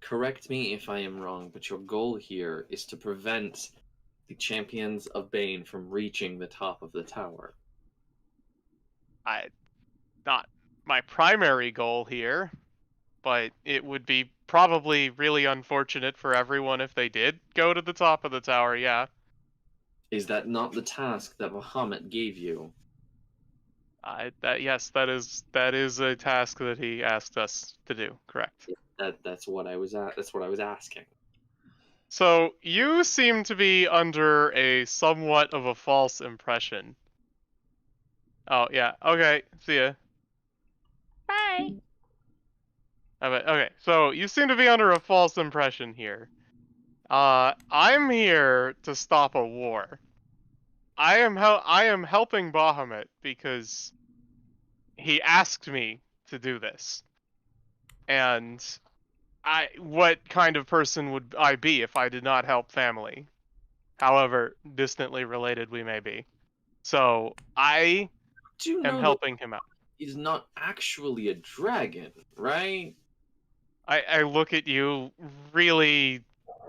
Correct me if I am wrong, but your goal here is to prevent the champions of Bane from reaching the top of the tower. Not my primary goal here, but it would be probably really unfortunate for everyone if they did go to the top of the tower, yeah. Is that not the task that Bahamut gave you? Yes, that is a task that he asked us to do, correct. That's what I was asking. So, you seem to be under a somewhat of a false impression. Oh, yeah, okay, see ya. Bye. Okay, so you seem to be under a false impression here. I'm here to stop a war. I am helping Bahamut because he asked me to do this. And what kind of person would I be if I did not help family? However distantly related we may be. So I am helping him out. He's not actually a dragon, right? I look at you really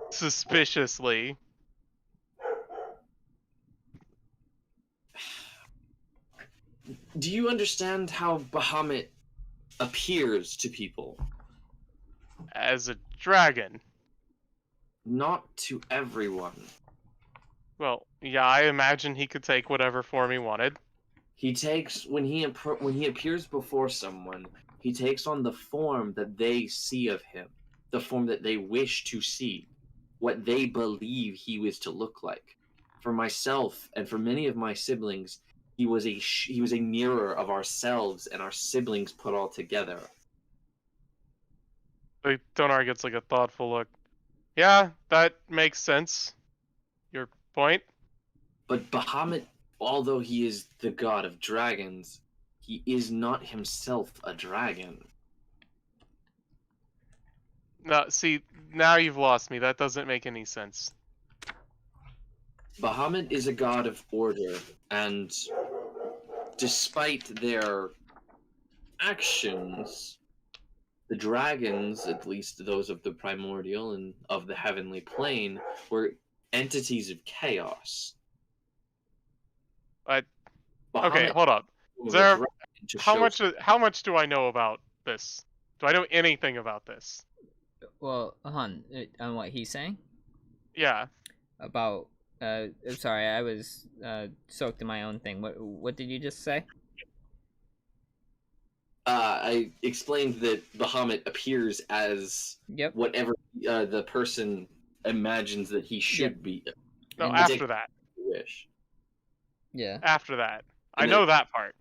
suspiciously. Do you understand how Bahamut appears to people? As a dragon. Not to everyone. Well, yeah, I imagine he could take whatever form he wanted. He takes when he appears before someone, he takes on the form that they see of him. the form that they wish to see, what they believe he was to look like. For myself and for many of my siblings, he was a mirror of ourselves and our siblings put all together. Like, Donar gets like a thoughtful look. Yeah, that makes sense. Your point? But Bahamut, although he is the god of dragons, he is not himself a dragon. No, see, now you've lost me. That doesn't make any sense. Bahamut is a god of order, and despite their actions, the dragons, at least those of the primordial and of the heavenly plane, were entities of chaos. Okay, Bahamut hold up. was Is there- a dragon to show How much do I know about this? Do I know anything about this? Well, on what he's saying Yeah. about. I'm sorry, I was soaked in my own thing. What did you just say? I explained that Bahamut appears as Yep. whatever the person imagines that he should be. No, And after take that. wish. Yeah. After that. I And know then- that part.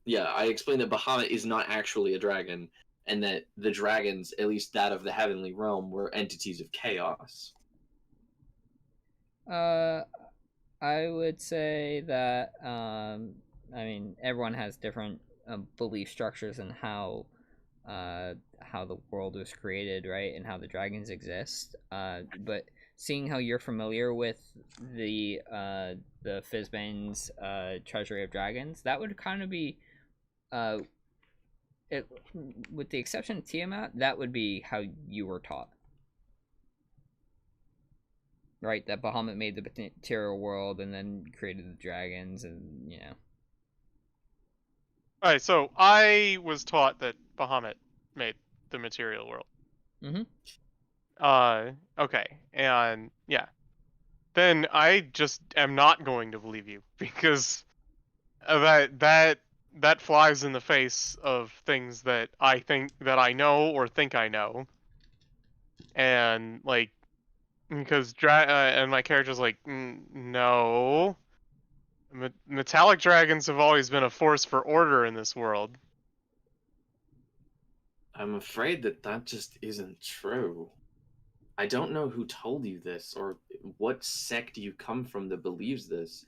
Yeah, I explained that Bahamut is not actually a dragon, and that the dragons, at least that of the heavenly realm, were entities of chaos. I would say that I mean everyone has different belief structures and how the world was created, right, and how the dragons exist. But seeing how you're familiar with the Fizbane's Treasury of Dragons, that would kind of be with the exception of Tiamat, that would be how you were taught. Right, that Bahamut made the material world and then created the dragons, and you know. Alright, so I was taught that Bahamut made the material world. Okay, and yeah. Then I just am not going to believe you, because that flies in the face of things that I think that I know or think I know. And like, because and my character's like, no. Metallic dragons have always been a force for order in this world. I'm afraid that just isn't true. I don't know who told you this, or what sect you come from that believes this,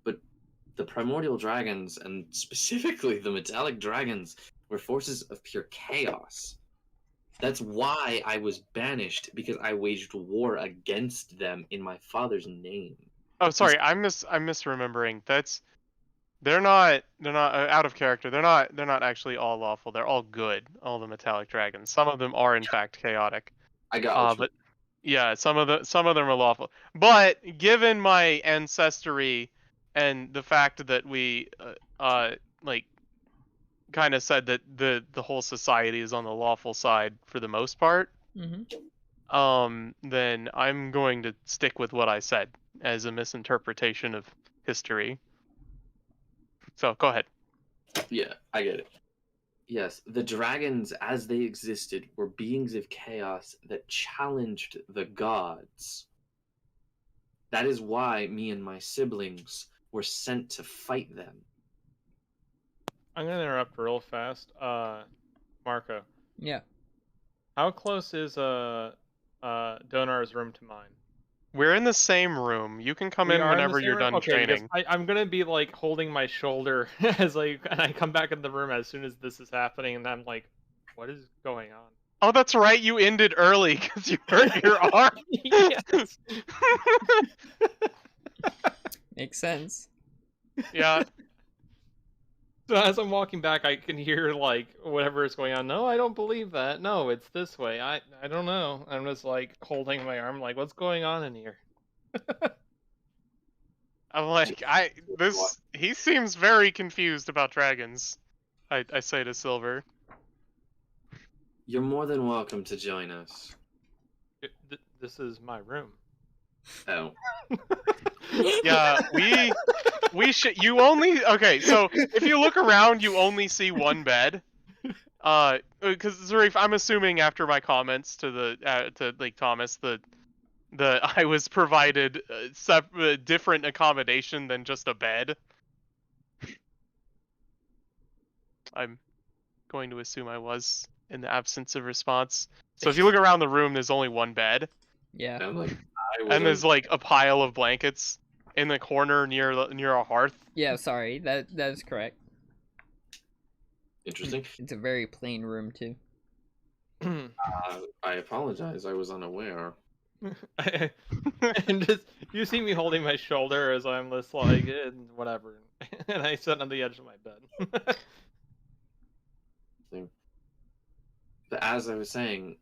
but the primordial dragons, and specifically the metallic dragons, were forces of pure chaos. That's why I was banished, because I waged war against them in my father's name. Oh, sorry, I'm misremembering. They're not out of character. They're not actually all lawful. They're all good. All the metallic dragons. Some of them are in fact chaotic. I got but yeah, some of them are lawful. But given my ancestry and the fact that we like kind of said that the whole society is on the lawful side for the most part, then I'm going to stick with what I said as a misinterpretation of history. So go ahead. Yeah, I get it. Yes, the dragons, as they existed, were beings of chaos that challenged the gods. That is why me and my siblings were sent to fight them. I'm gonna interrupt real fast. Marco, Yeah. how close is Donar's room to mine? We're in the same room. You can come We in are the whenever same you're room? done Okay, because training. I'm gonna be like holding my shoulder as and I come back in the room as soon as this is happening, and I'm like, what is going on? Oh, that's right. You ended early because you hurt your arm. Yes. Makes sense. Yeah. So as I'm walking back, I can hear like whatever is going on. No, I don't believe that. No, it's this way. I don't know. I'm just like holding my arm, like, what's going on in here? I'm like, he seems very confused about dragons. I say to Silver. You're more than welcome to join us. This is my room. Oh. Yeah, we should. You only okay. So if you look around, you only see one bed. Because Zarif, I'm assuming after my comments to like Thomas, the I was provided different accommodation than just a bed. I'm going to assume I was in the absence of response. So if you look around the room, there's only one bed, Yeah. And like and there's like a pile of blankets in the corner near a hearth. Yeah, sorry. That is correct. interesting. It's a very plain room too. I apologize. I was unaware. And just you see me holding my shoulder as I'm just like whatever, and I sit on the edge of my bed. But as I was saying,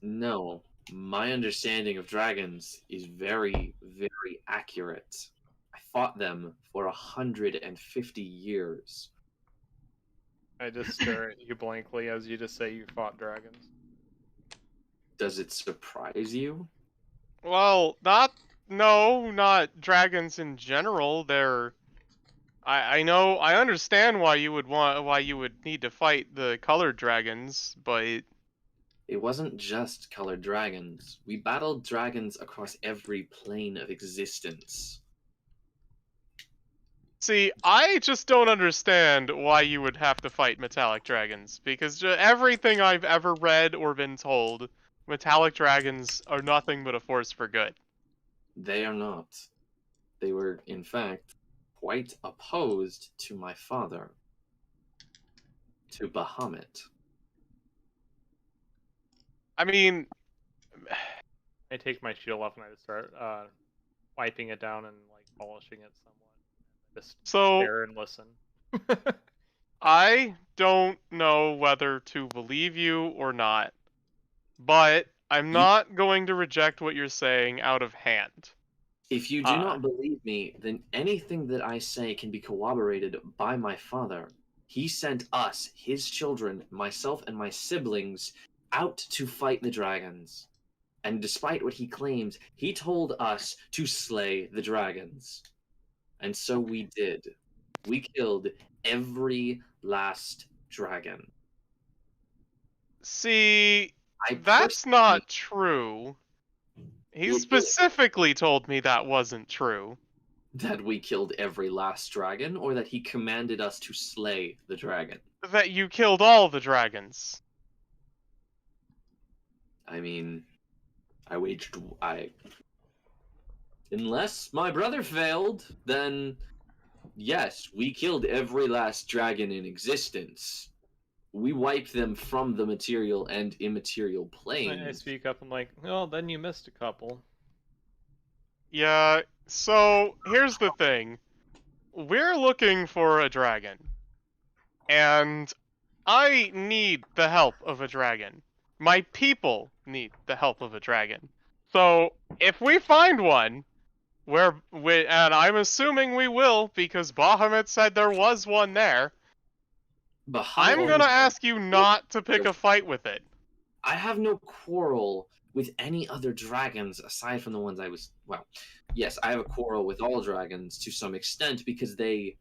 no, my understanding of dragons is very, very accurate. I fought them for 150 years. I just stare at you blankly as you just say you fought dragons. Does it surprise you? Well, not dragons in general. I know, I understand why you would need to fight the colored dragons, but It wasn't just colored dragons. We battled dragons across every plane of existence. see, I just don't understand why you would have to fight metallic dragons, because everything I've ever read or been told, metallic dragons are nothing but a force for good. They are not. They were, in fact, quite opposed to my father, to Bahamut. I mean, I take my shield off and I just start wiping it down and like polishing it somewhat. Just so stare and listen. I don't know whether to believe you or not, but I'm not going to reject what you're saying out of hand. If you do not believe me, then anything that I say can be corroborated by my father. He sent us, his children, myself and my siblings, out to fight the dragons. And despite what he claims, he told us to slay the dragons. And so we did. We killed every last dragon. See, I that's personally- not true. He It is. specifically told me that wasn't true. That we killed every last dragon, or that he commanded us to slay the dragon? That you killed all the dragons. I mean, unless my brother failed, then yes, we killed every last dragon in existence. We wiped them from the material and immaterial I planes. speak up. I'm like, oh, then you missed a couple. Yeah, so here's the thing. We're looking for a dragon. And I need the help of a dragon. My people need the help of a dragon. So, if we find one, and I'm assuming we will, because Bahamut said there was one there, I'm gonna ask you not to pick a fight with it. I have no quarrel with any other dragons aside from the ones I was. Well, yes, I have a quarrel with all dragons to some extent because they,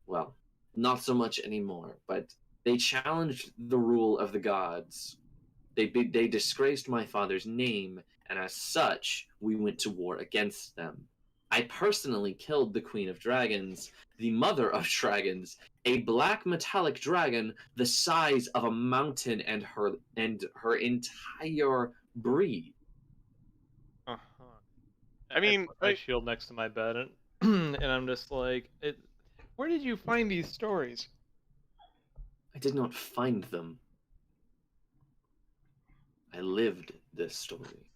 well, not so much anymore, but they challenged the rule of the gods. They disgraced my father's name, and as such, we went to war against them. I personally killed the Queen of Dragons, the Mother of Dragons, a black metallic dragon the size of a mountain, and her entire breed. Uh-huh. I mean, put my shield next to my bed, and I'm just like, where did you find these stories? I did not find them. I lived this story.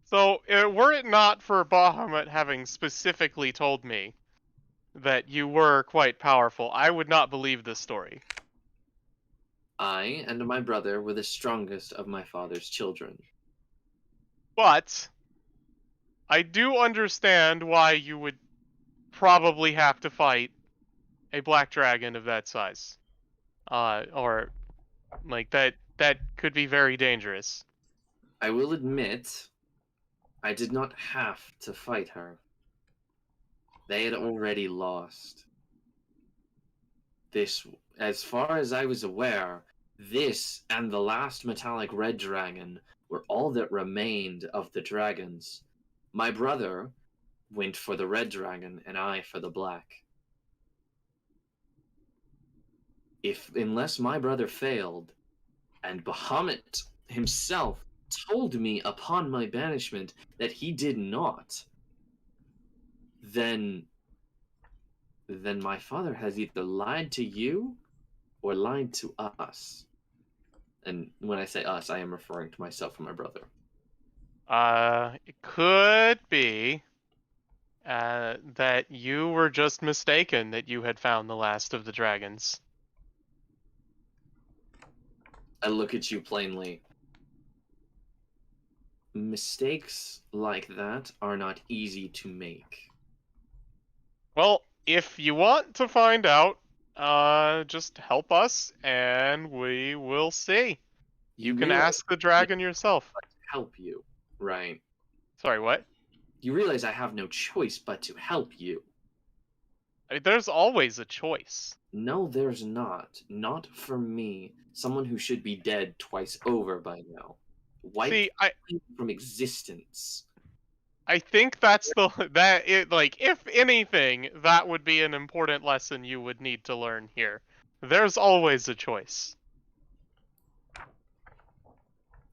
So, were it not for Bahamut having specifically told me that you were quite powerful, I would not believe this story. I and my brother were the strongest of my father's children. But I do understand why you would probably have to fight a black dragon of that size. Or like that could be very dangerous. I will admit, I did not have to fight her. They had already lost. This, as far as I was aware, This and the last metallic red dragon were all that remained of the dragons. My brother went for the red dragon, and I for the black. Unless my brother failed, and Bahamut himself told me upon my banishment that he did not, then my father has either lied to you or lied to us. And when I say us, I am referring to myself and my brother. It could be that you were just mistaken that you had found the last of the dragons. I look at you plainly. Mistakes like that are not easy to make. Well, if you want to find out, just help us and we will see. You can realize ask the dragon yourself. I have to help you, right? Sorry, what? You realize I have no choice but to help you. I mean, there's always a choice. No, there's not. Not for me, someone who should be dead twice over by now. See, From existence. I think that's if anything, that would be an important lesson you would need to learn here. There's always a choice.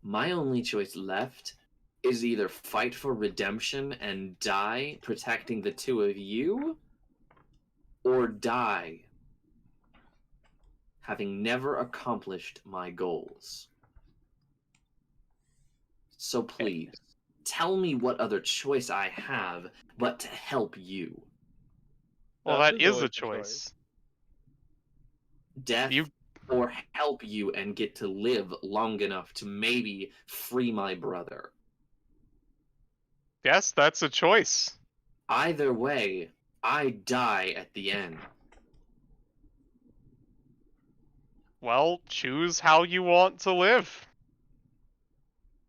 My only choice left is either fight for redemption and die protecting the two of you, or die having never accomplished my goals. So please, tell me what other choice I have but to help you. Well, that is a choice. Death or help you and get to live long enough to maybe free my brother. Yes, that's a choice. Either way, I die at the end. Well, choose how you want to live.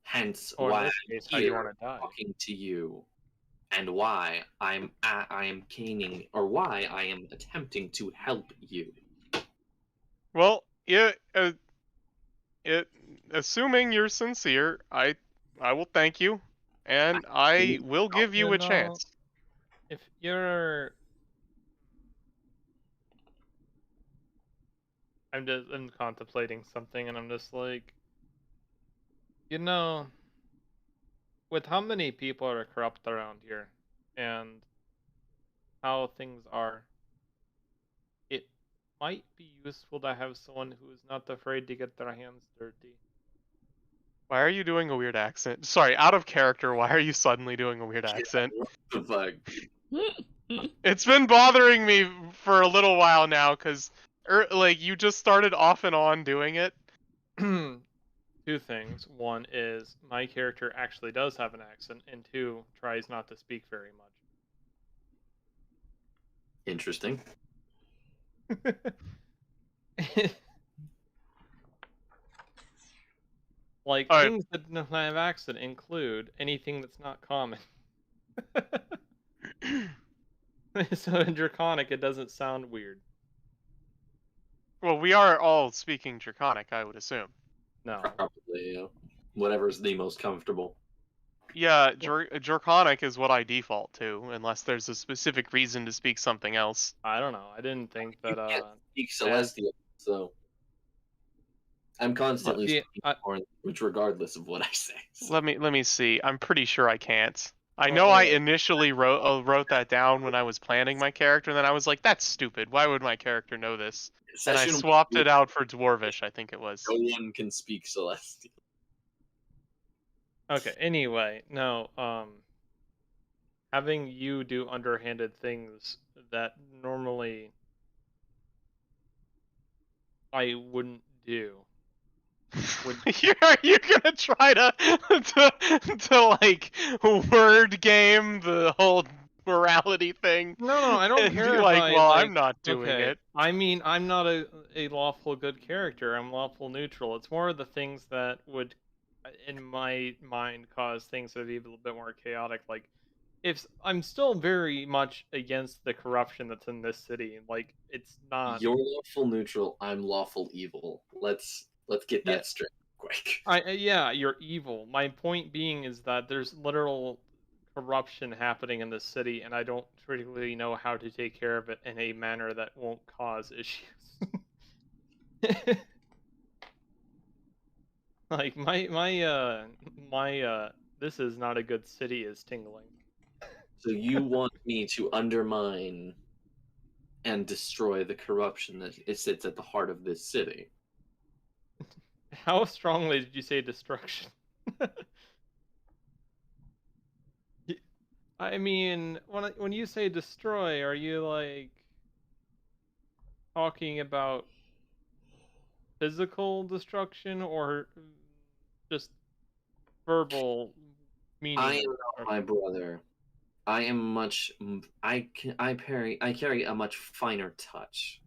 Hence Or in why this I'm case, how you here want to die. talking to you, and why I am gaining, or why I am attempting to help you. Well, assuming you're sincere, I will thank you, and I will give you a chance. If you're... I'm contemplating something, and I'm just like... You know, with how many people are corrupt around here, and how things are, it might be useful to have someone who is not afraid to get their hands dirty. Why are you doing a weird accent? Sorry, out of character, why are you suddenly doing a weird accent? What the fuck? It's been bothering me for a little while now, because, you just started off and on doing it. Two things. One is my character actually does have an accent, and two, tries not to speak very Interesting. much. Like, Alright. things that don't have accent include anything that's not common. So in Draconic, it doesn't sound weird. Well, we are all speaking Draconic, I would assume. No. Probably, yeah. Whatever's the most comfortable. Yeah, Draconic is what I default to, unless there's a specific reason to speak something else. I don't know. I didn't think You that, can't speak Celestial, so I'm constantly See, speaking foreign language regardless of what I say. So. Let me see. I'm pretty sure I can't. I Oh, know I alright. initially wrote that down when I was planning my character, and then I was like, that's stupid. Why would my character know this? And I Session swapped one, it out for Dwarvish, I think it was. No one can speak Celestial. Okay, anyway, no, having you do underhanded things that normally I wouldn't do. You're gonna try to like word game the whole morality thing. No, I don't and care be if like, I, well, like, I'm not doing okay, it. I mean, I'm not a lawful good character. I'm lawful neutral. It's more of the things that would, in my mind, cause things to be a little bit more chaotic. Like, if I'm still very much against the corruption that's in this city. Like, it's not. You're lawful neutral. I'm lawful evil. Let's Let's get Yeah. that straight quick. Yeah, you're evil. My point being is that there's literal corruption happening in this city, and I don't particularly know how to take care of it in a manner that won't cause issues. Like my this is not a good city is tingling. So you want me to undermine and destroy the corruption that it sits at the heart of this city? How strongly did you say destruction? I mean, when you say destroy, are you like talking about physical destruction or just verbal meaning? I am not my brother. I am much. I carry a much finer touch.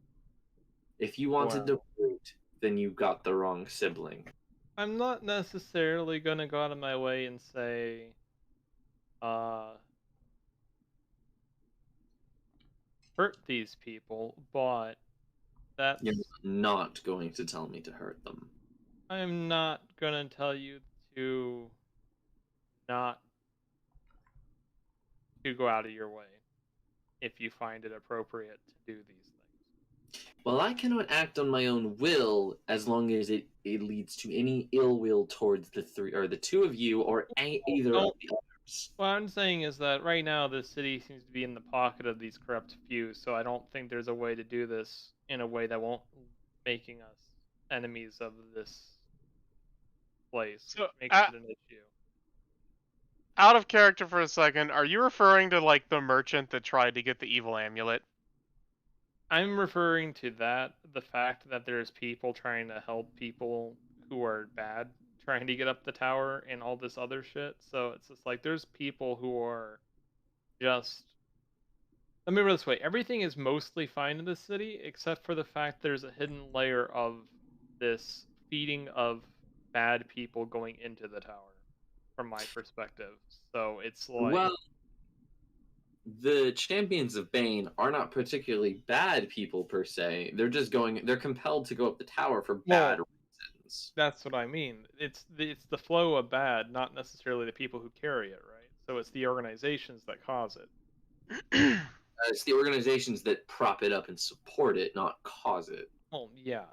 If you wanted to root, then you got the wrong sibling. I'm not necessarily gonna go out of my way and say, hurt these people, but that's. You're not going to tell me to hurt them. I'm not gonna tell you to not to go out of your way if you find it appropriate to do these things. Well, I cannot act on my own will as long as it leads to any ill will towards the two of you or either of the others. What I'm saying is that right now the city seems to be in the pocket of these corrupt few, so I don't think there's a way to do this in a way that won't making us enemies of this place. So, Makes it an issue. Out of character for a second, are you referring to like the merchant that tried to get the evil amulet? I'm referring to that, the fact that there's people trying to help people who are bad, trying to get up the tower and all this other shit. So it's just like there's people who are just. Let me put it this way: everything is mostly fine in this city, except for the fact there's a hidden layer of this feeding of bad people going into the tower, from my perspective. So it's like. Well, the champions of Bane are not particularly bad people per se. They're just they're compelled to go up the tower for bad reasons. That's what I mean. It's the flow of bad, not necessarily the people who carry it, right? So it's the organizations that cause it. It's the organizations that prop it up and support it, not cause it. Well, yeah.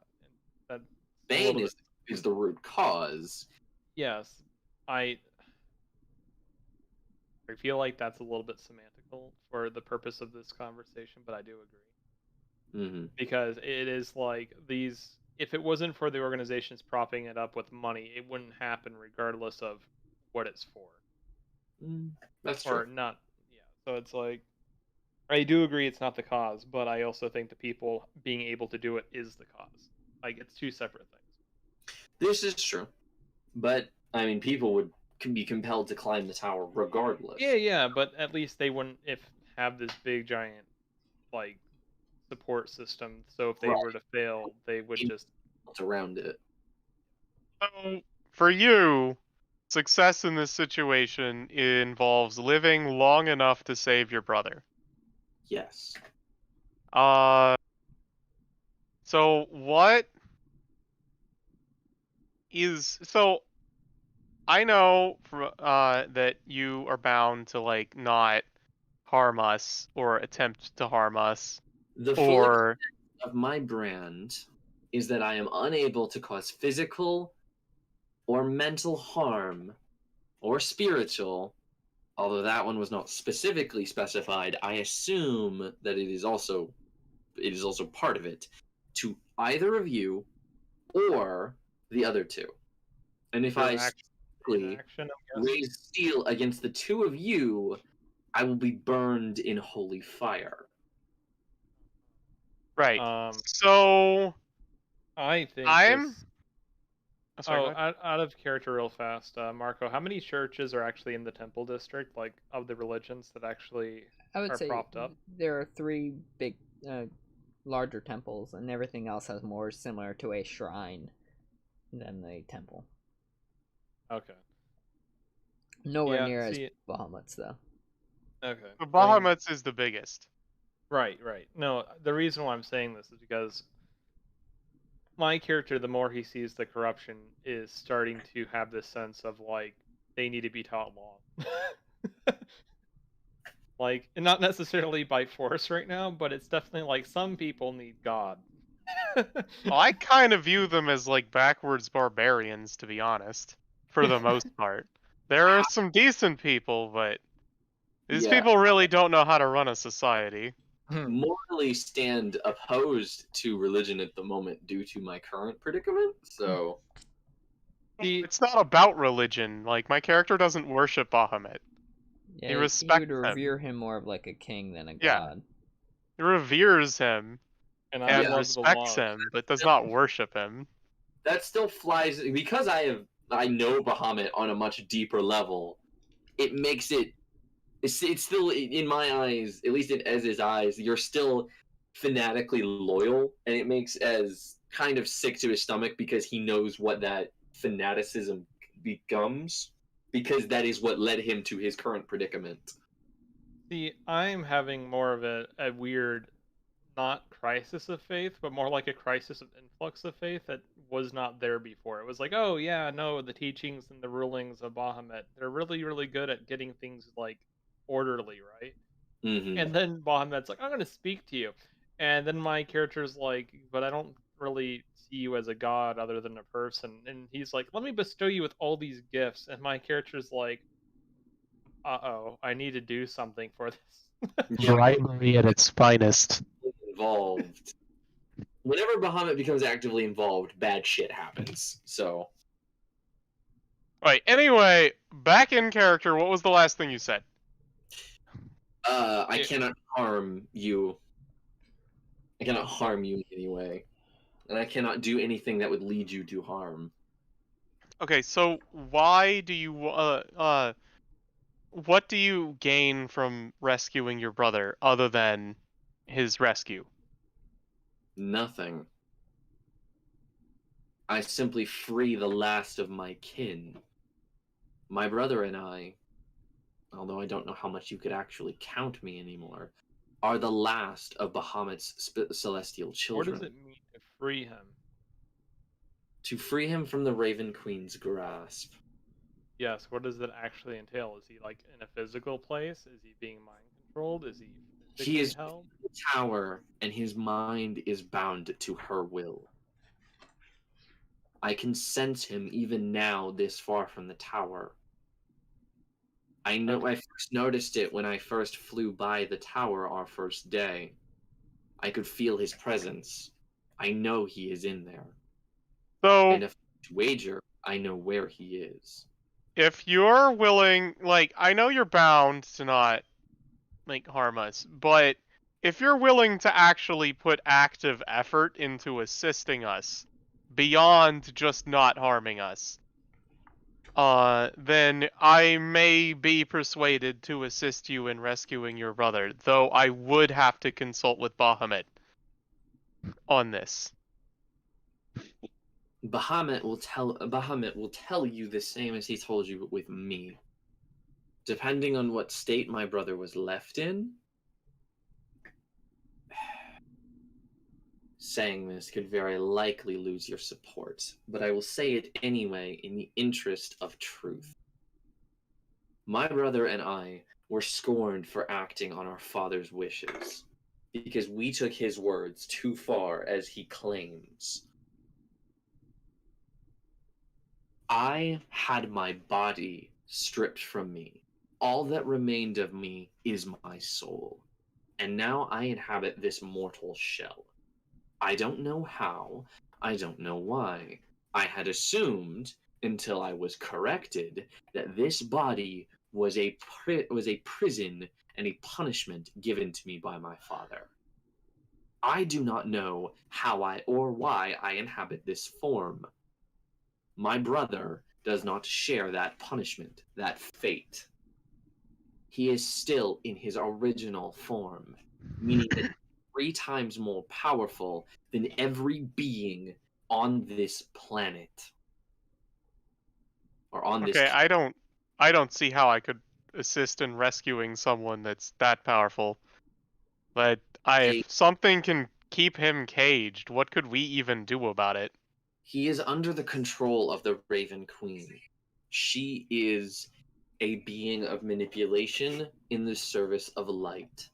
Bane is the root cause. Yes. I feel like that's a little bit semantical for the purpose of this conversation, but I do agree. Mm-hmm. Because it is like these. If it wasn't for the organizations propping it up with money, it wouldn't happen regardless of what it's for. That's true. Or not. Yeah. So it's like. I do agree it's not the cause, but I also think the people being able to do it is the cause. Like, it's two separate things. This is true. But, I mean, people can be compelled to climb the tower regardless. Yeah, but at least they wouldn't have this big, giant, like, support system. So if they were to fail, they would just... around it. So, for you, success in this situation involves living long enough to save your brother. Yes. So what is I know that you are bound to like not harm us or attempt to harm us. The full extent of my brand is that I am unable to cause physical or mental harm or spiritual. Although that one was not specifically specified, I assume that it is also part of it, to either of you or the other two. And if I raise steel against the two of you, I will be burned in holy fire. Right. So I think out of character real fast, Marco, how many churches are actually in the temple district, like, of the religions that actually are propped up? There are 3 big, larger temples, and everything else has more similar to a shrine than the temple. Okay. Nowhere near as Bahamut's, though. Okay. The Bahamut's is the biggest. Right. No, the reason why I'm saying this is because my character, the more he sees the corruption, is starting to have this sense of like they need to be taught law. Like, and not necessarily by force right now, but it's definitely like some people need God. Well, I kind of view them as like backwards barbarians, to be honest, for the most part. There are some decent people, but these Yeah. people really don't know how to run a society. Morally stand opposed to religion at the moment due to my current predicament. So It's not about religion. Like, my character doesn't worship Bahamut. Yeah, He he respects would him. revere him more of like a king than a Yeah. god. He reveres him And and love the respects laws. him, but does not worship him. that still flies because I know Bahamut on a much deeper level. It makes it's still in my eyes, at least in Ez's eyes, you're still fanatically loyal, and it makes Ez kind of sick to his stomach because he knows what that fanaticism becomes, because that is what led him to his current predicament. See, I'm having more of a weird, not crisis of faith, but more like a crisis of influx of faith that was not there before. It was like, oh yeah, no, the teachings and the rulings of Bahamut, they're really, really good at getting things like orderly, right? Mm-hmm. And then Bahamut's like, I'm gonna speak to you. And then my character's like, but I don't really see you as a god other than a person. And he's like, let me bestow you with all these gifts. And my character's like, uh-oh, I need to do something for this. Bribery at its finest. Involved. Whenever Bahamut becomes actively involved, bad shit happens. So Right, anyway, back in character, what was the last thing you said? I cannot harm you. I cannot harm you in any way. And I cannot do anything that would lead you to harm. Okay, so why do you, what do you gain from rescuing your brother other than his rescue? Nothing. I simply free the last of my kin. My brother and I, although I don't know how much you could actually count me anymore, are the last of Bahamut's celestial What children. does it mean to free him? To free him from the Raven Queen's grasp. Yes, what does that actually entail? Is he like in a physical place? Is he being mind controlled? Is he physically He is held? in the tower, and his mind is bound to her will. I can sense him even now this far from the tower. I know I first noticed it when I first flew by the tower our first day. I could feel his presence. I know he is in there. So, And if I wager, I know where he is. if you're willing, like, I know you're bound to not, like, harm us, but if you're willing to actually put active effort into assisting us, beyond just not harming us, then I may be persuaded to assist you in rescuing your brother, though I would have to consult with Bahamut on this. Bahamut will tell you the same as he told you with me. Depending on what state my brother was left in, saying this could very likely lose your support, but I will say it anyway in the interest of truth. My brother and I were scorned for acting on our father's wishes, because we took his words too far, as he claims. I had my body stripped from me. All that remained of me is my soul, and now I inhabit this mortal shell. I don't know how, I don't know why. I had assumed, until I was corrected, that this body was a prison and a punishment given to me by my father. I do not know how or why I inhabit this form. My brother does not share that punishment, that fate. He is still in his original form, meaning that 3 times more powerful than every being on this planet. Or on this. Okay, I don't see how I could assist in rescuing someone that's that powerful. But if something can keep him caged. What could we even do about it? He is under the control of the Raven Queen. She is a being of manipulation in the service of light.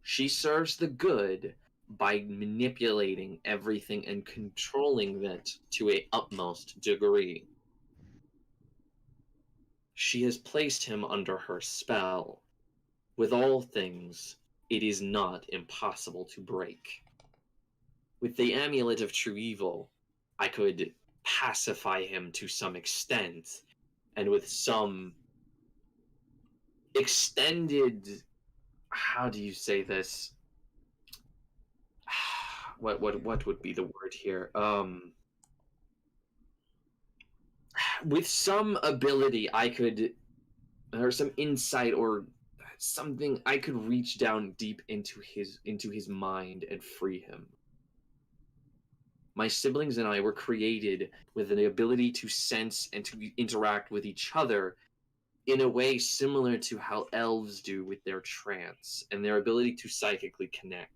She serves the good by manipulating everything and controlling it to a utmost degree. She has placed him under her spell. With all things, it is not impossible to break. With the Amulet of True Evil, I could pacify him to some extent, and with some extended, how do you say this? What would be the word here? With some ability, I could, or some insight or something, I could reach down deep into his mind and free him. My siblings and I were created with an ability to sense and to interact with each other in a way similar to how elves do with their trance and their ability to psychically connect.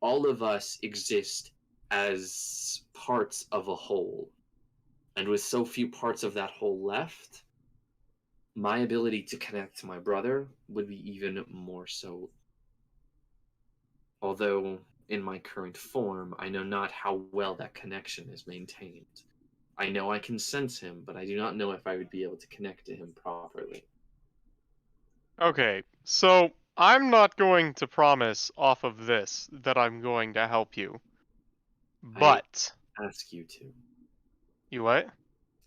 All of us exist as parts of a whole. And with so few parts of that whole left, my ability to connect to my brother would be even more so. Although, in my current form, I know not how well that connection is maintained. I know I can sense him, but I do not know if I would be able to connect to him properly. Okay, so I'm not going to promise off of this that I'm going to help you. But Ask you to. You what?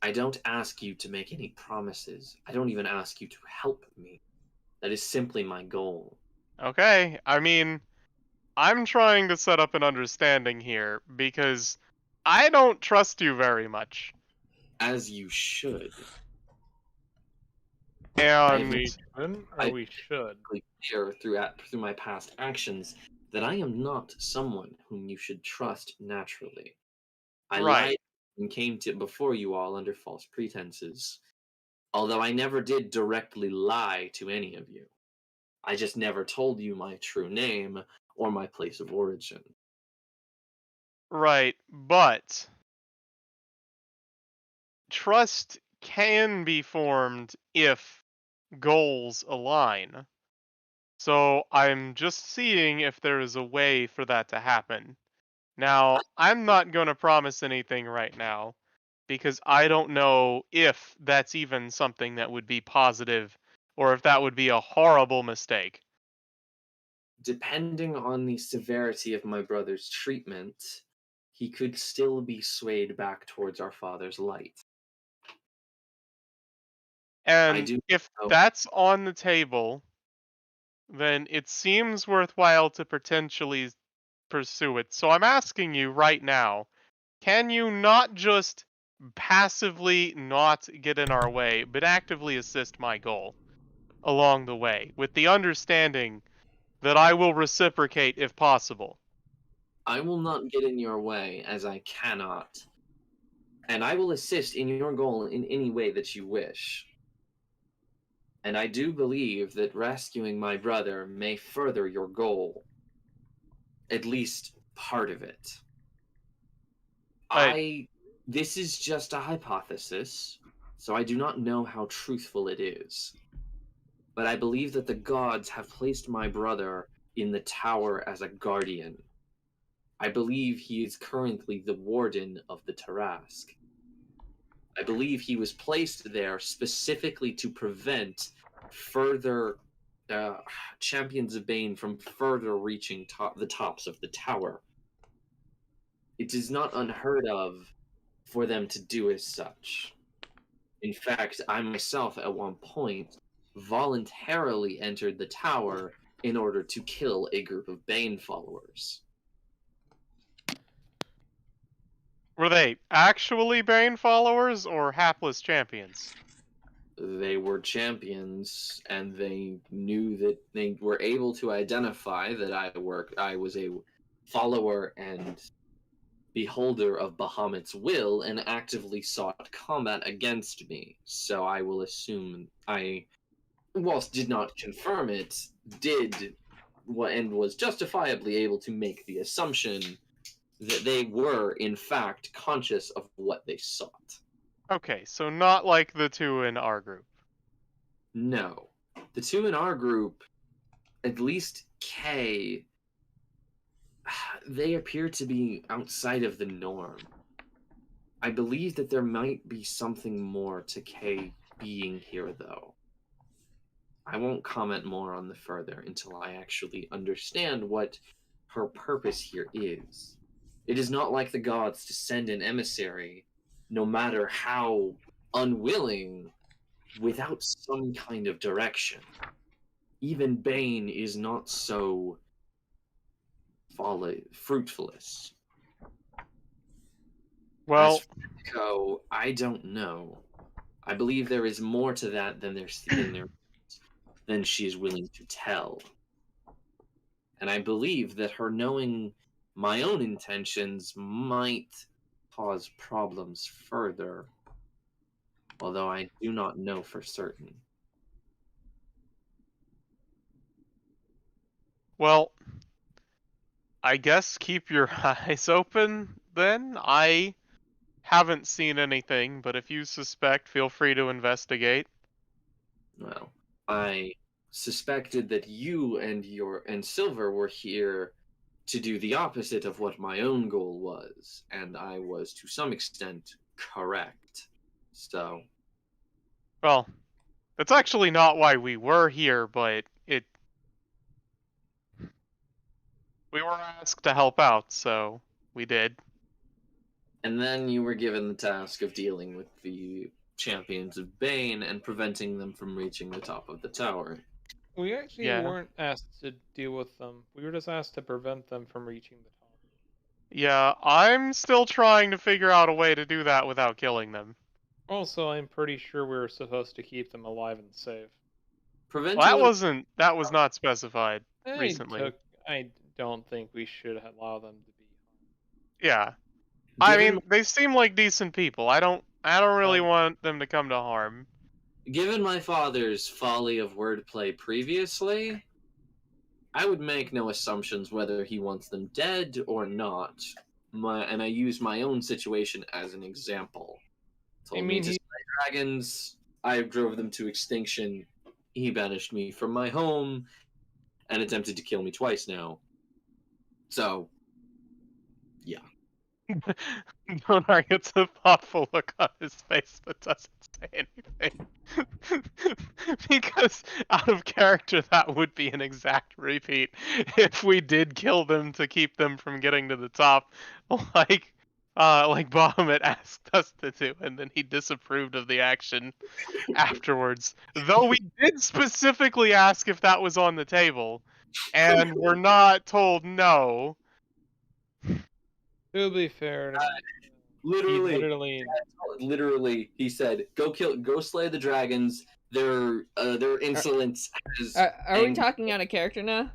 I don't ask you to make any promises. I don't even ask you to help me. That is simply my goal. Okay, I mean, I'm trying to set up an understanding here because I don't trust you very much. As you should. And We shouldn't, or we should. Clear through my past actions that I am not someone whom you should trust naturally. I lied and came to before you all under false pretenses. Although I never did directly lie to any of you. I just never told you my true name or my place of origin. Right, but trust can be formed if goals align. So I'm just seeing if there is a way for that to happen. Now, I'm not going to promise anything right now because I don't know if that's even something that would be positive or if that would be a horrible mistake. Depending on the severity of my brother's treatment, he could still be swayed back towards our father's light. And if that's on the table, then it seems worthwhile to potentially pursue it. So I'm asking you right now, can you not just passively not get in our way, but actively assist my goal along the way, with the understanding that I will reciprocate if possible? I will not get in your way, as I cannot. And I will assist in your goal in any way that you wish. And I do believe that rescuing my brother may further your goal. At least part of it. This is just a hypothesis, so I do not know how truthful it is. But I believe that the gods have placed my brother in the tower as a guardian. I believe he is currently the warden of the Tarask. I believe he was placed there specifically to prevent further Champions of Bane from further reaching the tops of the tower. It is not unheard of for them to do as such. In fact, I myself at one point voluntarily entered the tower in order to kill a group of Bane followers. Were they actually Bane followers or hapless champions? They were champions, and they knew that they were able to identify that I was a follower and beholder of Bahamut's will and actively sought combat against me. So I will assume whilst did not confirm it, did and was justifiably able to make the assumption that they were, in fact, conscious of what they sought. Okay, so not like the two in our group. No. The two in our group, at least Kay, they appear to be outside of the norm. I believe that there might be something more to Kay being here, though. I won't comment more on the further until I actually understand what her purpose here is. It is not like the gods to send an emissary, no matter how unwilling, without some kind of direction. Even Bane is not so fruitfulous. Well, As for Echo, I don't know. I believe there is more to that than than she is willing to tell. And I believe that her knowing my own intentions might cause problems further, although I do not know for certain. well, I guess keep your eyes open then. I haven't seen anything, but if you suspect, feel free to investigate. Well, I suspected that you and Silver were here to do the opposite of what my own goal was, and I was to some extent correct. So, Well, that's actually not why we were here, but we were asked to help out, so we did. and then you were given the task of dealing with the champions of Bane and preventing them from reaching the top of the tower. We actually Yeah. weren't asked to deal with them. We were just asked to prevent them from reaching the top. Yeah, I'm still trying to figure out a way to do that without killing them. Also, I'm pretty sure we were supposed to keep them alive and safe. Preventing Well, them- that was not specified recently. I don't think we should allow them to be. Yeah. I given- mean, they seem like decent people. I don't really want them to come to harm. Given my father's folly of wordplay previously, I would make no assumptions whether he wants them dead or not. And I use my own situation as an example. Told me to slay dragons, I drove them to extinction. He banished me from my home and attempted to kill me twice now. So, yeah. Donar gets a thoughtful look on his face but doesn't say anything. Because out of character, that would be an exact repeat if we did kill them to keep them from getting to the top, like Bahamut asked us to do, and then he disapproved of the action afterwards. Though we did specifically ask if that was on the table, and we're not told no. To be fair, literally, he said, "Go slay the dragons. Their insolence has." Are we talking out of character now?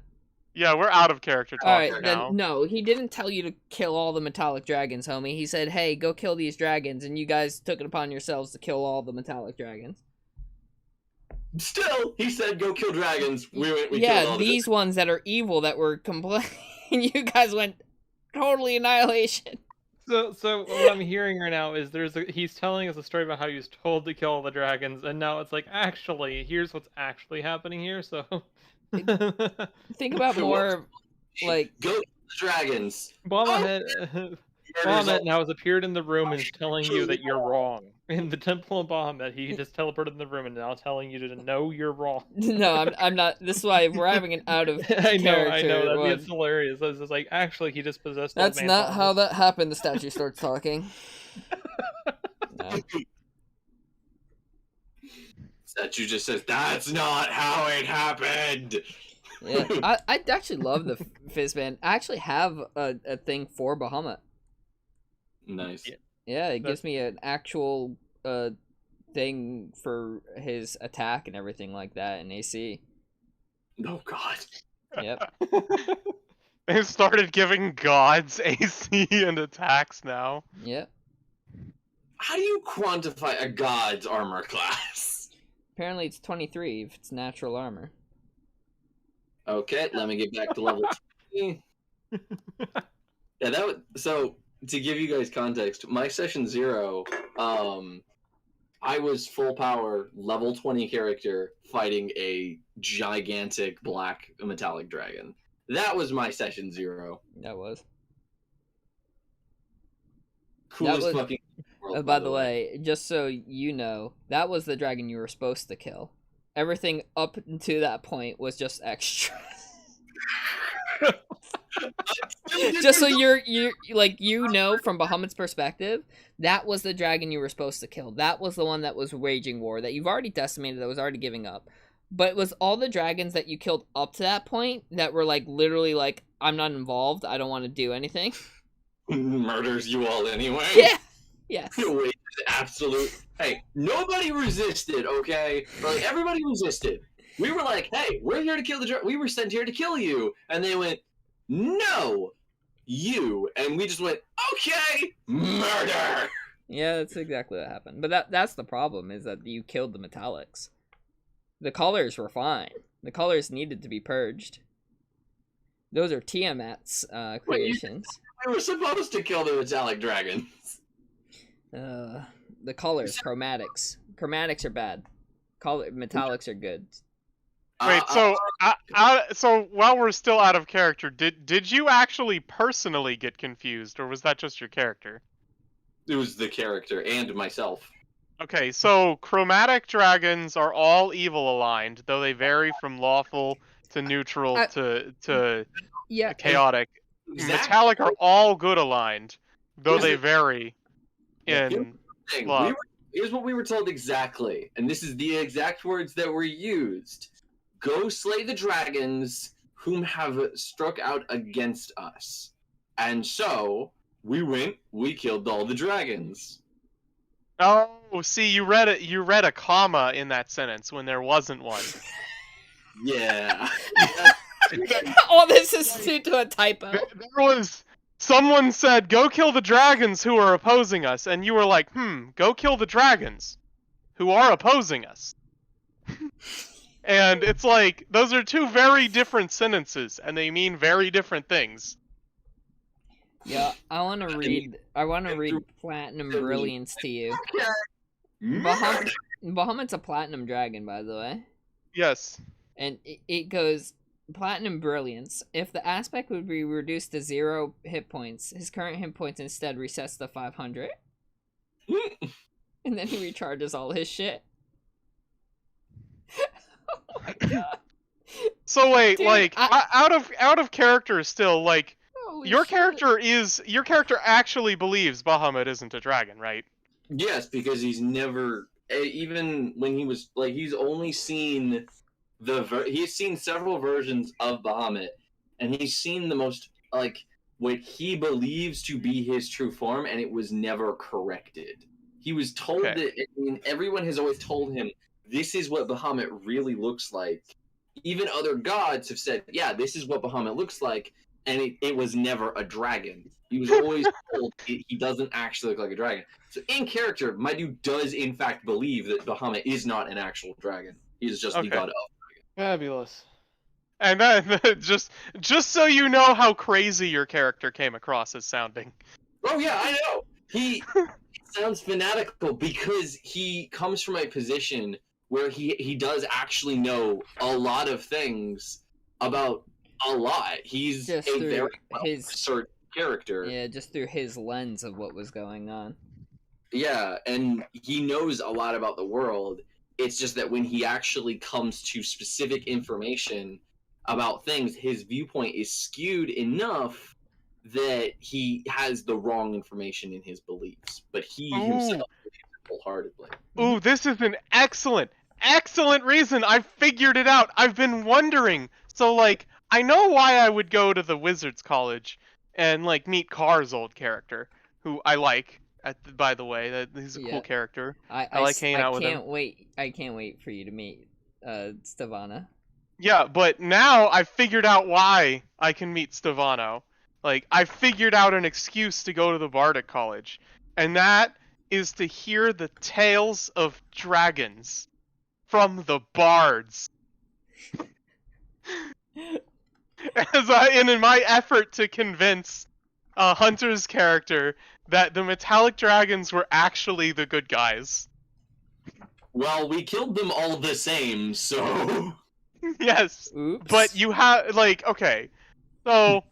Yeah, we're out of character talk Alright, now. then no, he didn't tell you to kill all the metallic dragons, homie. He said, hey, go kill these dragons, and you guys took it upon yourselves to kill all the metallic dragons. Still, he said, "Go kill dragons." We yeah, killed all these ones that are evil that were complaining. You guys went totally annihilation. So what I'm hearing right now is he's telling us a story about how he was told to kill all the dragons, and now it's like, actually, here's what's actually happening here. So think about more like go kill the dragons. Bahamut now has appeared in the room and is telling you that you're wrong. In the Temple of Bahamut, he just teleported in the room and now telling you to know you're wrong. No, I'm not. This is why we're having an out of I know. character That's hilarious. It's just like, actually, he just possessed. That's not how that happened. The statue starts talking. No. Statue just says, "That's not how it happened." Yeah, I actually love the Fizzband. I actually have a thing for Bahamut. Nice. Yeah, it gives me an actual thing for his attack and everything like that in AC. Oh God. Yep. They started giving gods AC and attacks now. Yep. How do you quantify a god's armor class? Apparently it's 23 if it's natural armor. Okay, let me get back to level 20. Yeah, so to give you guys context, my session 0, I was full power, level 20 character fighting a gigantic black metallic dragon. That was my session 0. That was. Coolest was- fucking world, By the way, just so you know, that was the dragon you were supposed to kill. Everything up to that point was just extra. Just so you're like, you know, from Bahamut's perspective, that was the dragon you were supposed to kill. That was the one that was waging war, that you've already decimated, that was already giving up. But it was all the dragons that you killed up to that point that were like literally like, I'm not involved, I don't want to do anything. Murders you all anyway. Yeah. Yes. Wait, absolute. Hey, nobody resisted. Okay, like everybody resisted. We were like, hey, we're here to kill the dragon. We were sent here to kill you, and they went, no, you, and we just went, okay, murder. Yeah, that's exactly what happened. But that's the problem, is that you killed the metallics. The colors were fine. The colors needed to be purged. Those are Tiamat's creations. We were supposed to kill the metallic dragons. The colors, chromatics. Chromatics are bad. Metallics are good. Wait, so while we're still out of character, did you actually personally get confused, or was that just your character? It was the character and myself. Okay, so chromatic dragons are all evil aligned, though they vary from lawful to neutral to chaotic. Exactly. Metallic are all good aligned, though they vary in law. Here's what we were told exactly, and this is the exact words that were used. Go slay the dragons whom have struck out against us. And so, we went, we killed all the dragons. Oh, see, you read a comma in that sentence when there wasn't one. Yeah. All this is due to a typo. There was... Someone said, go kill the dragons who are opposing us, and you were like, go kill the dragons who are opposing us. And it's like, those are two very different sentences, and they mean very different things. Yeah, I want to read Platinum Brilliance to you. Bahamut's a platinum dragon, by the way. Yes. And it goes, Platinum Brilliance. If the aspect would be reduced to 0 hit points, his current hit points instead resets to 500. And then he recharges all his shit. Oh my god. So wait, Dude, like, out of character still, like, your shit. character actually believes Bahamut isn't a dragon, right? Yes, because he's never, even when he was, like, he's only seen he's seen several versions of Bahamut, and he's seen the most, like, what he believes to be his true form, and it was never corrected. He was told that, I mean, everyone has always told him, this is what Bahamut really looks like. Even other gods have said, yeah, this is what Bahamut looks like, and it was never a dragon. He was always told he doesn't actually look like a dragon. So in character, my dude does in fact believe that Bahamut is not an actual dragon. He is just the god of dragon. Fabulous. And then, just so you know how crazy your character came across as sounding. Oh yeah, I know. He sounds fanatical because he comes from a position where he does actually know a lot of things about a lot. He's just a very well-researched character. Yeah, just through his lens of what was going on. Yeah, and he knows a lot about the world. It's just that when he actually comes to specific information about things, his viewpoint is skewed enough that he has the wrong information in his beliefs. But he himself believes it wholeheartedly. Ooh, this is an excellent reason. I figured it out. I've been wondering. So, like, I know why I would go to the Wizards College and, like, meet Carr's old character, who I like. By the way, he's a cool character. I like hanging out with him. I can't wait for you to meet Stevana. Yeah, but now I've figured out why I can meet Stevano. Like, I figured out an excuse to go to the Bardic College, and that is to hear the tales of dragons from the bards. in my effort to convince Hunter's character that the metallic dragons were actually the good guys. Well, we killed them all the same, so... Yes, Oops. but you have, like, okay, so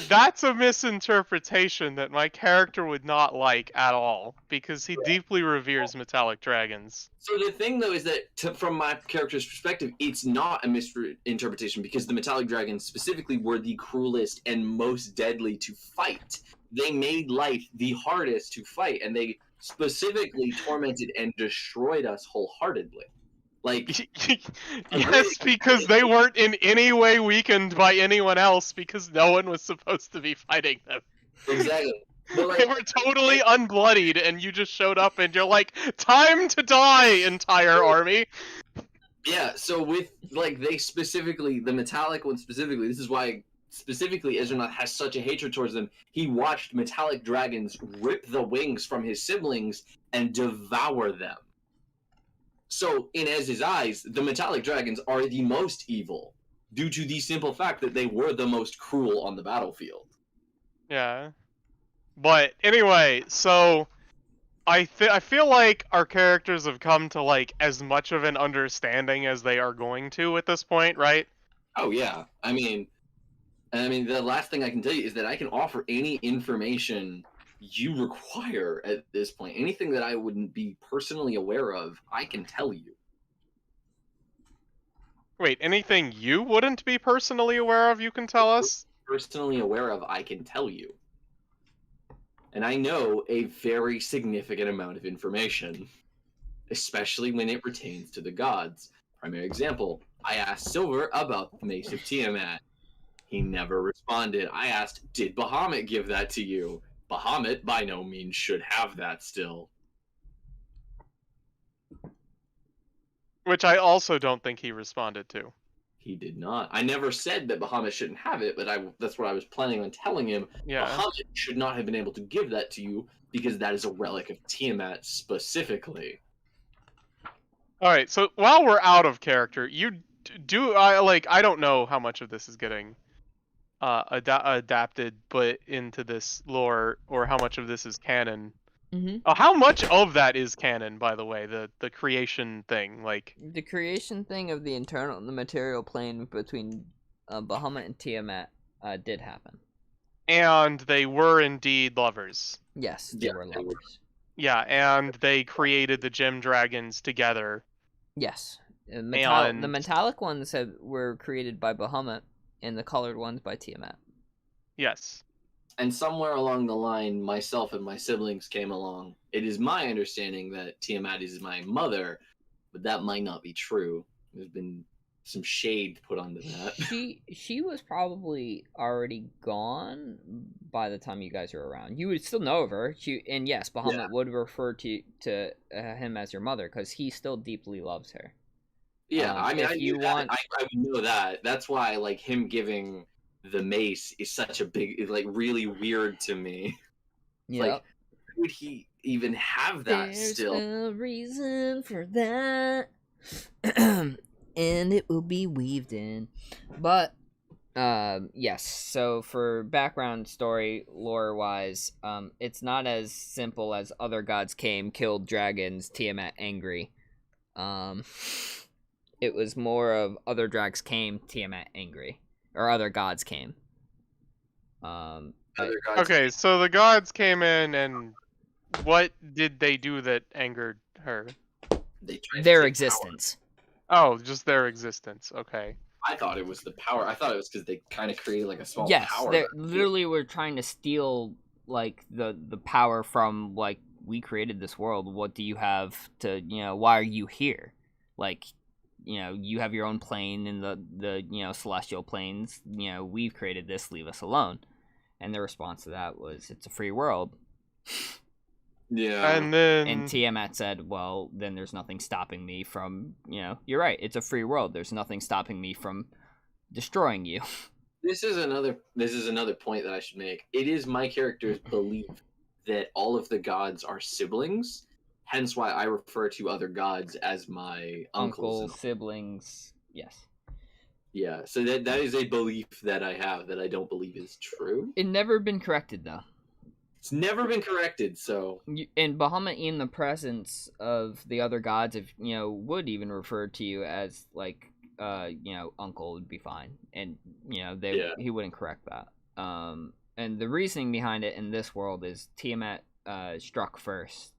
that's a misinterpretation that my character would not like at all, because he deeply reveres metallic dragons. So the thing, though, is that from my character's perspective, it's not a misinterpretation, because the metallic dragons specifically were the cruelest and most deadly to fight. They made life the hardest to fight, and they specifically tormented and destroyed us wholeheartedly. Like, Yes, because they weren't in any way weakened by anyone else, because no one was supposed to be fighting them. exactly. But, like, They were totally unbloodied, and you just showed up and you're like, time to die, entire army! yeah, so with, like, they specifically, the metallic one specifically, this is why specifically Ezzrinoth has such a hatred towards them. He watched metallic dragons rip the wings from his siblings and devour them. So, in Ez's eyes, the metallic dragons are the most evil, due to the simple fact that they were the most cruel on the battlefield. Yeah. But, anyway, so... I feel like our characters have come to, like, as much of an understanding as they are going to at this point, right? Oh, yeah. I mean, the last thing I can tell you is that I can offer any information you require at this point. Anything that I wouldn't be personally aware of, I can tell you. Wait, anything you wouldn't be personally aware of you can tell us? Personally aware of, I can tell you. And I know a very significant amount of information, especially when it pertains to the gods. Primary example, I asked Silver about the Mace of Tiamat. He never responded. I asked, did Bahamut give that to you? Bahamut, by no means, should have that still. Which I also don't think he responded to. He did not. I never said that Bahamut shouldn't have it, but that's what I was planning on telling him. Yeah. Bahamut should not have been able to give that to you, because that is a relic of Tiamat specifically. Alright, so while we're out of character, you I don't know how much of this is getting adapted but into this lore, or how much of this is canon. Mm-hmm. How much of that is canon, by the way, the creation thing, like... The creation thing of the material plane between Bahamut and Tiamat did happen. And they were indeed lovers. Yes, they were lovers. Yeah, and they created the gem dragons together. Yes. The metallic ones were created by Bahamut, and the colored ones by Tiamat. Yes. And somewhere along the line, myself and my siblings came along. It is my understanding that Tiamat is my mother, but that might not be true. There's been some shade put onto that. She was probably already gone by the time you guys were around. You would still know of her. And yes, Bahamut would refer to him as your mother, because he still deeply loves her. Yeah, I mean, I would know that. That's why, like, him giving the mace is such a big, like, really weird to me. Yeah. Like, would he even have that still? There's a reason for that, and it will be weaved in. But yes. So for background story, lore-wise, it's not as simple as other gods came, killed dragons, Tiamat angry. It was more of other drags came, Tiamat angry. Or other gods came. Okay, so the gods came in, and what did they do that angered her? Their existence. Oh, just their existence. Okay. I thought it was the power. I thought it was because they kind of created like a small power. Yes, they literally were trying to steal like the power from, like, we created this world. What do you have to, why are you here? Like, you have your own plane in the celestial planes. We've created this, leave us alone. And the response to that was, it's a free world. Yeah. And Tiamat said, well, then there's nothing stopping me from, you're right, it's a free world. There's nothing stopping me from destroying you. This is another point that I should make. It is my character's belief that all of the gods are siblings. Hence why I refer to other gods as my uncles. Siblings, yes. Yeah, so that is a belief that I have that I don't believe is true. It never been corrected though. It's never been corrected, so And Bahamut, in the presence of the other gods, if would even refer to you as like uncle, would be fine, and he wouldn't correct that. And the reasoning behind it in this world is Tiamat struck first,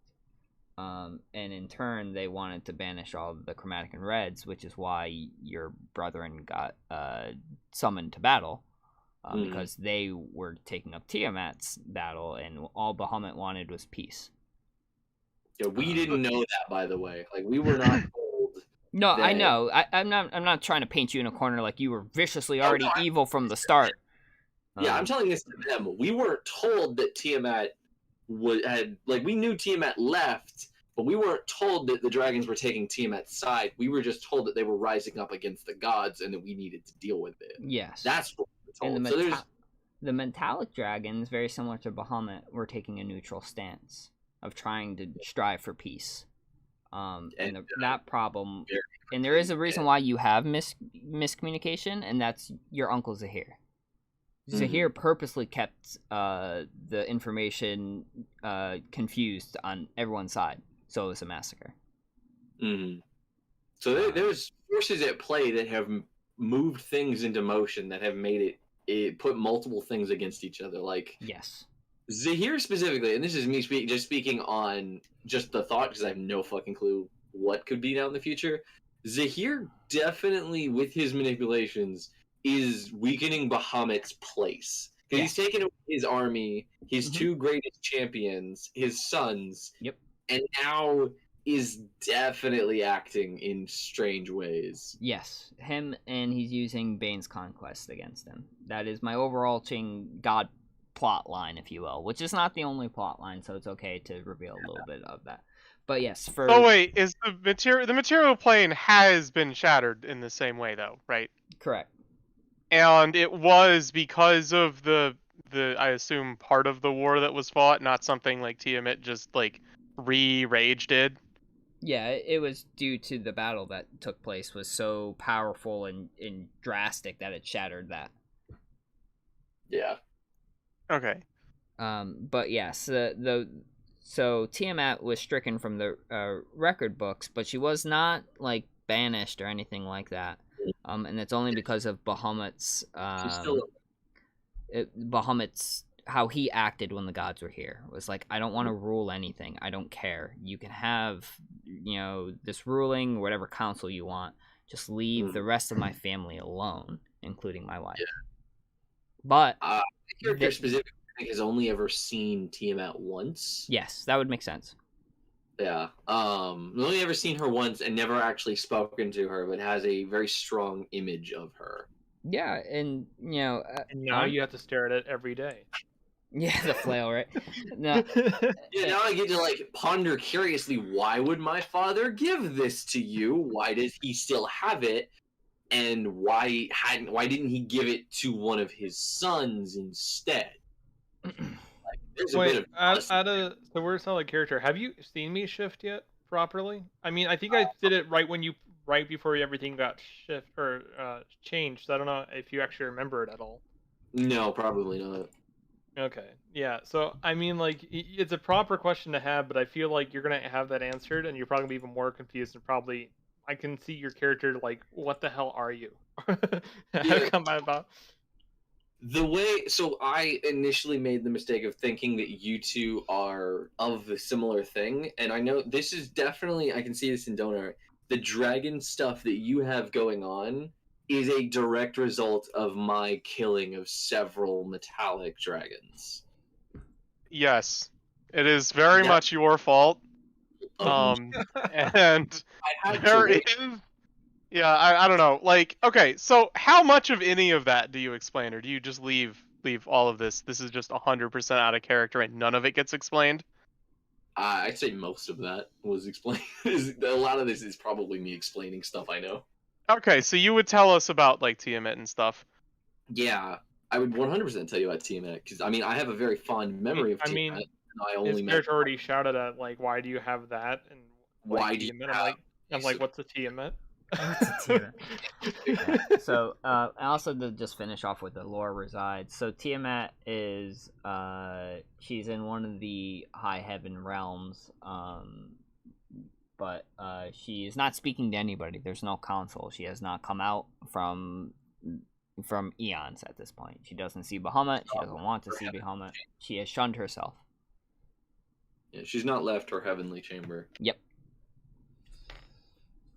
and in turn they wanted to banish all of the chromatic and reds, which is why your brethren got summoned to battle. Because they were taking up Tiamat's battle, and all Bahamut wanted was peace. Yeah, we didn't know that, by the way. Like, we were not told. No, that... I know. I'm not trying to paint you in a corner like you were viciously already evil from the start. Yeah, I'm telling this to them. We weren't told that Tiamat we knew Tiamat left, but we weren't told that the dragons were taking Tiamat's side. We were just told that they were rising up against the gods and that we needed to deal with it. Yes. That's what we were told. And the metallic dragons, very similar to Bahamut, were taking a neutral stance of trying to strive for peace. That problem, and there is a reason why you have miscommunication, and that's your Uncle Zahir. Zahir purposely kept the information confused on everyone's side, so it was a massacre. So there's forces at play that have moved things into motion, that have made it put multiple things against each other. Like, yes, Zahir specifically, and this is me speaking on just the thought, because I have no fucking clue what could be down in the future. Zahir definitely, with his manipulations, is weakening Bahamut's place. Because he's taken away his army, his two greatest champions, his sons, and now is definitely acting in strange ways. Yes, him, and he's using Bane's Conquest against him. That is my overarching god plot line, if you will, which is not the only plot line, so it's okay to reveal a little bit of that. But yes, for... Oh wait, is the material plane has been shattered in the same way though, right? Correct. And it was because of the I assume part of the war that was fought, not something like Tiamat just like re-rage did. Yeah, it was due to the battle that took place was so powerful and drastic that it shattered that. Yeah. Okay. But yes, so Tiamat was stricken from the record books, but she was not like banished or anything like that. And it's only because of Bahamut's Bahamut's how he acted when the gods were here. It was like, I don't want to rule anything. I don't care. You can have, this ruling, whatever council you want. Just leave the rest of my family alone, including my wife. Yeah. But the character specifically has only ever seen Tiamat once. Yes, that would make sense. Yeah. Only ever seen her once and never actually spoken to her, but has a very strong image of her. Yeah, and and now you have to stare at it every day. Yeah, the flail, right? No. Yeah, now I get to ponder curiously, why would my father give this to you? Why does he still have it? And why didn't he give it to one of his sons instead? Wait, so we're still a character. Have you seen me shift yet properly? I mean, I think I did it right before everything got changed. So I don't know if you actually remember it at all. No, probably not. Okay, yeah. So I mean, it's a proper question to have, but I feel like you're gonna have that answered, and you're probably gonna be even more confused, and probably I can see your character what the hell are you? How come about? So I initially made the mistake of thinking that you two are of a similar thing, and I know this is definitely, I can see this in Donar. The dragon stuff that you have going on is a direct result of my killing of several metallic dragons. Yes, it is very much your fault. And there is... Yeah, I don't know. Okay, so how much of any of that do you explain, or do you just leave all of this? This is just 100% out of character and none of it gets explained? I'd say most of that was explained. A lot of this is probably me explaining stuff I know. Okay, so you would tell us about Tiamat and stuff. Yeah, I would 100% tell you about Tiamat, because I have a very fond memory of Tiamat. I mean, his character already shouted at why do you have that, and why do you have... I'm like, what's a Tiamat? So, also to just finish off with the lore resides. So Tiamat is, she's in one of the high heaven realms, but she is not speaking to anybody. There's no council. She has not come out from eons at this point. She doesn't see Bahamut. She doesn't want to see Bahamut. She has shunned herself. Yeah, she's not left her heavenly chamber. Yep.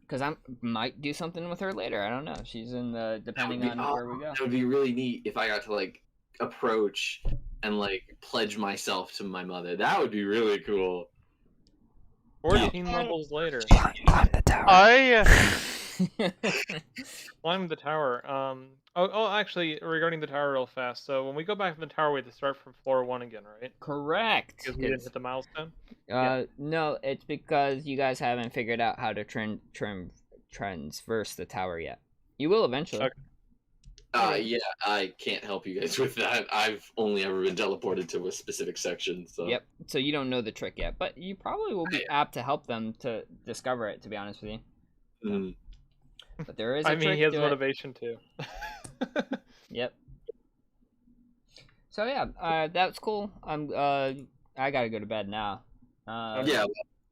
Because I might do something with her later. I don't know. She's in the depending on where we go. That would be really neat if I got to like approach and like pledge myself to my mother. That would be really cool. 14 levels later. Climb the tower. Climb the tower. Actually, regarding the tower real fast. So when we go back to the tower, we have to start from floor 1 again, right? Correct. Because we didn't hit the milestone? No, it's because you guys haven't figured out how to transverse the tower yet. You will eventually. Okay. Yeah, I can't help you guys with that. I've only ever been teleported to a specific section, so... Yep, so you don't know the trick yet, but you probably will be apt to help them to discover it, to be honest with you. Mm. But there is a trick he has to motivation too. Yep. So yeah, that's cool. I gotta go to bed now. Yeah,